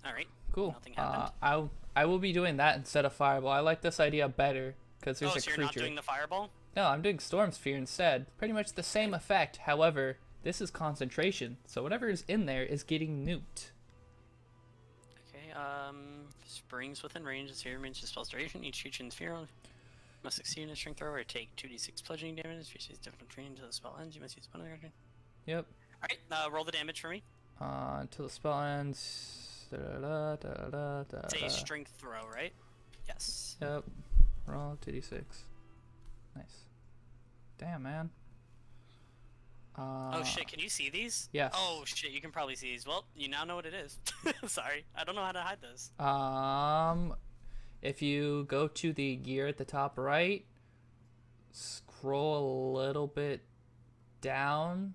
Alright. Cool. Nothing happened. I will be doing that instead of Fireball. I like this idea better, because there's a so creature. You're not doing the Fireball? No, I'm doing Storm Sphere instead. Pretty much the same effect, however, this is concentration, so whatever is in there is getting nuked. Okay, springs within range. The sphere remains the spell's duration. Each creature in the sphere must succeed in a strength throw or take 2d6 bludgeoning damage. If you see different terrain until the spell ends, you must use one other turn. Yep. Alright, roll the damage for me. Until the spell ends. It's a strength throw, right? Yes. Yep. Roll 2d6. Nice. Damn, man. Oh shit, can you see these? Yes. Oh shit, you can probably see these. Well, you now know what it is. Sorry, I don't know how to hide this. If you go to the gear at the top right, scroll a little bit down,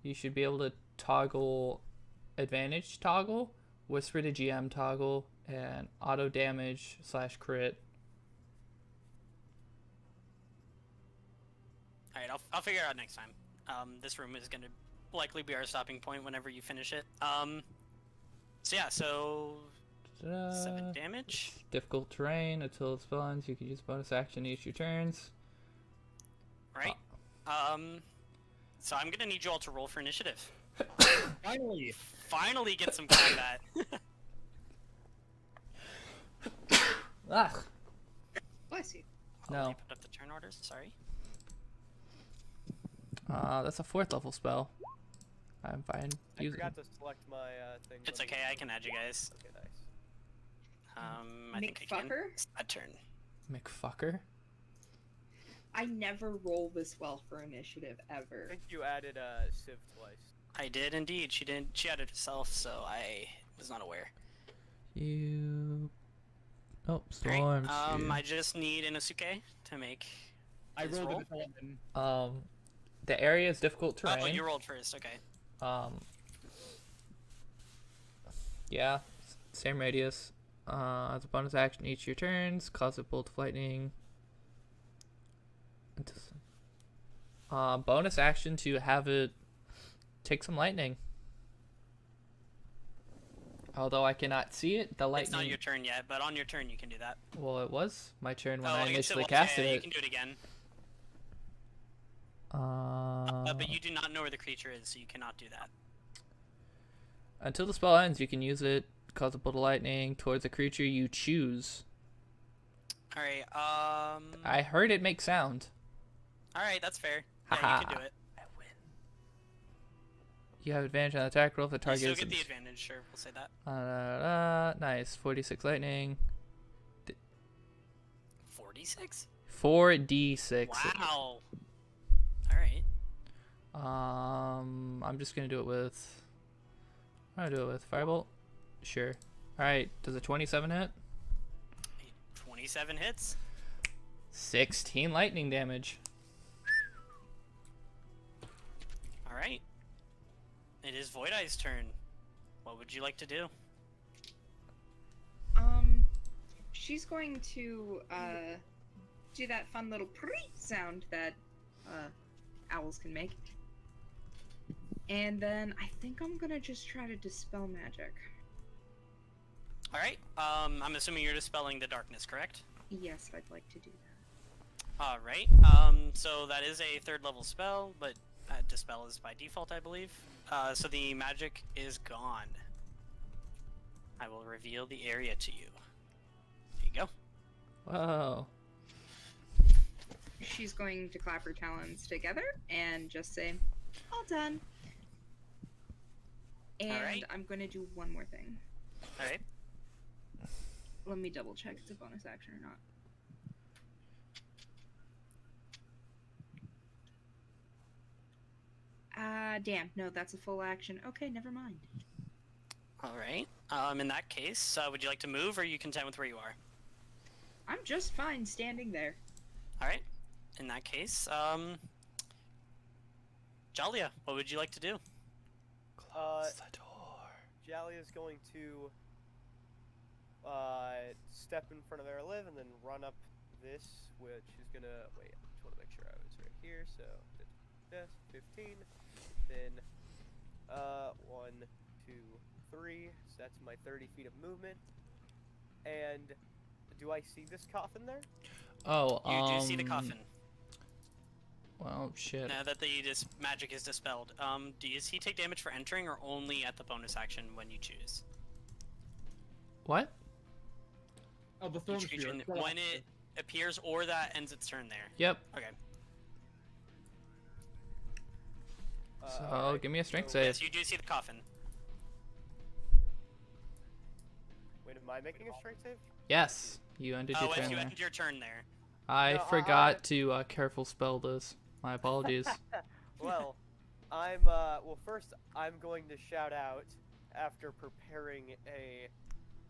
you should be able to toggle advantage toggle, whisper to GM toggle, and auto damage / crit. Alright, I'll figure it out next time. This room is going to likely be our stopping point whenever you finish it. So yeah, so 7 damage. Difficult terrain until it spawns. You can use bonus action each of your turns. Right. So I'm gonna need you all to roll for initiative. Finally get some combat. Ugh. Bless you. No. Put up the turn orders. Sorry. That's a 4th level spell. I'm fine. I forgot to select my thing. It's okay. I can add you guys. Okay, nice. I think I can. McFucker? It's that turn. McFucker? I never roll this well for initiative I ever. think you added Civ twice. I did indeed. She did. She added herself, so I was not aware. You. Oh, Great. storm. I just need Inosuke to make. I his rolled roll. it. The area is difficult terrain. Oh, you rolled first. Okay. Yeah, same radius. As a bonus action, each of your turns, cause a bolt of lightning. Bonus action to have it take some lightning. Although I cannot see it, the lightning. It's not your turn yet, but on your turn you can do that. Well, it was my turn when I I guess initially was, casted yeah, it. You can do it again. But you do not know where the creature is, so you cannot do that. Until the spell ends, you can use it, cause a bolt of lightning towards a creature you choose. Alright, I heard it make sound. Alright, that's fair. Yeah, you can do it. I win. You have advantage on the attack roll if the You target still is... get the advantage, sure, we'll say that. Nice. 46 lightning. 46? 4d6. Wow. Alright. I'm just gonna do it with... I'm gonna do it with Firebolt. Sure. Alright, does a 27 hit? 27 hits? 16 lightning damage. Alright. It is Void Eye's turn. What would you like to do? She's going to do that fun little preet sound that owls can make. And then I think I'm gonna just try to dispel magic. Alright, I'm assuming you're dispelling the darkness, correct? Yes, I'd like to do that. Alright, so that is a 3rd level spell, but dispel is by default, I believe. So the magic is gone. I will reveal the area to you. There you go. Whoa. She's going to clap her talons together and just say, all done. And Alright. I'm going to do one more thing. Alright. Let me double check if it's a bonus action or not. Damn. No, that's a full action. Okay, never mind. All right. In that case, would you like to move, or are you content with where you are? I'm just fine standing there. All right. In that case, Jalia, what would you like to do? Close the door. Jalia's going to step in front of Erliv and then run up this, which is gonna wait. I just want to make sure I was right here. So this 15, then 1, 2, 3. So that's my 30 feet of movement. And do I see this coffin there? Oh, You do see the coffin. Well, shit. Now that the magic is dispelled, does he take damage for entering, or only at the bonus action when you choose? What? Oh, the storm Each sphere. creature, when it appears, or that ends its turn there. Yep. Okay. So, alright, give me a strength so- save. Yes, you do see the coffin. Wait, am I making a strength save? Yes, you ended Oh, your if turn you there. end your turn there. I No, forgot to careful spell this. My apologies. Well, first I'm going to shout out after preparing a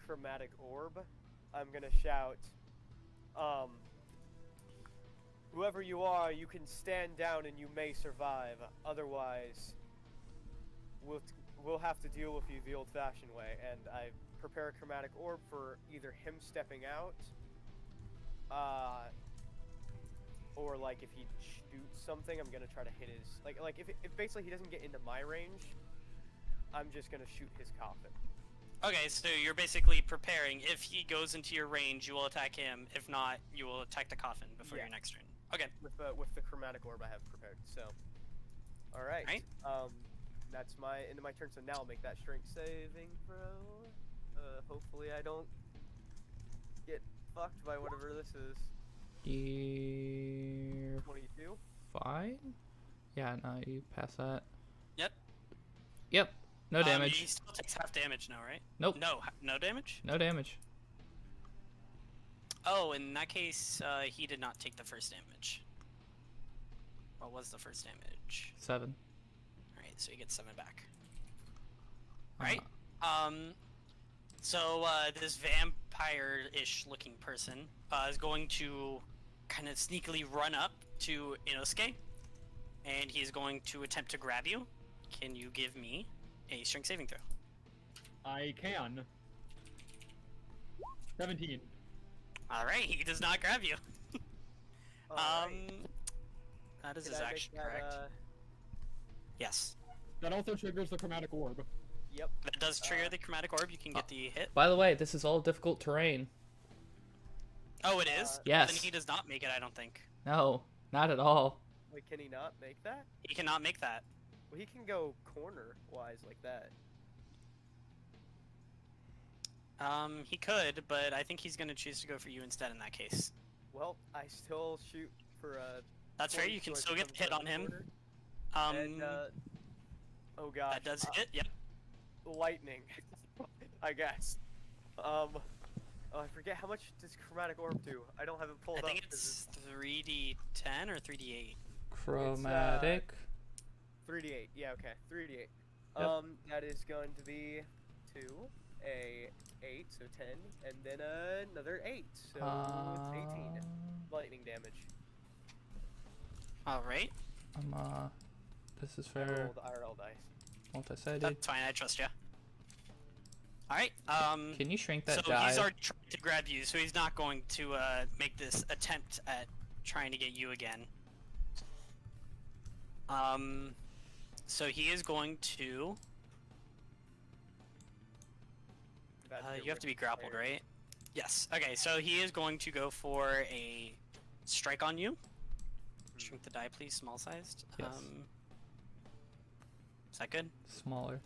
chromatic orb. I'm gonna shout, whoever you are, you can stand down and you may survive. Otherwise, we'll have to deal with you the old-fashioned way. And I prepare a chromatic orb for either him stepping out, or like if he shoots something, I'm gonna try to hit his like if basically he doesn't get into my range, I'm just gonna shoot his coffin. Okay, so you're basically preparing. If he goes into your range, you will attack him. If not, you will attack the coffin before Yeah. your next turn. Okay. With the chromatic orb I have prepared. So, all right. Right. That's my end of my turn. So now I'll make that strength saving throw. Hopefully I don't get fucked by whatever this is. You're 22. fine? Yeah, no, you pass that. Yep. Yep. No damage. He still takes half damage now, right? Nope. No damage? No damage. Oh, in that case, he did not take the first damage. What was the first damage? 7. Alright, so he gets 7 back. Right? So, this vampire-ish looking person is going to kind of sneakily run up to Inosuke, and he's going to attempt to grab you. Can you give me a strength saving throw? I can. 17. Alright, he does not grab you. Alright. That is Did his I make action, that, correct? Yes. That also triggers the chromatic orb. Yep. That does trigger the chromatic orb, you can get the hit. By the way, this is all difficult terrain. Oh, it is? Yes. Then he does not make it, I don't think. No, not at all. Wait, can he not make that? He cannot make that. Well, he can go corner-wise like that. He could, but I think he's gonna choose to go for you instead in that case. Well, I still shoot for a. That's fair, 20, you can so it still get the hit becomes on him. corner. And, oh gosh. that does hit, yep. Lightning, I guess. Oh, I forget how much does chromatic orb do. I don't have it pulled I up. think 'cause it's 3d10 or 3d8. Chromatic. 3d8. Yeah, okay, 3d8. Yep. That is going to be 2, a 8, so 10, and then another 8, so it's 18 lightning damage. Alright, This is I for rolled IRL dice. multi-sided. that's fine, I trust you. Alright, Can you shrink that so die? he's already trying to grab you, so he's not going to make this attempt at trying to get you again. So he is going to... That's your you have to be wicked grappled, player. right? Yes. Okay, so he is going to go for a strike on you. Shrink the die, please, small sized. Yes. Is that good? Smaller.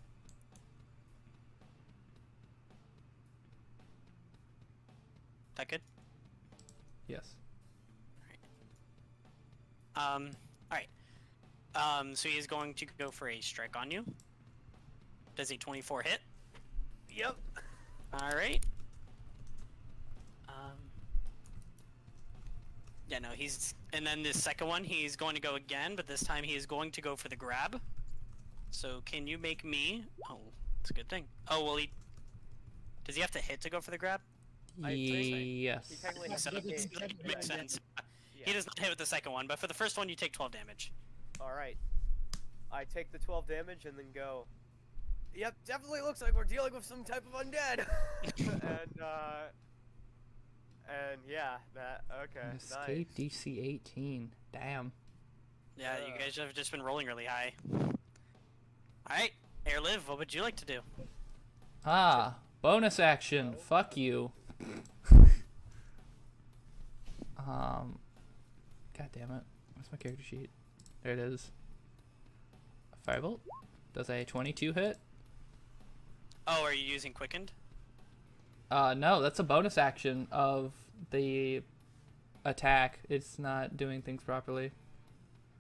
That good? Yes. Alright. So he is going to go for a strike on you. Does a 24 hit? Yep. Alright. Yeah, no, he's... And then this second one, he's going to go again, but this time he is going to go for the grab. So can you make me... Oh, that's a good thing. Oh, well, he... Does he have to hit to go for the grab? Yes. He technically has So to hit. that makes sense. Yeah. He does not hit with the second one, but for the first one, you take 12 damage. Alright. I take the 12 damage and then go, yep, definitely looks like we're dealing with some type of undead. and yeah, okay, Escape nice. DC 18. Damn. Yeah, you guys have just been rolling really high. Alright, Airlive, what would you like to do? Ah, bonus action. Fuck you. God damn it. Where's my character sheet? There it is. A firebolt? Does a 22 hit? Oh, are you using Quickened? No, that's a bonus action of the attack. It's not doing things properly.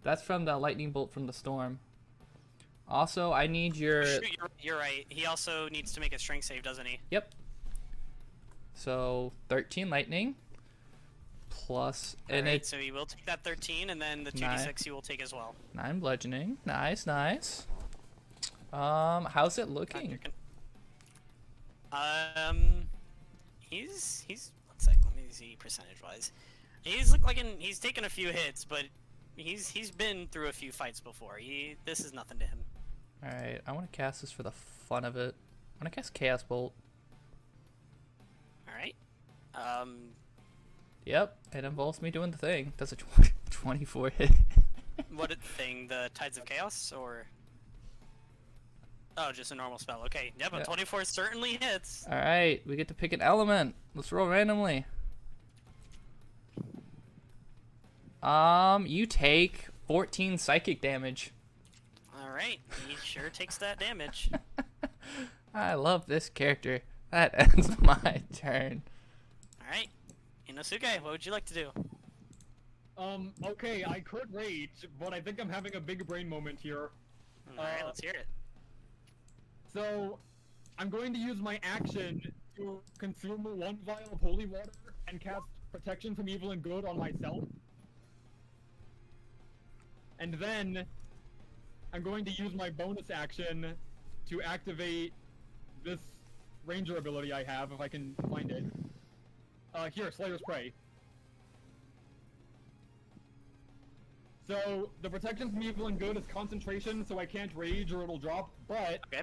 That's from the lightning bolt from the storm. Also, I need your... Shoot, you're right. He also needs to make a strength save, doesn't he? Yep. So, 13 lightning. Plus... And Alright, it's so he will take that 13, and then the 2d6 he will take as well. 9 bludgeoning. Nice, nice. How's it looking? He's let's let me see percentage-wise. He's taken a few hits, but he's been through a few fights before. This is nothing to him. Alright, I want to cast this for the fun of it. I want to cast Chaos Bolt. Alright. Yep, it involves me doing the thing. Does a 24 hit? What thing? The Tides of Chaos, or? Oh, just a normal spell. Okay, yeah, but Yeah. 24 certainly hits. Alright, we get to pick an element. Let's roll randomly. You take 14 psychic damage. Alright, he sure takes that damage. I love this character. That ends my turn. Alright, Inosuke, what would you like to do? Okay, I could rage, but I think I'm having a big brain moment here. Alright, let's hear it. So, I'm going to use my action to consume 1 vial of holy water and cast protection from evil and good on myself. And then, I'm going to use my bonus action to activate this ranger ability I have, if I can find it. Here, Slayer's Prey. So, the protection from evil and good is concentration, so I can't rage or it'll drop, but Okay.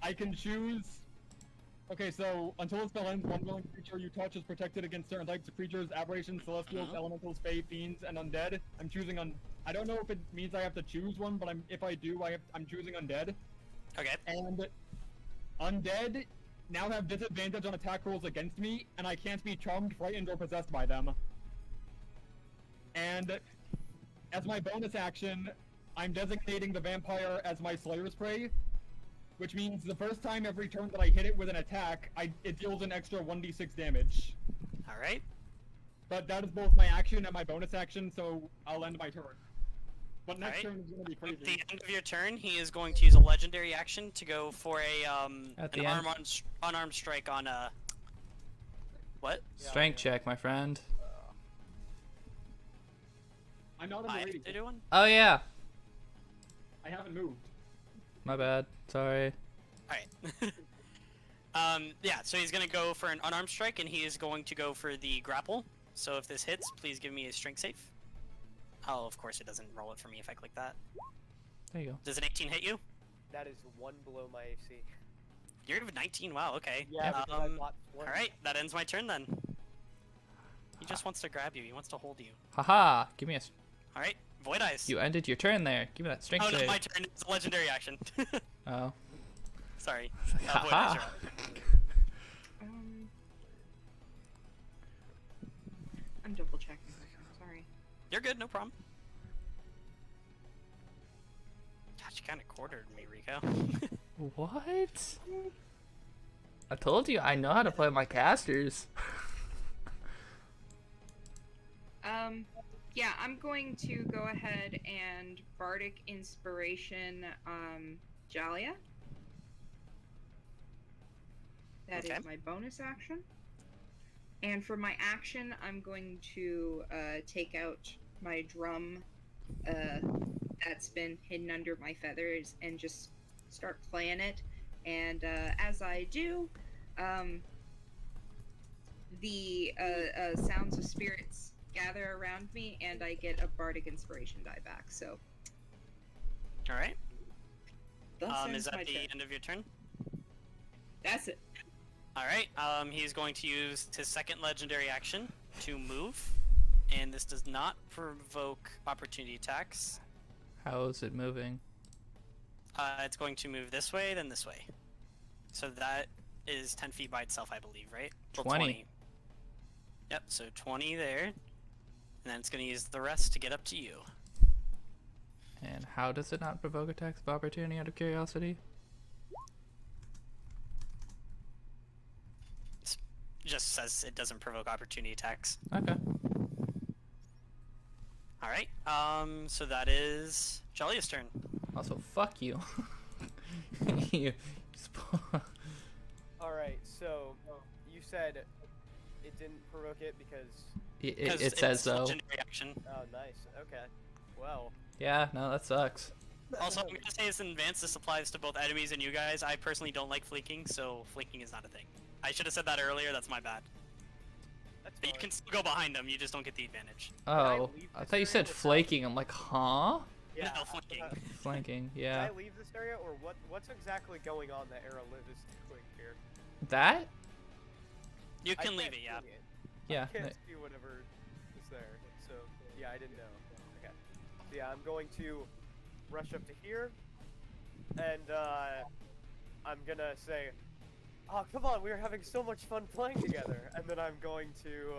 I can choose... Okay, so, until the spell ends, one willing creature you touch is protected against certain types of creatures, aberrations, celestials, elementals, fae, fiends, and undead. I'm choosing I don't know if it means I have to choose one, but if I do, I'm choosing undead. Okay. And undead now have disadvantage on attack rolls against me, and I can't be charmed, frightened, or possessed by them. And as my bonus action, I'm designating the vampire as my Slayer's Prey, which means the first time every turn that I hit it with an attack, it deals an extra 1d6 damage. Alright. But that is both my action and my bonus action, so I'll end my turn. But next turn is going to be crazy. At the end of your turn, he is going to use a legendary action to go for an unarmed strike on a... What? Strength check, my friend. I'm not in the I rating. have to do one? Oh, yeah. I haven't moved. My bad. Sorry. Alright. Yeah, so he's gonna go for an unarmed strike, and he is going to go for the grapple. So if this hits, please give me a strength save. Oh, of course it doesn't roll it for me if I click that. There you go. Does an 18 hit you? That is 1 below my AC. You're at 19, wow, okay. Yeah, because I bought 20. Alright, that ends my turn then. He just wants to grab you, he wants to hold you. Haha, give me a... Alright, Void Eyes. You ended your turn there. Give me that strength Oh, no, save. my turn. It's a legendary action. Oh. Sorry. Void Eyes, Haha. you're up. I'm double checking. Sorry. You're good, no problem. God, you kind of quartered me, Rico. What? I told you I know how to play my casters. Yeah, I'm going to go ahead and Bardic Inspiration, Jalia. That Okay. is my bonus action. And for my action, I'm going to take out my drum that's been hidden under my feathers and just start playing it. And as I do, the sounds of spirits gather around me, and I get a bardic inspiration die back. So, All right. thus Is ends that my the turn. end of your turn? That's it. All right. He's going to use his second legendary action to move, and this does not provoke opportunity attacks. How is it moving? It's going to move this way, then this way. So that is 10 feet by itself, I believe, right? Well, 20. Yep, so 20 there. And then it's going to use the rest to get up to you. And how does it not provoke attacks of opportunity out of curiosity? It just says it doesn't provoke opportunity attacks. Okay. Alright, so that is Jollia's turn. Also, fuck you. You Alright, so you said it didn't provoke it because... it says it's so. legendary action. Oh, nice. Okay. Well, Yeah, no, that sucks. Also, I'm going to say this in advance, this applies to both enemies and you guys. I personally don't like flanking, so flanking is not a thing. I should have said that earlier, that's my bad. that's But you fine. can still go behind them, you just don't get the advantage. Oh, leave I this thought you area said without- flaking. I'm like, huh? Yeah, No, flanking. Flanking, Can yeah. I leave this area, or what's exactly going on that Era Live is doing here? That? You I can leave can't it, yeah. see it. Yeah. I can't see whatever is there. So, yeah, I didn't know. Okay. So, yeah, I'm going to rush up to here, and I'm gonna say, oh, come on, we were having so much fun playing together. And then I'm going to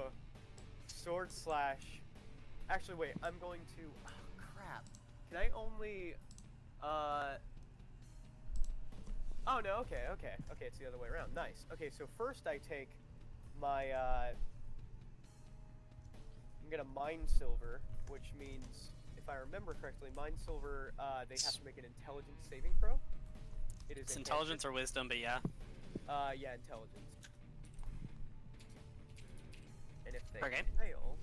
sword slash... Actually, wait, I'm going to... Oh, crap. Can I only... Oh, no, okay, it's the other way around. Nice. Okay, so first I take my, I'm gonna mine silver, which means, if I remember correctly, mine silver, they have to make an intelligence saving throw. It is It's a intelligence or wisdom, but yeah. yeah, intelligence. And if they Okay. fail,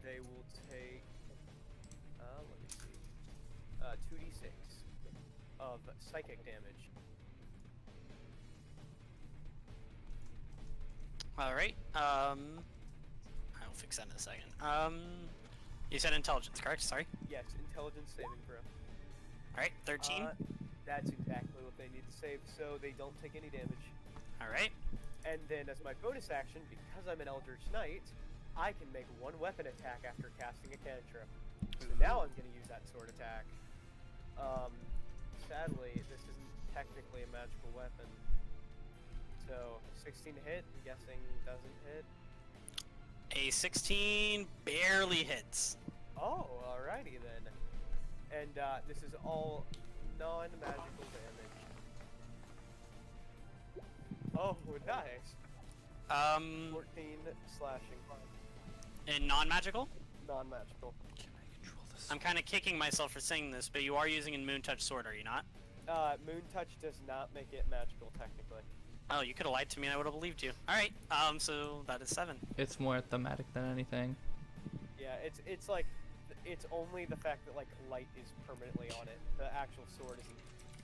they will take, let me see, 2d6 of psychic damage. Alright, I'll fix that in a second. You said intelligence, correct? Sorry. Yes, intelligence saving throw. Alright, 13. That's exactly what they need to save, so they don't take any damage. Alright. And then as my bonus action, because I'm an Eldritch Knight, I can make one weapon attack after casting a cantrip. So now I'm going to use that sword attack. Sadly, this isn't technically a magical weapon. So, 16 to hit, I'm guessing doesn't hit. A 16 barely hits. Oh, alrighty then. And this is all non-magical damage. Oh, nice. 14 slashing. And non-magical? Non-magical. Can I control this? I'm kind of kicking myself for saying this, but you are using a Moon Touch sword, are you not? Moon Touch does not make it magical, technically. Oh, you could have lied to me and I would have believed you. Alright, so that is 7. It's more thematic than anything. Yeah, it's like, it's only the fact that, like, light is permanently on it. The actual sword isn't.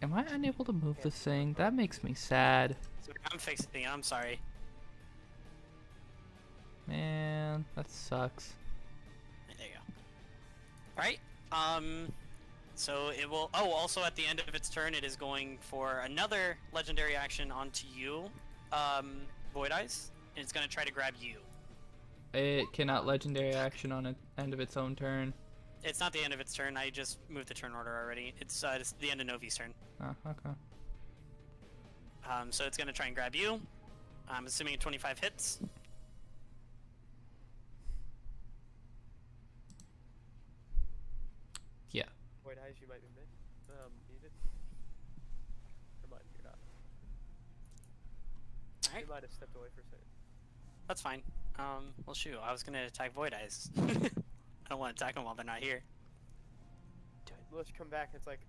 Am I unable to move this thing? That makes me sad. So I'm fixing it, I'm sorry. Man, that sucks. There you go. Alright, so it will... Oh, also at the end of its turn, it is going for another legendary action onto you, Void Eyes, and it's going to try to grab you. It cannot legendary action on the end of its own turn. It's not the end of its turn, I just moved the turn order already. It's the end of Novi's turn. Oh, okay. So it's going to try and grab you. I'm assuming 25 hits. Yeah. White Eyes, you might be muted. Never mind, you're not. Alright, You might have stepped away for a second. that's fine. Well shoot, I was going to attack Void Eyes. I don't want to attack them while they're not here. Let's come back, it's like,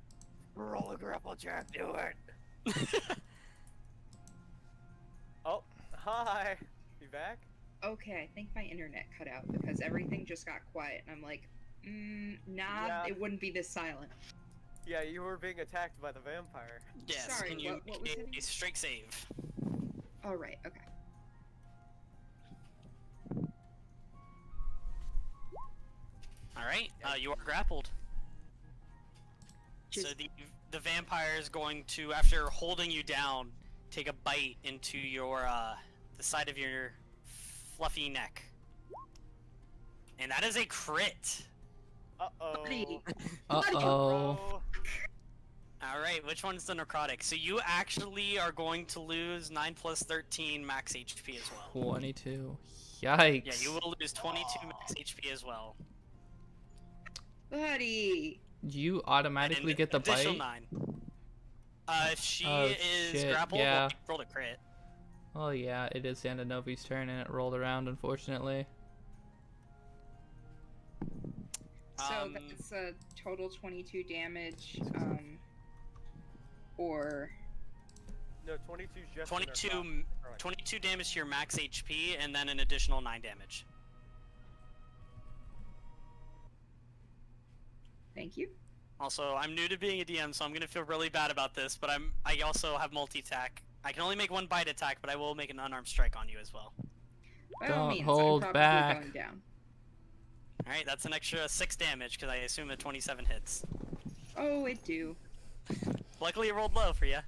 roll a grapple check, do it! Oh, hi! You back? Okay, I think my internet cut out because everything just got quiet, and I'm like, nah, Yeah. it wouldn't be this silent. Yeah, you were being attacked by the vampire. Yes, Sorry, can you what was make hitting? a straight save? Oh, right, okay. Alright, you are grappled. So Just- the vampire is going to, after holding you down, take a bite into your the side of your fluffy neck. And that is a crit. Uh-oh. Buddy. Uh-oh. Bro. Alright, which one's the necrotic? So you actually are going to lose 9 plus 13 max HP as well. 22. Yikes. Yeah, you will lose 22 max HP as well. Buddy! You automatically And get the additional bite? 9. If she Oh, is shit, grappled, yeah. well, rolled a crit. Oh yeah, it is Xandanovi's turn and it rolled around, unfortunately. So that's a total 22 damage, or... No, 22 just 22, in our 22 damage to your max HP, and then an additional 9 damage. Thank you. Also, I'm new to being a DM, so I'm gonna feel really bad about this, but I also have multi-attack. I can only make one bite attack, but I will make an unarmed strike on you as well. By all Don't means, hold I'm probably back. going down. Alright, that's an extra 6 damage, because I assume a 27 hits. Oh, it do. Luckily it rolled low for you.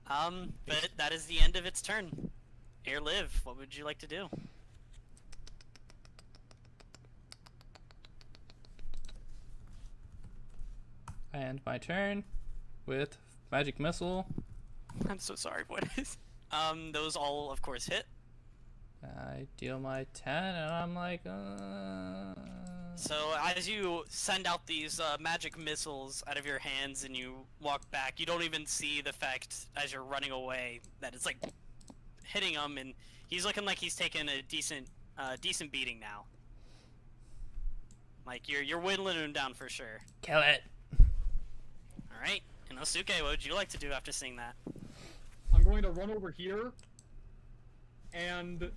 But that is the end of its turn. Here, Liv, what would you like to do? And my turn with magic missile. I'm so sorry, what is? Those all, of course, hit. I deal my 10 and I'm like, So as you send out these magic missiles out of your hands and you walk back, you don't even see the effect as you're running away that it's like hitting him, and he's looking like he's taking a decent beating now. Like you're whittling him down for sure. kill it. All right, and Osuke, what would you like to do after seeing that? I'm going to run over here, and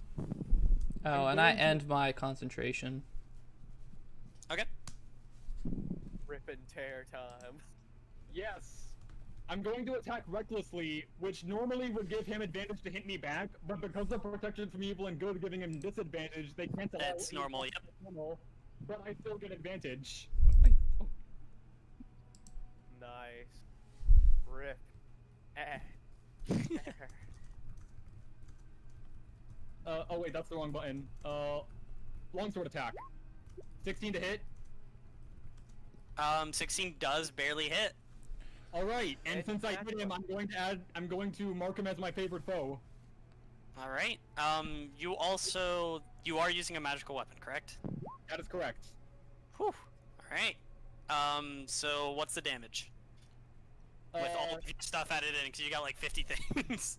Oh, and I end my concentration. Okay. Rip and tear time. yes, I'm going to attack recklessly, which normally would give him advantage to hit me back, but because of protection from evil and good giving him disadvantage, they cancel out. That's normal, yep. Normal, but I still get advantage. Nice. Rip. Eh. Oh wait, that's the wrong button. Longsword attack. 16 to hit. 16 does barely hit. All right, and It's since I natural. hit him, I'm going to mark him as my favorite foe. All right. You are using a magical weapon, correct? That is correct. Whew. All right. So what's the damage? With all of your stuff added in, because you got like 50 things.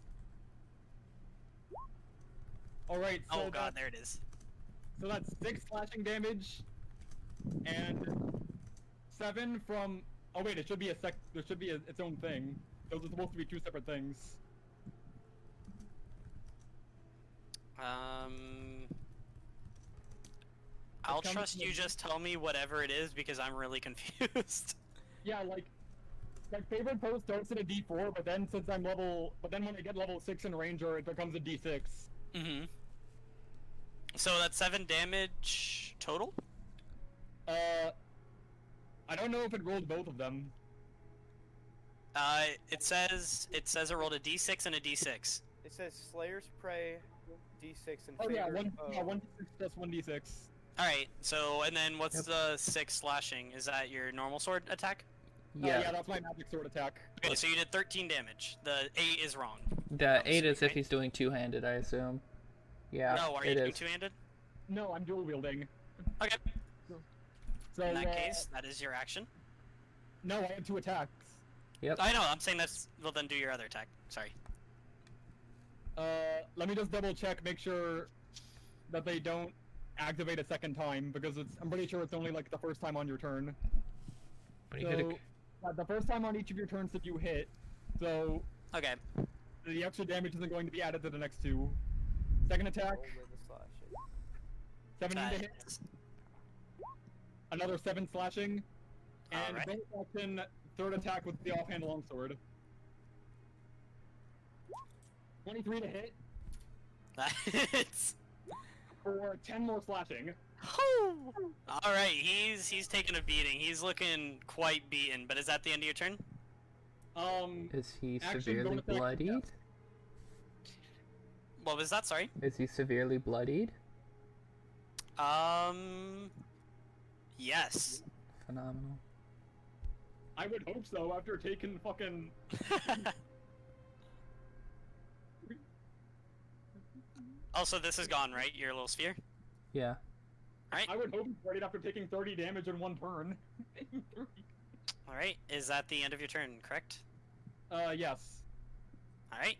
All right. So Oh god, there it is. So that's 6 slashing damage, and 7 from. Oh wait, it should be There should be its own thing. Those are supposed to be 2 separate things. I'll comes trust you. with- Just tell me whatever it is because I'm really confused. Yeah, like favorite foe starts at a D4, but then when I get level 6 in Ranger, it becomes a D6. Mm-hmm. So that's 7 damage total. I don't know if it rolled both of them. It says it rolled a D6 and a D6. It says Slayer's Prey, D6, and Oh yeah, Favorite Foe. 1d6 plus 1d6. All right. So and then what's the 6 slashing? Is that your normal sword attack? Yeah, that's my magic sword attack. Okay, so you did 13 damage. The 8 is wrong. The 8 is Right? if he's doing two-handed, I assume. Yeah, No, are you it doing is. two-handed? No, I'm dual wielding. Okay. So In that case, that is your action. no, I have 2 attacks. Yep. I know. I'm saying that's. Well, then do your other attack. Sorry. Let me just double check, make sure that they don't activate a second time, because I'm pretty sure it's only like the first time on your turn. But he hit So, the first time on each of your turns that you hit, so Okay. the extra damage isn't going to be added to the next 2. Second attack, Only the slashing. 17 to hit. That- Another 7 slashing. And Alright. bonus action, third attack with the offhand longsword. 23 to hit That's... for 10 more slashing. All right, he's taking a beating. He's looking quite beaten. But is that the end of your turn? Is he Action, severely bonus action, bloodied? What was that? Sorry. Is he severely bloodied? Yes. Phenomenal. I would hope so after taking fucking. Also, this is gone, right? Your little sphere. Yeah. All right. I would hope he's ready after taking 30 damage in 1 turn. All right. Is that the end of your turn? Correct. Yes. All right.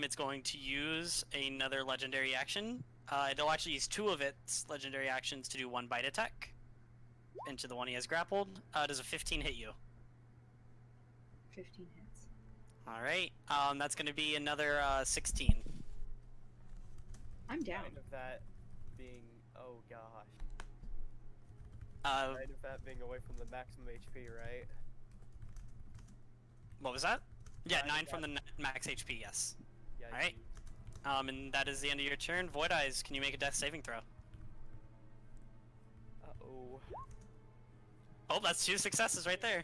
It's going to use another legendary action. It'll actually use 2 of its legendary actions to do 1 bite attack into the one he has grappled. Does a 15 hit you? 15 hits. All right. That's going to be another 16. I'm down. Kind of that being, oh gosh. Uh, Kind of that being away from the maximum HP, right? what was that? Yeah, Nine 9 of from the max HP. Yes. Yeah. Alright. And that is the end of your turn. Void Eyes, can you make a death saving throw? Uh-oh. Oh, that's 2 successes right there.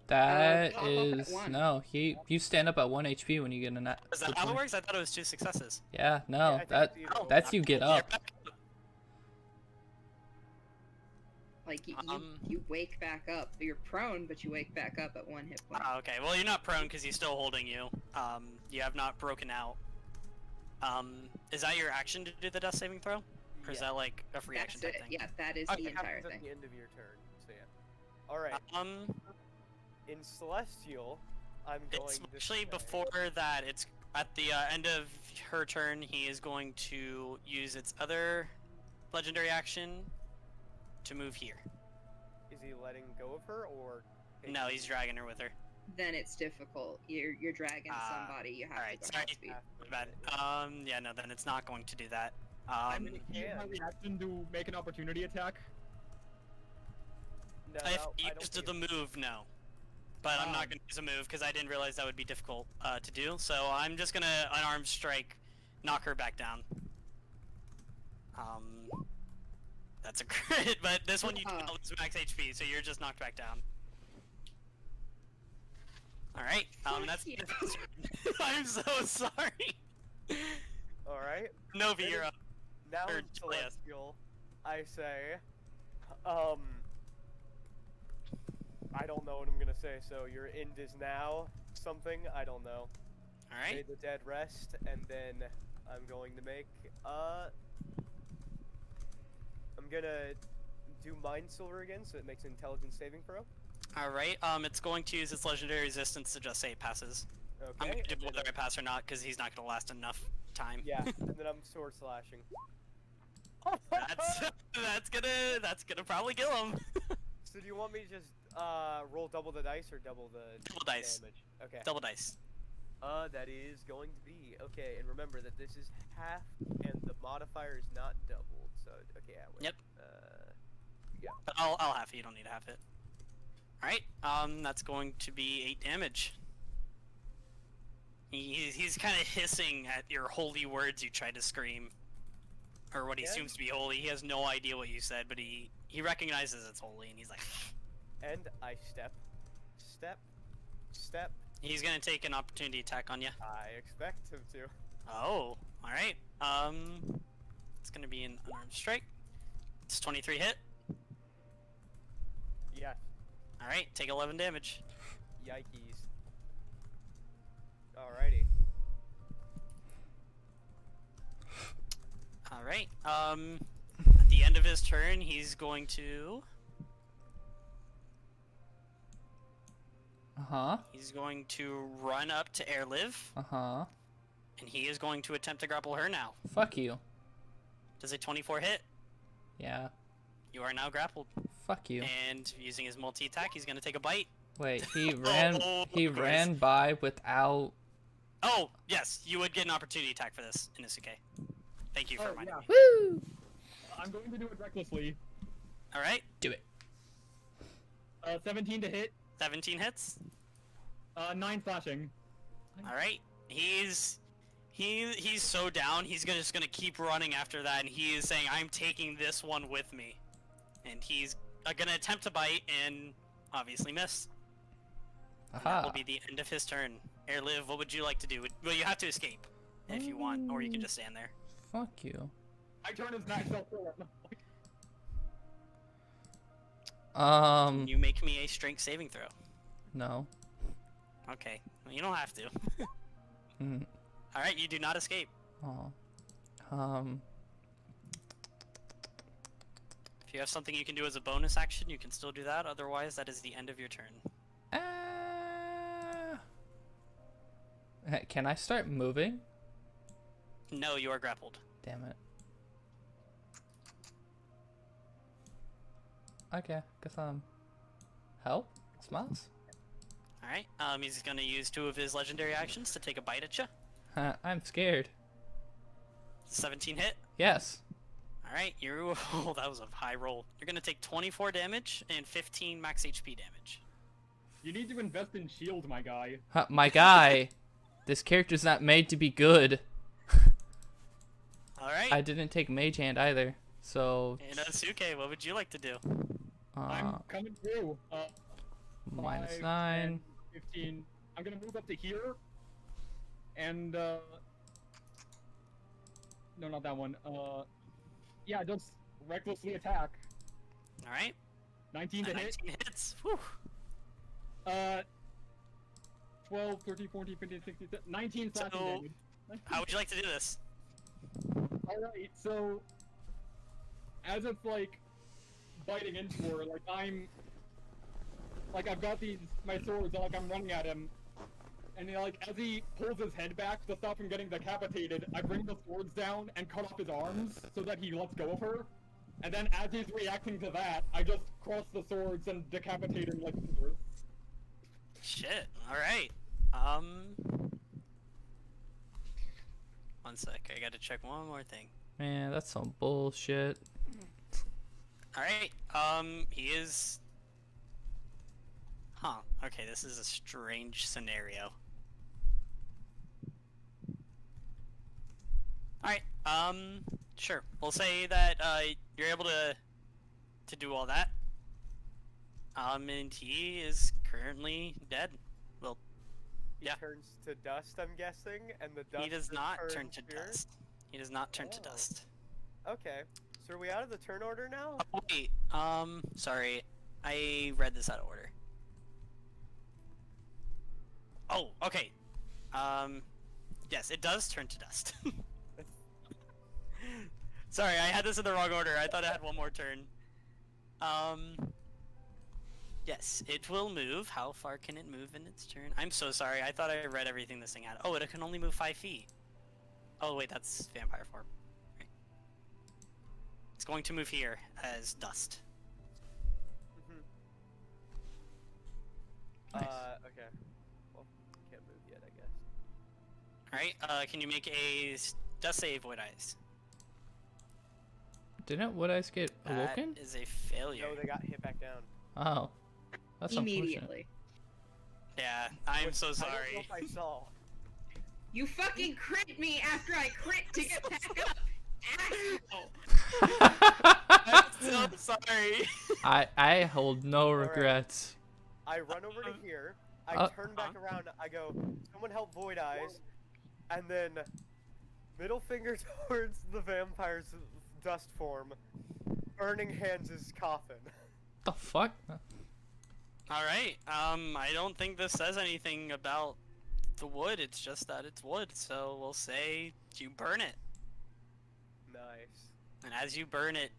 That pop up is at 1. no. You stand up at 1 HP when you get a nat. Is that how it works? I thought it was 2 successes. Yeah, Yeah, no. I think That it's either that's you get You're up. back. Like Um, you wake back up. You're prone, but you wake back up at 1 hit point. Okay, well you're not prone because he's still holding you. You have not broken out. Is that your action to do the death saving throw? Or is Yeah. that like a free That's action type it. thing? Yeah, that is Okay. the It entire happens at thing. the end of your turn, so yeah. Alright, in Celestial, I'm going It's to actually say- before that. It's at the end of her turn. He is going to use its other legendary action to move here. Is he letting go of her, or... No, he's dragging her with her. Then it's difficult. You're dragging Ah, somebody. You have alright, to go sorry. half speed. My bad. Yeah, no, then it's not going to do that. I'm gonna use yeah. my reaction to make an opportunity attack. No, If I you don't used think the move, no. But I'm not going to use a move because I didn't realize that would be difficult to do. So I'm just going to unarmed strike, knock her back down. That's a crit, but this one you do not lose max HP, so you're just knocked back down. Alright, that's... you. I'm so sorry! Alright, Novi, you're up. now Or in Julius. Celestial, I say, I don't know what I'm gonna say, so your end is now something, I don't know. May Alright, the dead rest, and then I'm going to make, I'm gonna do Mind Silver again, so it makes an intelligence saving throw. alright, it's going to use its legendary resistance to just say it passes. I'm Okay, going to and do then whether I pass or not, because he's not going to last enough time. yeah, and then I'm sword slashing. that's gonna probably kill him. So do you want me to just, roll double the dice, or double the Double dice. damage? Okay. Double dice. That is going to be, okay, and remember that this is half, and the modifier is not doubled, so, okay, yeah, wait. Yep. Yeah. But I'll half it. You don't need to half it. All right. That's going to be 8 damage. He's kind of hissing at your holy words you tried to scream, or what he Yeah. assumes to be holy. He has no idea what you said, but he recognizes it's holy, and he's like. And I step. He's gonna take an opportunity attack on you. I expect him to. Oh, all right. It's gonna be an unarmed strike. It's 23 hit. Yeah. All right, take 11 damage. Yikes. Alrighty. All right. At the end of his turn, he's going to. He's going to run up to Airlive, and he is going to attempt to grapple her now. Fuck you. Does a 24 hit? Yeah. You are now grappled. Fuck you. And using his multi-attack, he's going to take a bite. Wait, he ran. He Christ. ran by without. Oh, yes, you would get an opportunity attack for this, Inosuke. Thank you for reminding me. Woo! I'm going to do it recklessly. Alright, Do it. 17 to hit. 17 hits. 9 slashing. Alright, he's so down, he's just gonna keep running after that, and he is saying, I'm taking this one with me. And he's gonna attempt to bite, and obviously miss. And that will Aha. be the end of his turn. Airliv, what would you like to do? Well, you have to escape, if you want, or you can just stand there. Fuck you. I turn his max health form. You make me a strength saving throw. No. Okay, well, you don't have to. Mm. Alright, you do not escape. Oh. If you have something you can do as a bonus action, you can still do that. Otherwise, that is the end of your turn. Can I start moving? No, you are grappled. Damn it. Okay, guess help? Smiles? Alright, he's gonna use 2 of his legendary actions to take a bite at you. I'm scared. 17 hit. Yes. Alright, oh, that was a high roll. You're gonna take 24 damage and 15 max HP damage. You need to invest in shield, my guy. My guy. This character's not made to be good. Alright. I didn't take Mage Hand either, so... Inosuke, what would you like to do? I'm coming through. Minus 5, 9. 10, 15. I'm gonna move up to here. And, no, not that one. Yeah, just recklessly attack. Alright. 19 to hit. 19 hits. Whew. 12, 13, 14, 15, 16, 19 slashing So, damage. how would you like to do this? Alright, so as it's like biting into her, like I've got my swords, and like I'm running at him, and like as he pulls his head back to stop him getting decapitated, I bring the swords down and cut off his arms so that he lets go of her, and then as he's reacting to that, I just cross the swords and decapitate him like scissors. Shit. Alright. One sec. I gotta check one more thing. Man, that's some bullshit. Alright. He is... Huh. Okay, this is a strange scenario. Alright. Sure. We'll say that, you're able to do all that. And he is currently dead. Well, He yeah. turns to dust, I'm guessing, and the dust He does not turn turns to spirit? dust. He does not turn to Oh. dust. Okay, so are we out of the turn order now? Oh, wait, sorry. I read this out of order. Oh, okay. Yes, it does turn to dust. Sorry, I had this in the wrong order. I thought I had one more turn. Yes, it will move. How far can it move in its turn? I'm so sorry. I thought I read everything this thing had. Oh, it can only move 5 feet. Oh, wait, that's vampire form. Right. It's going to move here as dust. Nice. Okay. Well, can't move yet, I guess. Alright, can you make a dust save, Void Eyes? Didn't Wood Eyes get awoken? That is a failure. No, they got hit back down. Oh. That's unfortunate. Immediately. Yeah, I'm so I don't know sorry. if I saw. You fucking crit me after I crit to get back up. I'm so sorry. I hold no Alright. regrets. I run over to here. I turn back Uh-huh. around. I go, someone help Void Eyes, and then middle finger towards the vampire's dust form, burning hands' coffin. The fuck? Alright, I don't think this says anything about the wood, it's just that it's wood, so we'll say you burn it. Nice. And as you burn it,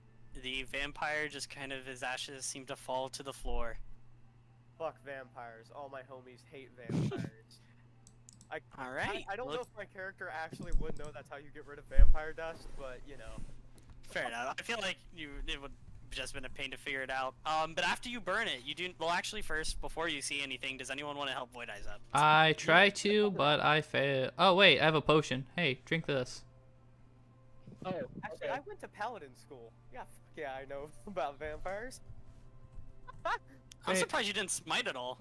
the vampire just kind of, his ashes seem to fall to the floor. Fuck vampires. All my homies hate vampires. Alright. I don't know if my character actually would know that's how you get rid of vampire dust, but you know. Fair enough. I feel like it would just been a pain to figure it out. But after you burn it, you do. Well, actually, first, before you see anything, does anyone want to help Void Eyes up? I try to, but I fail. Oh wait, I have a potion. Hey, drink this. Oh, Actually, okay. I went to paladin school. Yeah, fuck yeah, I know about vampires. I'm Wait. surprised you didn't smite at all.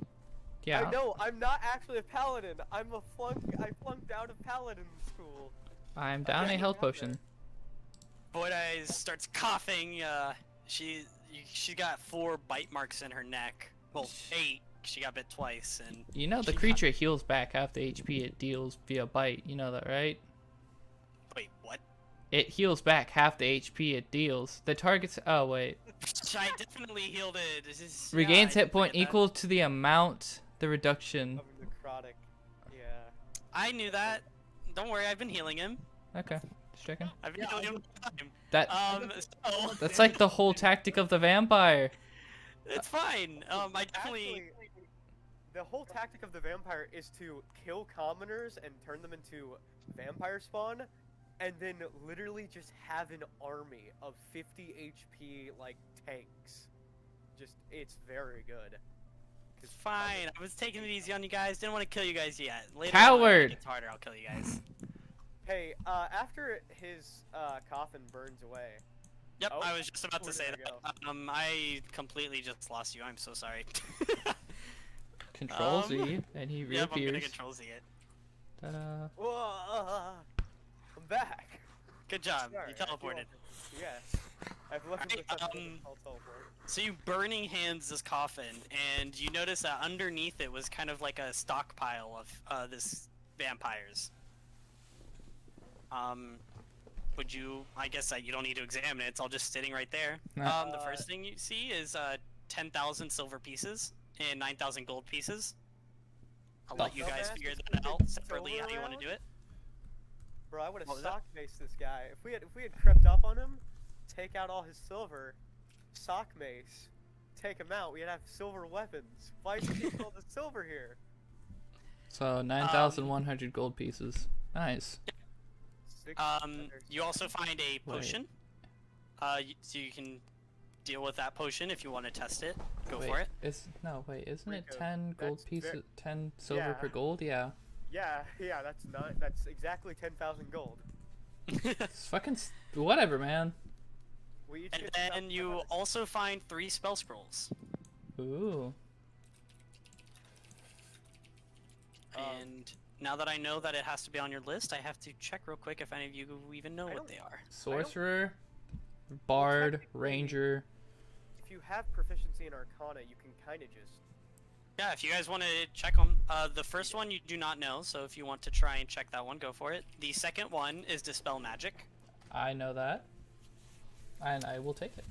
Yeah. I know, I'm not actually a paladin. I flunked out of paladin school. I'm down a Okay. health potion. Void Eyes starts coughing. She got 4 bite marks in her neck. Well, 8. She got bit twice, and You know the she creature heals back half the HP it deals via bite. You know that, right? Wait, what? It heals back half the HP it deals. The target's. Oh wait. I definitely healed it. This is, Regains I hit point forget that. equal to the amount the reduction. Of necrotic. Yeah. I knew that. Don't worry, I've been healing him. Okay, just checking. I've been healing him all the time. That So that's like the whole tactic of the vampire. it's fine. I definitely. Actually, the whole tactic of the vampire is to kill commoners and turn them into vampire spawn, and then literally just have an army of 50 HP like tanks. It's very good. It's fine. I was taking it easy on you guys. Didn't want to kill you guys yet. Later Coward! on, when it gets harder, I'll kill you guys. Hey, after his coffin burns away. Yep, Oh, I was just about to where say did I that. I completely just lost you. I'm so sorry. Control Z, and he Yep, I'm gonna reappears. control Z it. Ta-da. Whoa, I'm back. Good job. Sorry, You I feel teleported. like- Yes. I've left Alright, this I'll teleport. So you burning hands this coffin, and you notice that underneath it was kind of like a stockpile of this vampires. Would you? I guess that you don't need to examine it. It's all just sitting right there. No. The first thing you see is 10,000 silver pieces and 9,000 gold pieces. I'll let you Dumbass, guys figure just that put out the separately silver how you want to around? do it. Bro, I would have What was that? sock maced this guy. If we had crept up on him, take out all his silver, sock mace, take him out, we'd have silver weapons. Why is he all the silver here? So 9,100 gold pieces. Nice. You also find a potion. So you can deal with that potion if you want to test it. Go for it. Wait, isn't it Rico, 10 gold that's pieces? 10 silver Yeah. per gold? Yeah. Yeah, that's exactly 10,000 gold. It's fucking whatever, man. We each And get then you 700. also find 3 spell scrolls. Ooh. And now that I know that it has to be on your list, I have to check real quick if any of you even know I what don't- they are. Sorcerer, Bard, technically- Ranger. If you have proficiency in Arcana, you can kind of just. Yeah, if you guys want to check them. The first one you do not know, so if you want to try and check that one, go for it. The second one is Dispel Magic. I know that. And I will take it.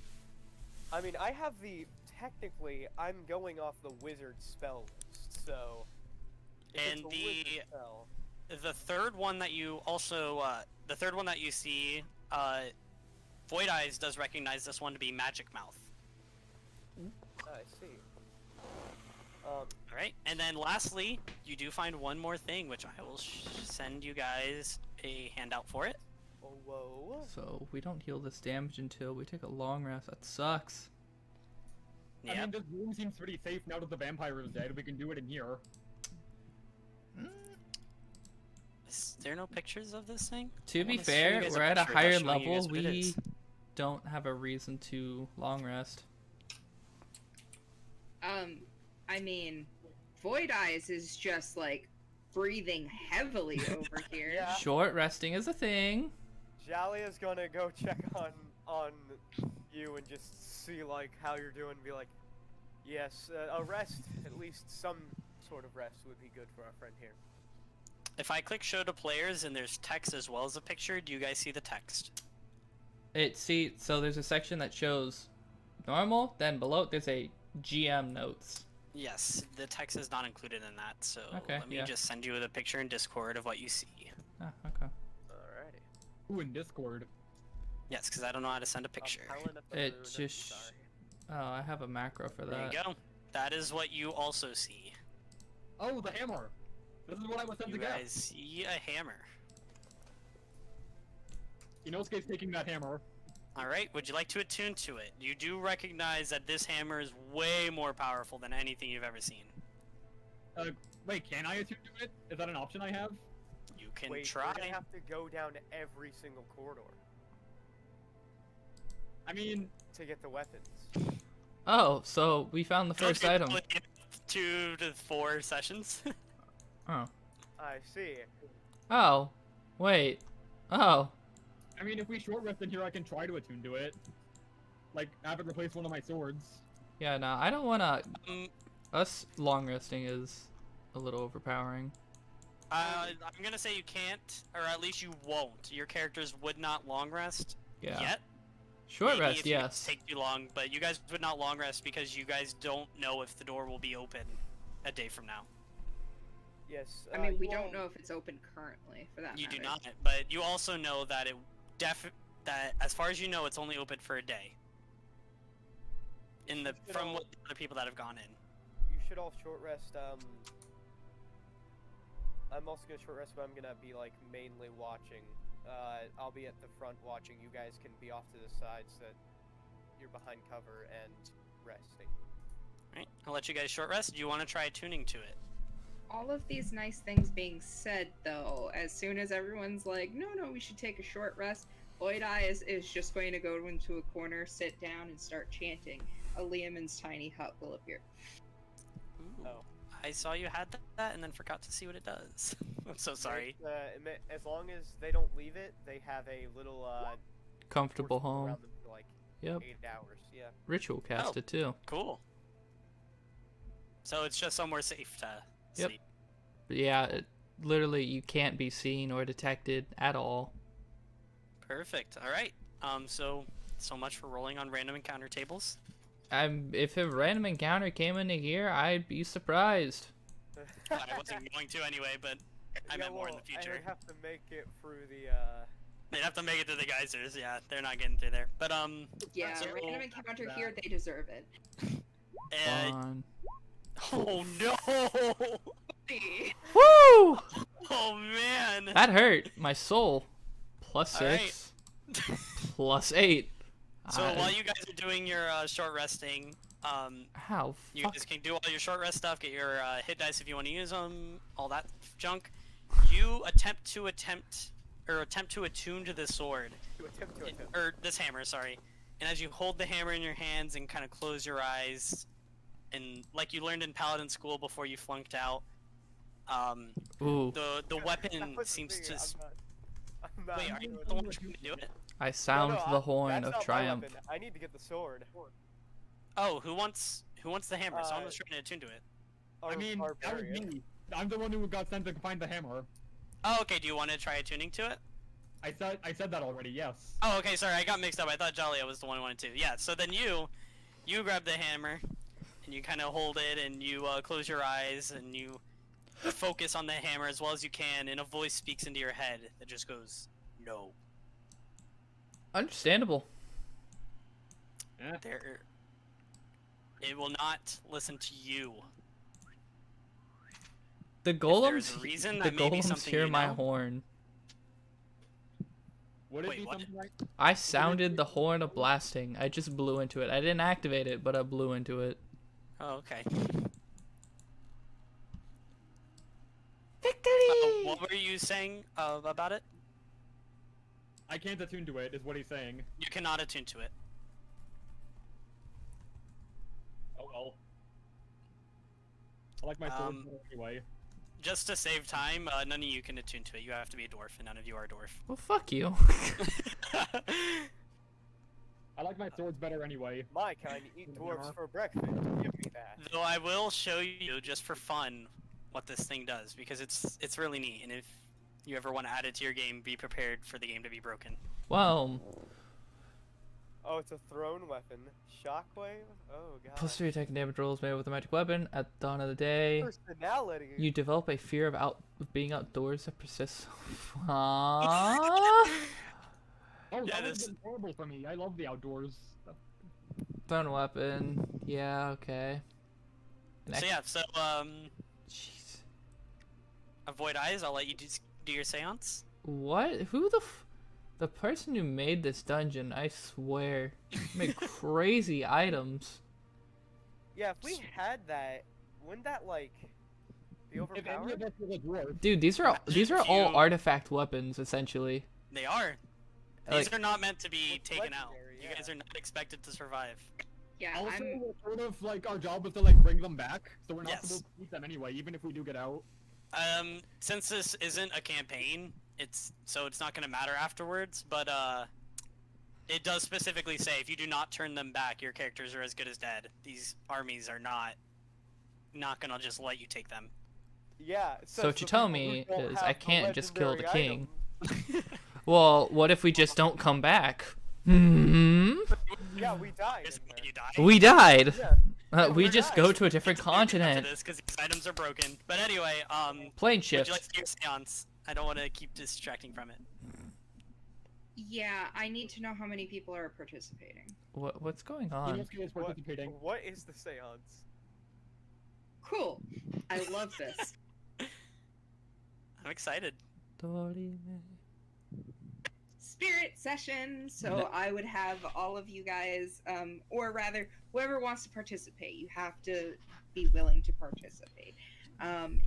I mean, I have the. Technically, I'm going off the wizard spell list, so. If it's And a the wizard spell, the third one that you also the third one that you see, Void Eyes does recognize this one to be Magic Mouth. I see. All right, and then lastly, you do find one more thing, which I will send you guys a handout for it. Oh, whoa. So we don't heal this damage until we take a long rest. That sucks. I Yeah. mean, this room seems pretty safe now that the vampire is dead. We can do it in here. Is there no pictures of this thing? To I be wanna show you fair, guys we're at a picture higher without showing you level. guys what it We is. don't have a reason to long rest. I mean, Void Eyes is just like breathing heavily over here. Yeah. Short resting is a thing. Jalia's gonna go check on you and just see like how you're doing. And be like, yes, a rest, at least some sort of rest would be good for our friend here. If I click show to players and there's text as well as a picture, do you guys see the text? So there's a section that shows normal, then below there's a GM notes. Yes, the text is not included in that, so Okay, let me yeah. just send you the picture in Discord of what you see. Ah, okay. Alrighty. Ooh, in Discord. Yes, because I don't know how to send a picture. It just- Oh, I have a macro for There that. you go. That is what you also see. Oh, the hammer! This is what I was sent You to get. guys see a hammer. Inosuke's taking that hammer. All right. Would you like to attune to it? You do recognize that this hammer is way more powerful than anything you've ever seen. Wait, can I attune to it? Is that an option I have? You can Wait, try. we're gonna have to go down every single corridor I mean, to get the weapons. Oh, so we found the first item. 2 to 4 sessions. Oh. I see. Oh. Wait. Oh. I mean, if we short rest in here, I can try to attune to it. Like, have it replace one of my swords. Yeah, no, I don't wanna... Um, Us long resting is a little overpowering. I'm gonna say you can't, or at least you won't. Your characters would not long rest Yeah. yet. Short Maybe rest, if you yes. take too long, but you guys would not long rest because you guys don't know if the door will be open a day from now. Yes. I mean, we you don't all- know if it's open currently, for that You do matter. not, but you also know that that as far as you know, it's only open for a day. You should From all- what the other people that have gone in. You should all short rest. I'm also gonna short rest, but I'm gonna be like mainly watching. I'll be at the front watching. You guys can be off to the sides so that you're behind cover and resting. Right, I'll let you guys short rest. Do you want to try tuning to it? All of these nice things being said, though, as soon as everyone's like, no, we should take a short rest, Void Eyes is just going to go into a corner, sit down, and start chanting. A Liamon's tiny hut will appear. Ooh, Oh. I saw you had that and then forgot to see what it does. I'm so sorry. As long as they don't leave it, they have a little Comfortable force field home. around them for like Yep. 8 hours. Yeah. Ritual casted too. Cool. So it's just somewhere safe to Yep. sleep. But yeah, literally you can't be seen or detected at all. Perfect. All right. So much for rolling on random encounter tables. If a random encounter came into here, I'd be surprised. I wasn't going to anyway, but I meant more in the I future. would have to make it through the. They'd have to make it to the geysers. Yeah, they're not getting through there. But Yeah, So- random encounter here, they deserve it. Fun. oh no! Woo! Oh man! That hurt my soul. Plus All right. 6. Plus 8. So while you guys are doing your short resting, How you fuck? guys can do all your short rest stuff, get your hit dice if you want to use them, all that junk. You attempt to attune to this sword, To attempt to attempt. or this hammer, sorry. And as you hold the hammer in your hands and kind of close your eyes, and like you learned in Paladin school before you flunked out, Ooh, the weapon That was the seems thing, to. I'm not Wait, are you doing the one it. trying to do it? I sound the horn that's of not my triumph. weapon. I need to get the sword. Oh, who wants the hammer? Someone was trying to attune to it. I mean, that was Barbarian. me. I'm the one who got sent to find the hammer. Oh, okay. Do you want to try attuning to it? I said that already, yes. Oh, okay. Sorry, I got mixed up. I thought Jalia was the one who wanted to. Yeah. So then you grab the hammer, and you kind of hold it, and you close your eyes, and you focus on the hammer as well as you can, and a voice speaks into your head that just goes, "No." Understandable. There. It will not listen to you. The there's golems. a reason, The that may be golems something hear you my know. horn. Would it Wait, be what? something like... I sounded the horn of blasting. I just blew into it. I didn't activate it, but I blew into it. Oh, okay. Victory! What were you saying about it? I can't attune to it, is what he's saying. You cannot attune to it. Oh well. I like my sword Um, better anyway. Just to save time, none of you can attune to it. You have to be a dwarf, and none of you are a dwarf. Well, fuck you. I like my swords better anyway. My kind eat dwarves for breakfast. Give me that. Though I will show you, just for fun, what this thing does, because it's really neat, and if you ever want to add it to your game, be prepared for the game to be broken. Well, Oh, it's a thrown weapon. Shockwave? Oh god. plus 3 attack and damage rolls made with a magic weapon. At the dawn of the day, Personality. you develop a fear of being outdoors that persists. Aww. Oh, Yeah, that this- was horrible for me. I love the outdoors. Thrown weapon. Yeah, okay. So yeah, Jeez. avoid eyes. I'll let you do your seance. What? Who the The person who made this dungeon, I swear, made crazy items. Yeah, if we had that, wouldn't that like be If any overpowered? of us was a dwarf, Dude, these are If all you- artifact weapons essentially. They are. These Like, are not meant to be It's taken out. legendary, You yeah. guys are not expected to survive. Yeah, also I'm. sort of like our job is to like bring them back, so we're not Yes. supposed to keep them anyway, even if we do get out. Since this isn't a campaign, it's not gonna matter afterwards. But it does specifically say if you do not turn them back, your characters are as good as dead. These armies are not gonna just let you take them. Yeah. So what you tell me is I can't just kill the king. Item. well, what if we just don't come back? Hmm. Yeah, we died. Here's in what there. you die. We died. Yeah. We we're just not. go to a different continent. Because these items are broken. But anyway, Plane would you like shift. to do your seance? I don't want to keep distracting from it. Yeah, I need to know how many people are participating. What's going He on? must be participating. What is the seance? Cool. I love this. I'm excited. Spirit session. So I would have all of you guys, or rather, whoever wants to participate, you have to be willing to participate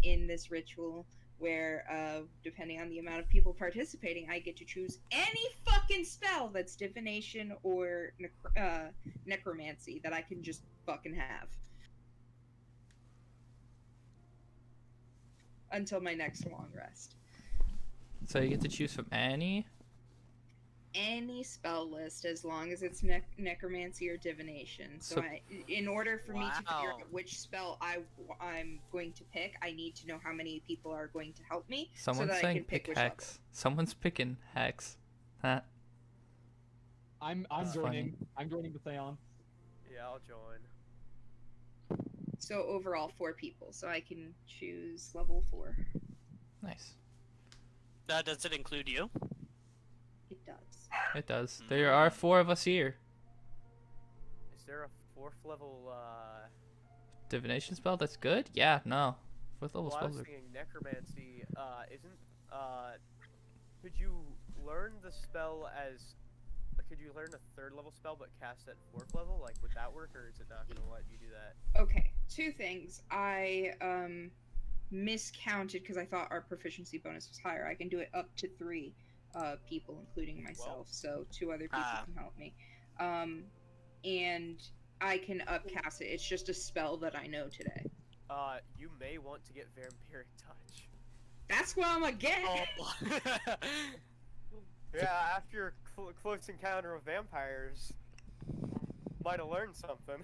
in this ritual. Where, depending on the amount of people participating, I get to choose any fucking spell that's divination or necromancy that I can just fucking have. Until my next long rest. So you get to choose from any. Any spell list as long as it's necromancy or divination. So, So- in order for me to figure Wow. out which spell I'm going to pick, I need to know how many people are going to help me. Someone's so that I saying can pick pick which hex. Someone's picking hex. Huh? I'm That's joining. funny. I'm joining the seance. Yeah, I'll join. level. So overall 4 people. So I can choose level 4. Nice. Does it include you? It does. It does. There are 4 of us here. Is there a 4th level? Divination spell. That's good. Yeah. No. 4th level Well, I was spells are. thinking necromancy. Isn't could you learn the spell as? Could you learn a 3rd level spell but cast at 4th level? Like, would that work, or is it not gonna let you do that? Okay, 2 things. I miscounted because I thought our proficiency bonus was higher. I can do it up to 3 people, including myself. So 2 other people can help me. And I can upcast it. It's just a spell that I know today. You may want to get vampiric touch. That's what I'm gonna get. Oh. Yeah, after your close encounter with vampires, might have learned something.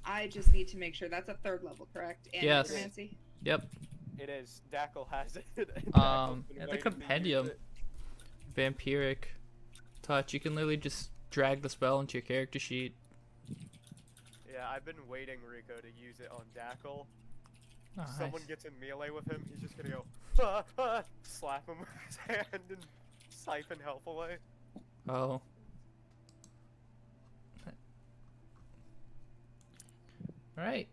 I just need to make sure that's a 3rd level, correct? And Yes. necromancy? Yep. It is. Dackle has it. At the Dackle's been compendium. waiting Vampiric touch. You can literally just drag the spell into your character sheet. to use it. Yeah, I've been waiting, Rico, to use it on Dackle. Oh, Someone nice. gets in melee with him, he's just gonna go, slap him with his hand and siphon health away. Oh. Alright.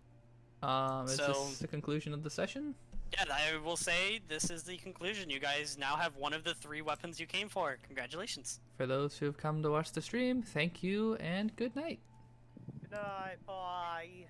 Is So- this the conclusion of the session? Yeah, I will say this is the conclusion. You guys now have one of the 3 weapons you came for. Congratulations. For those who have come to watch the stream, thank you and good night. Good night, bye.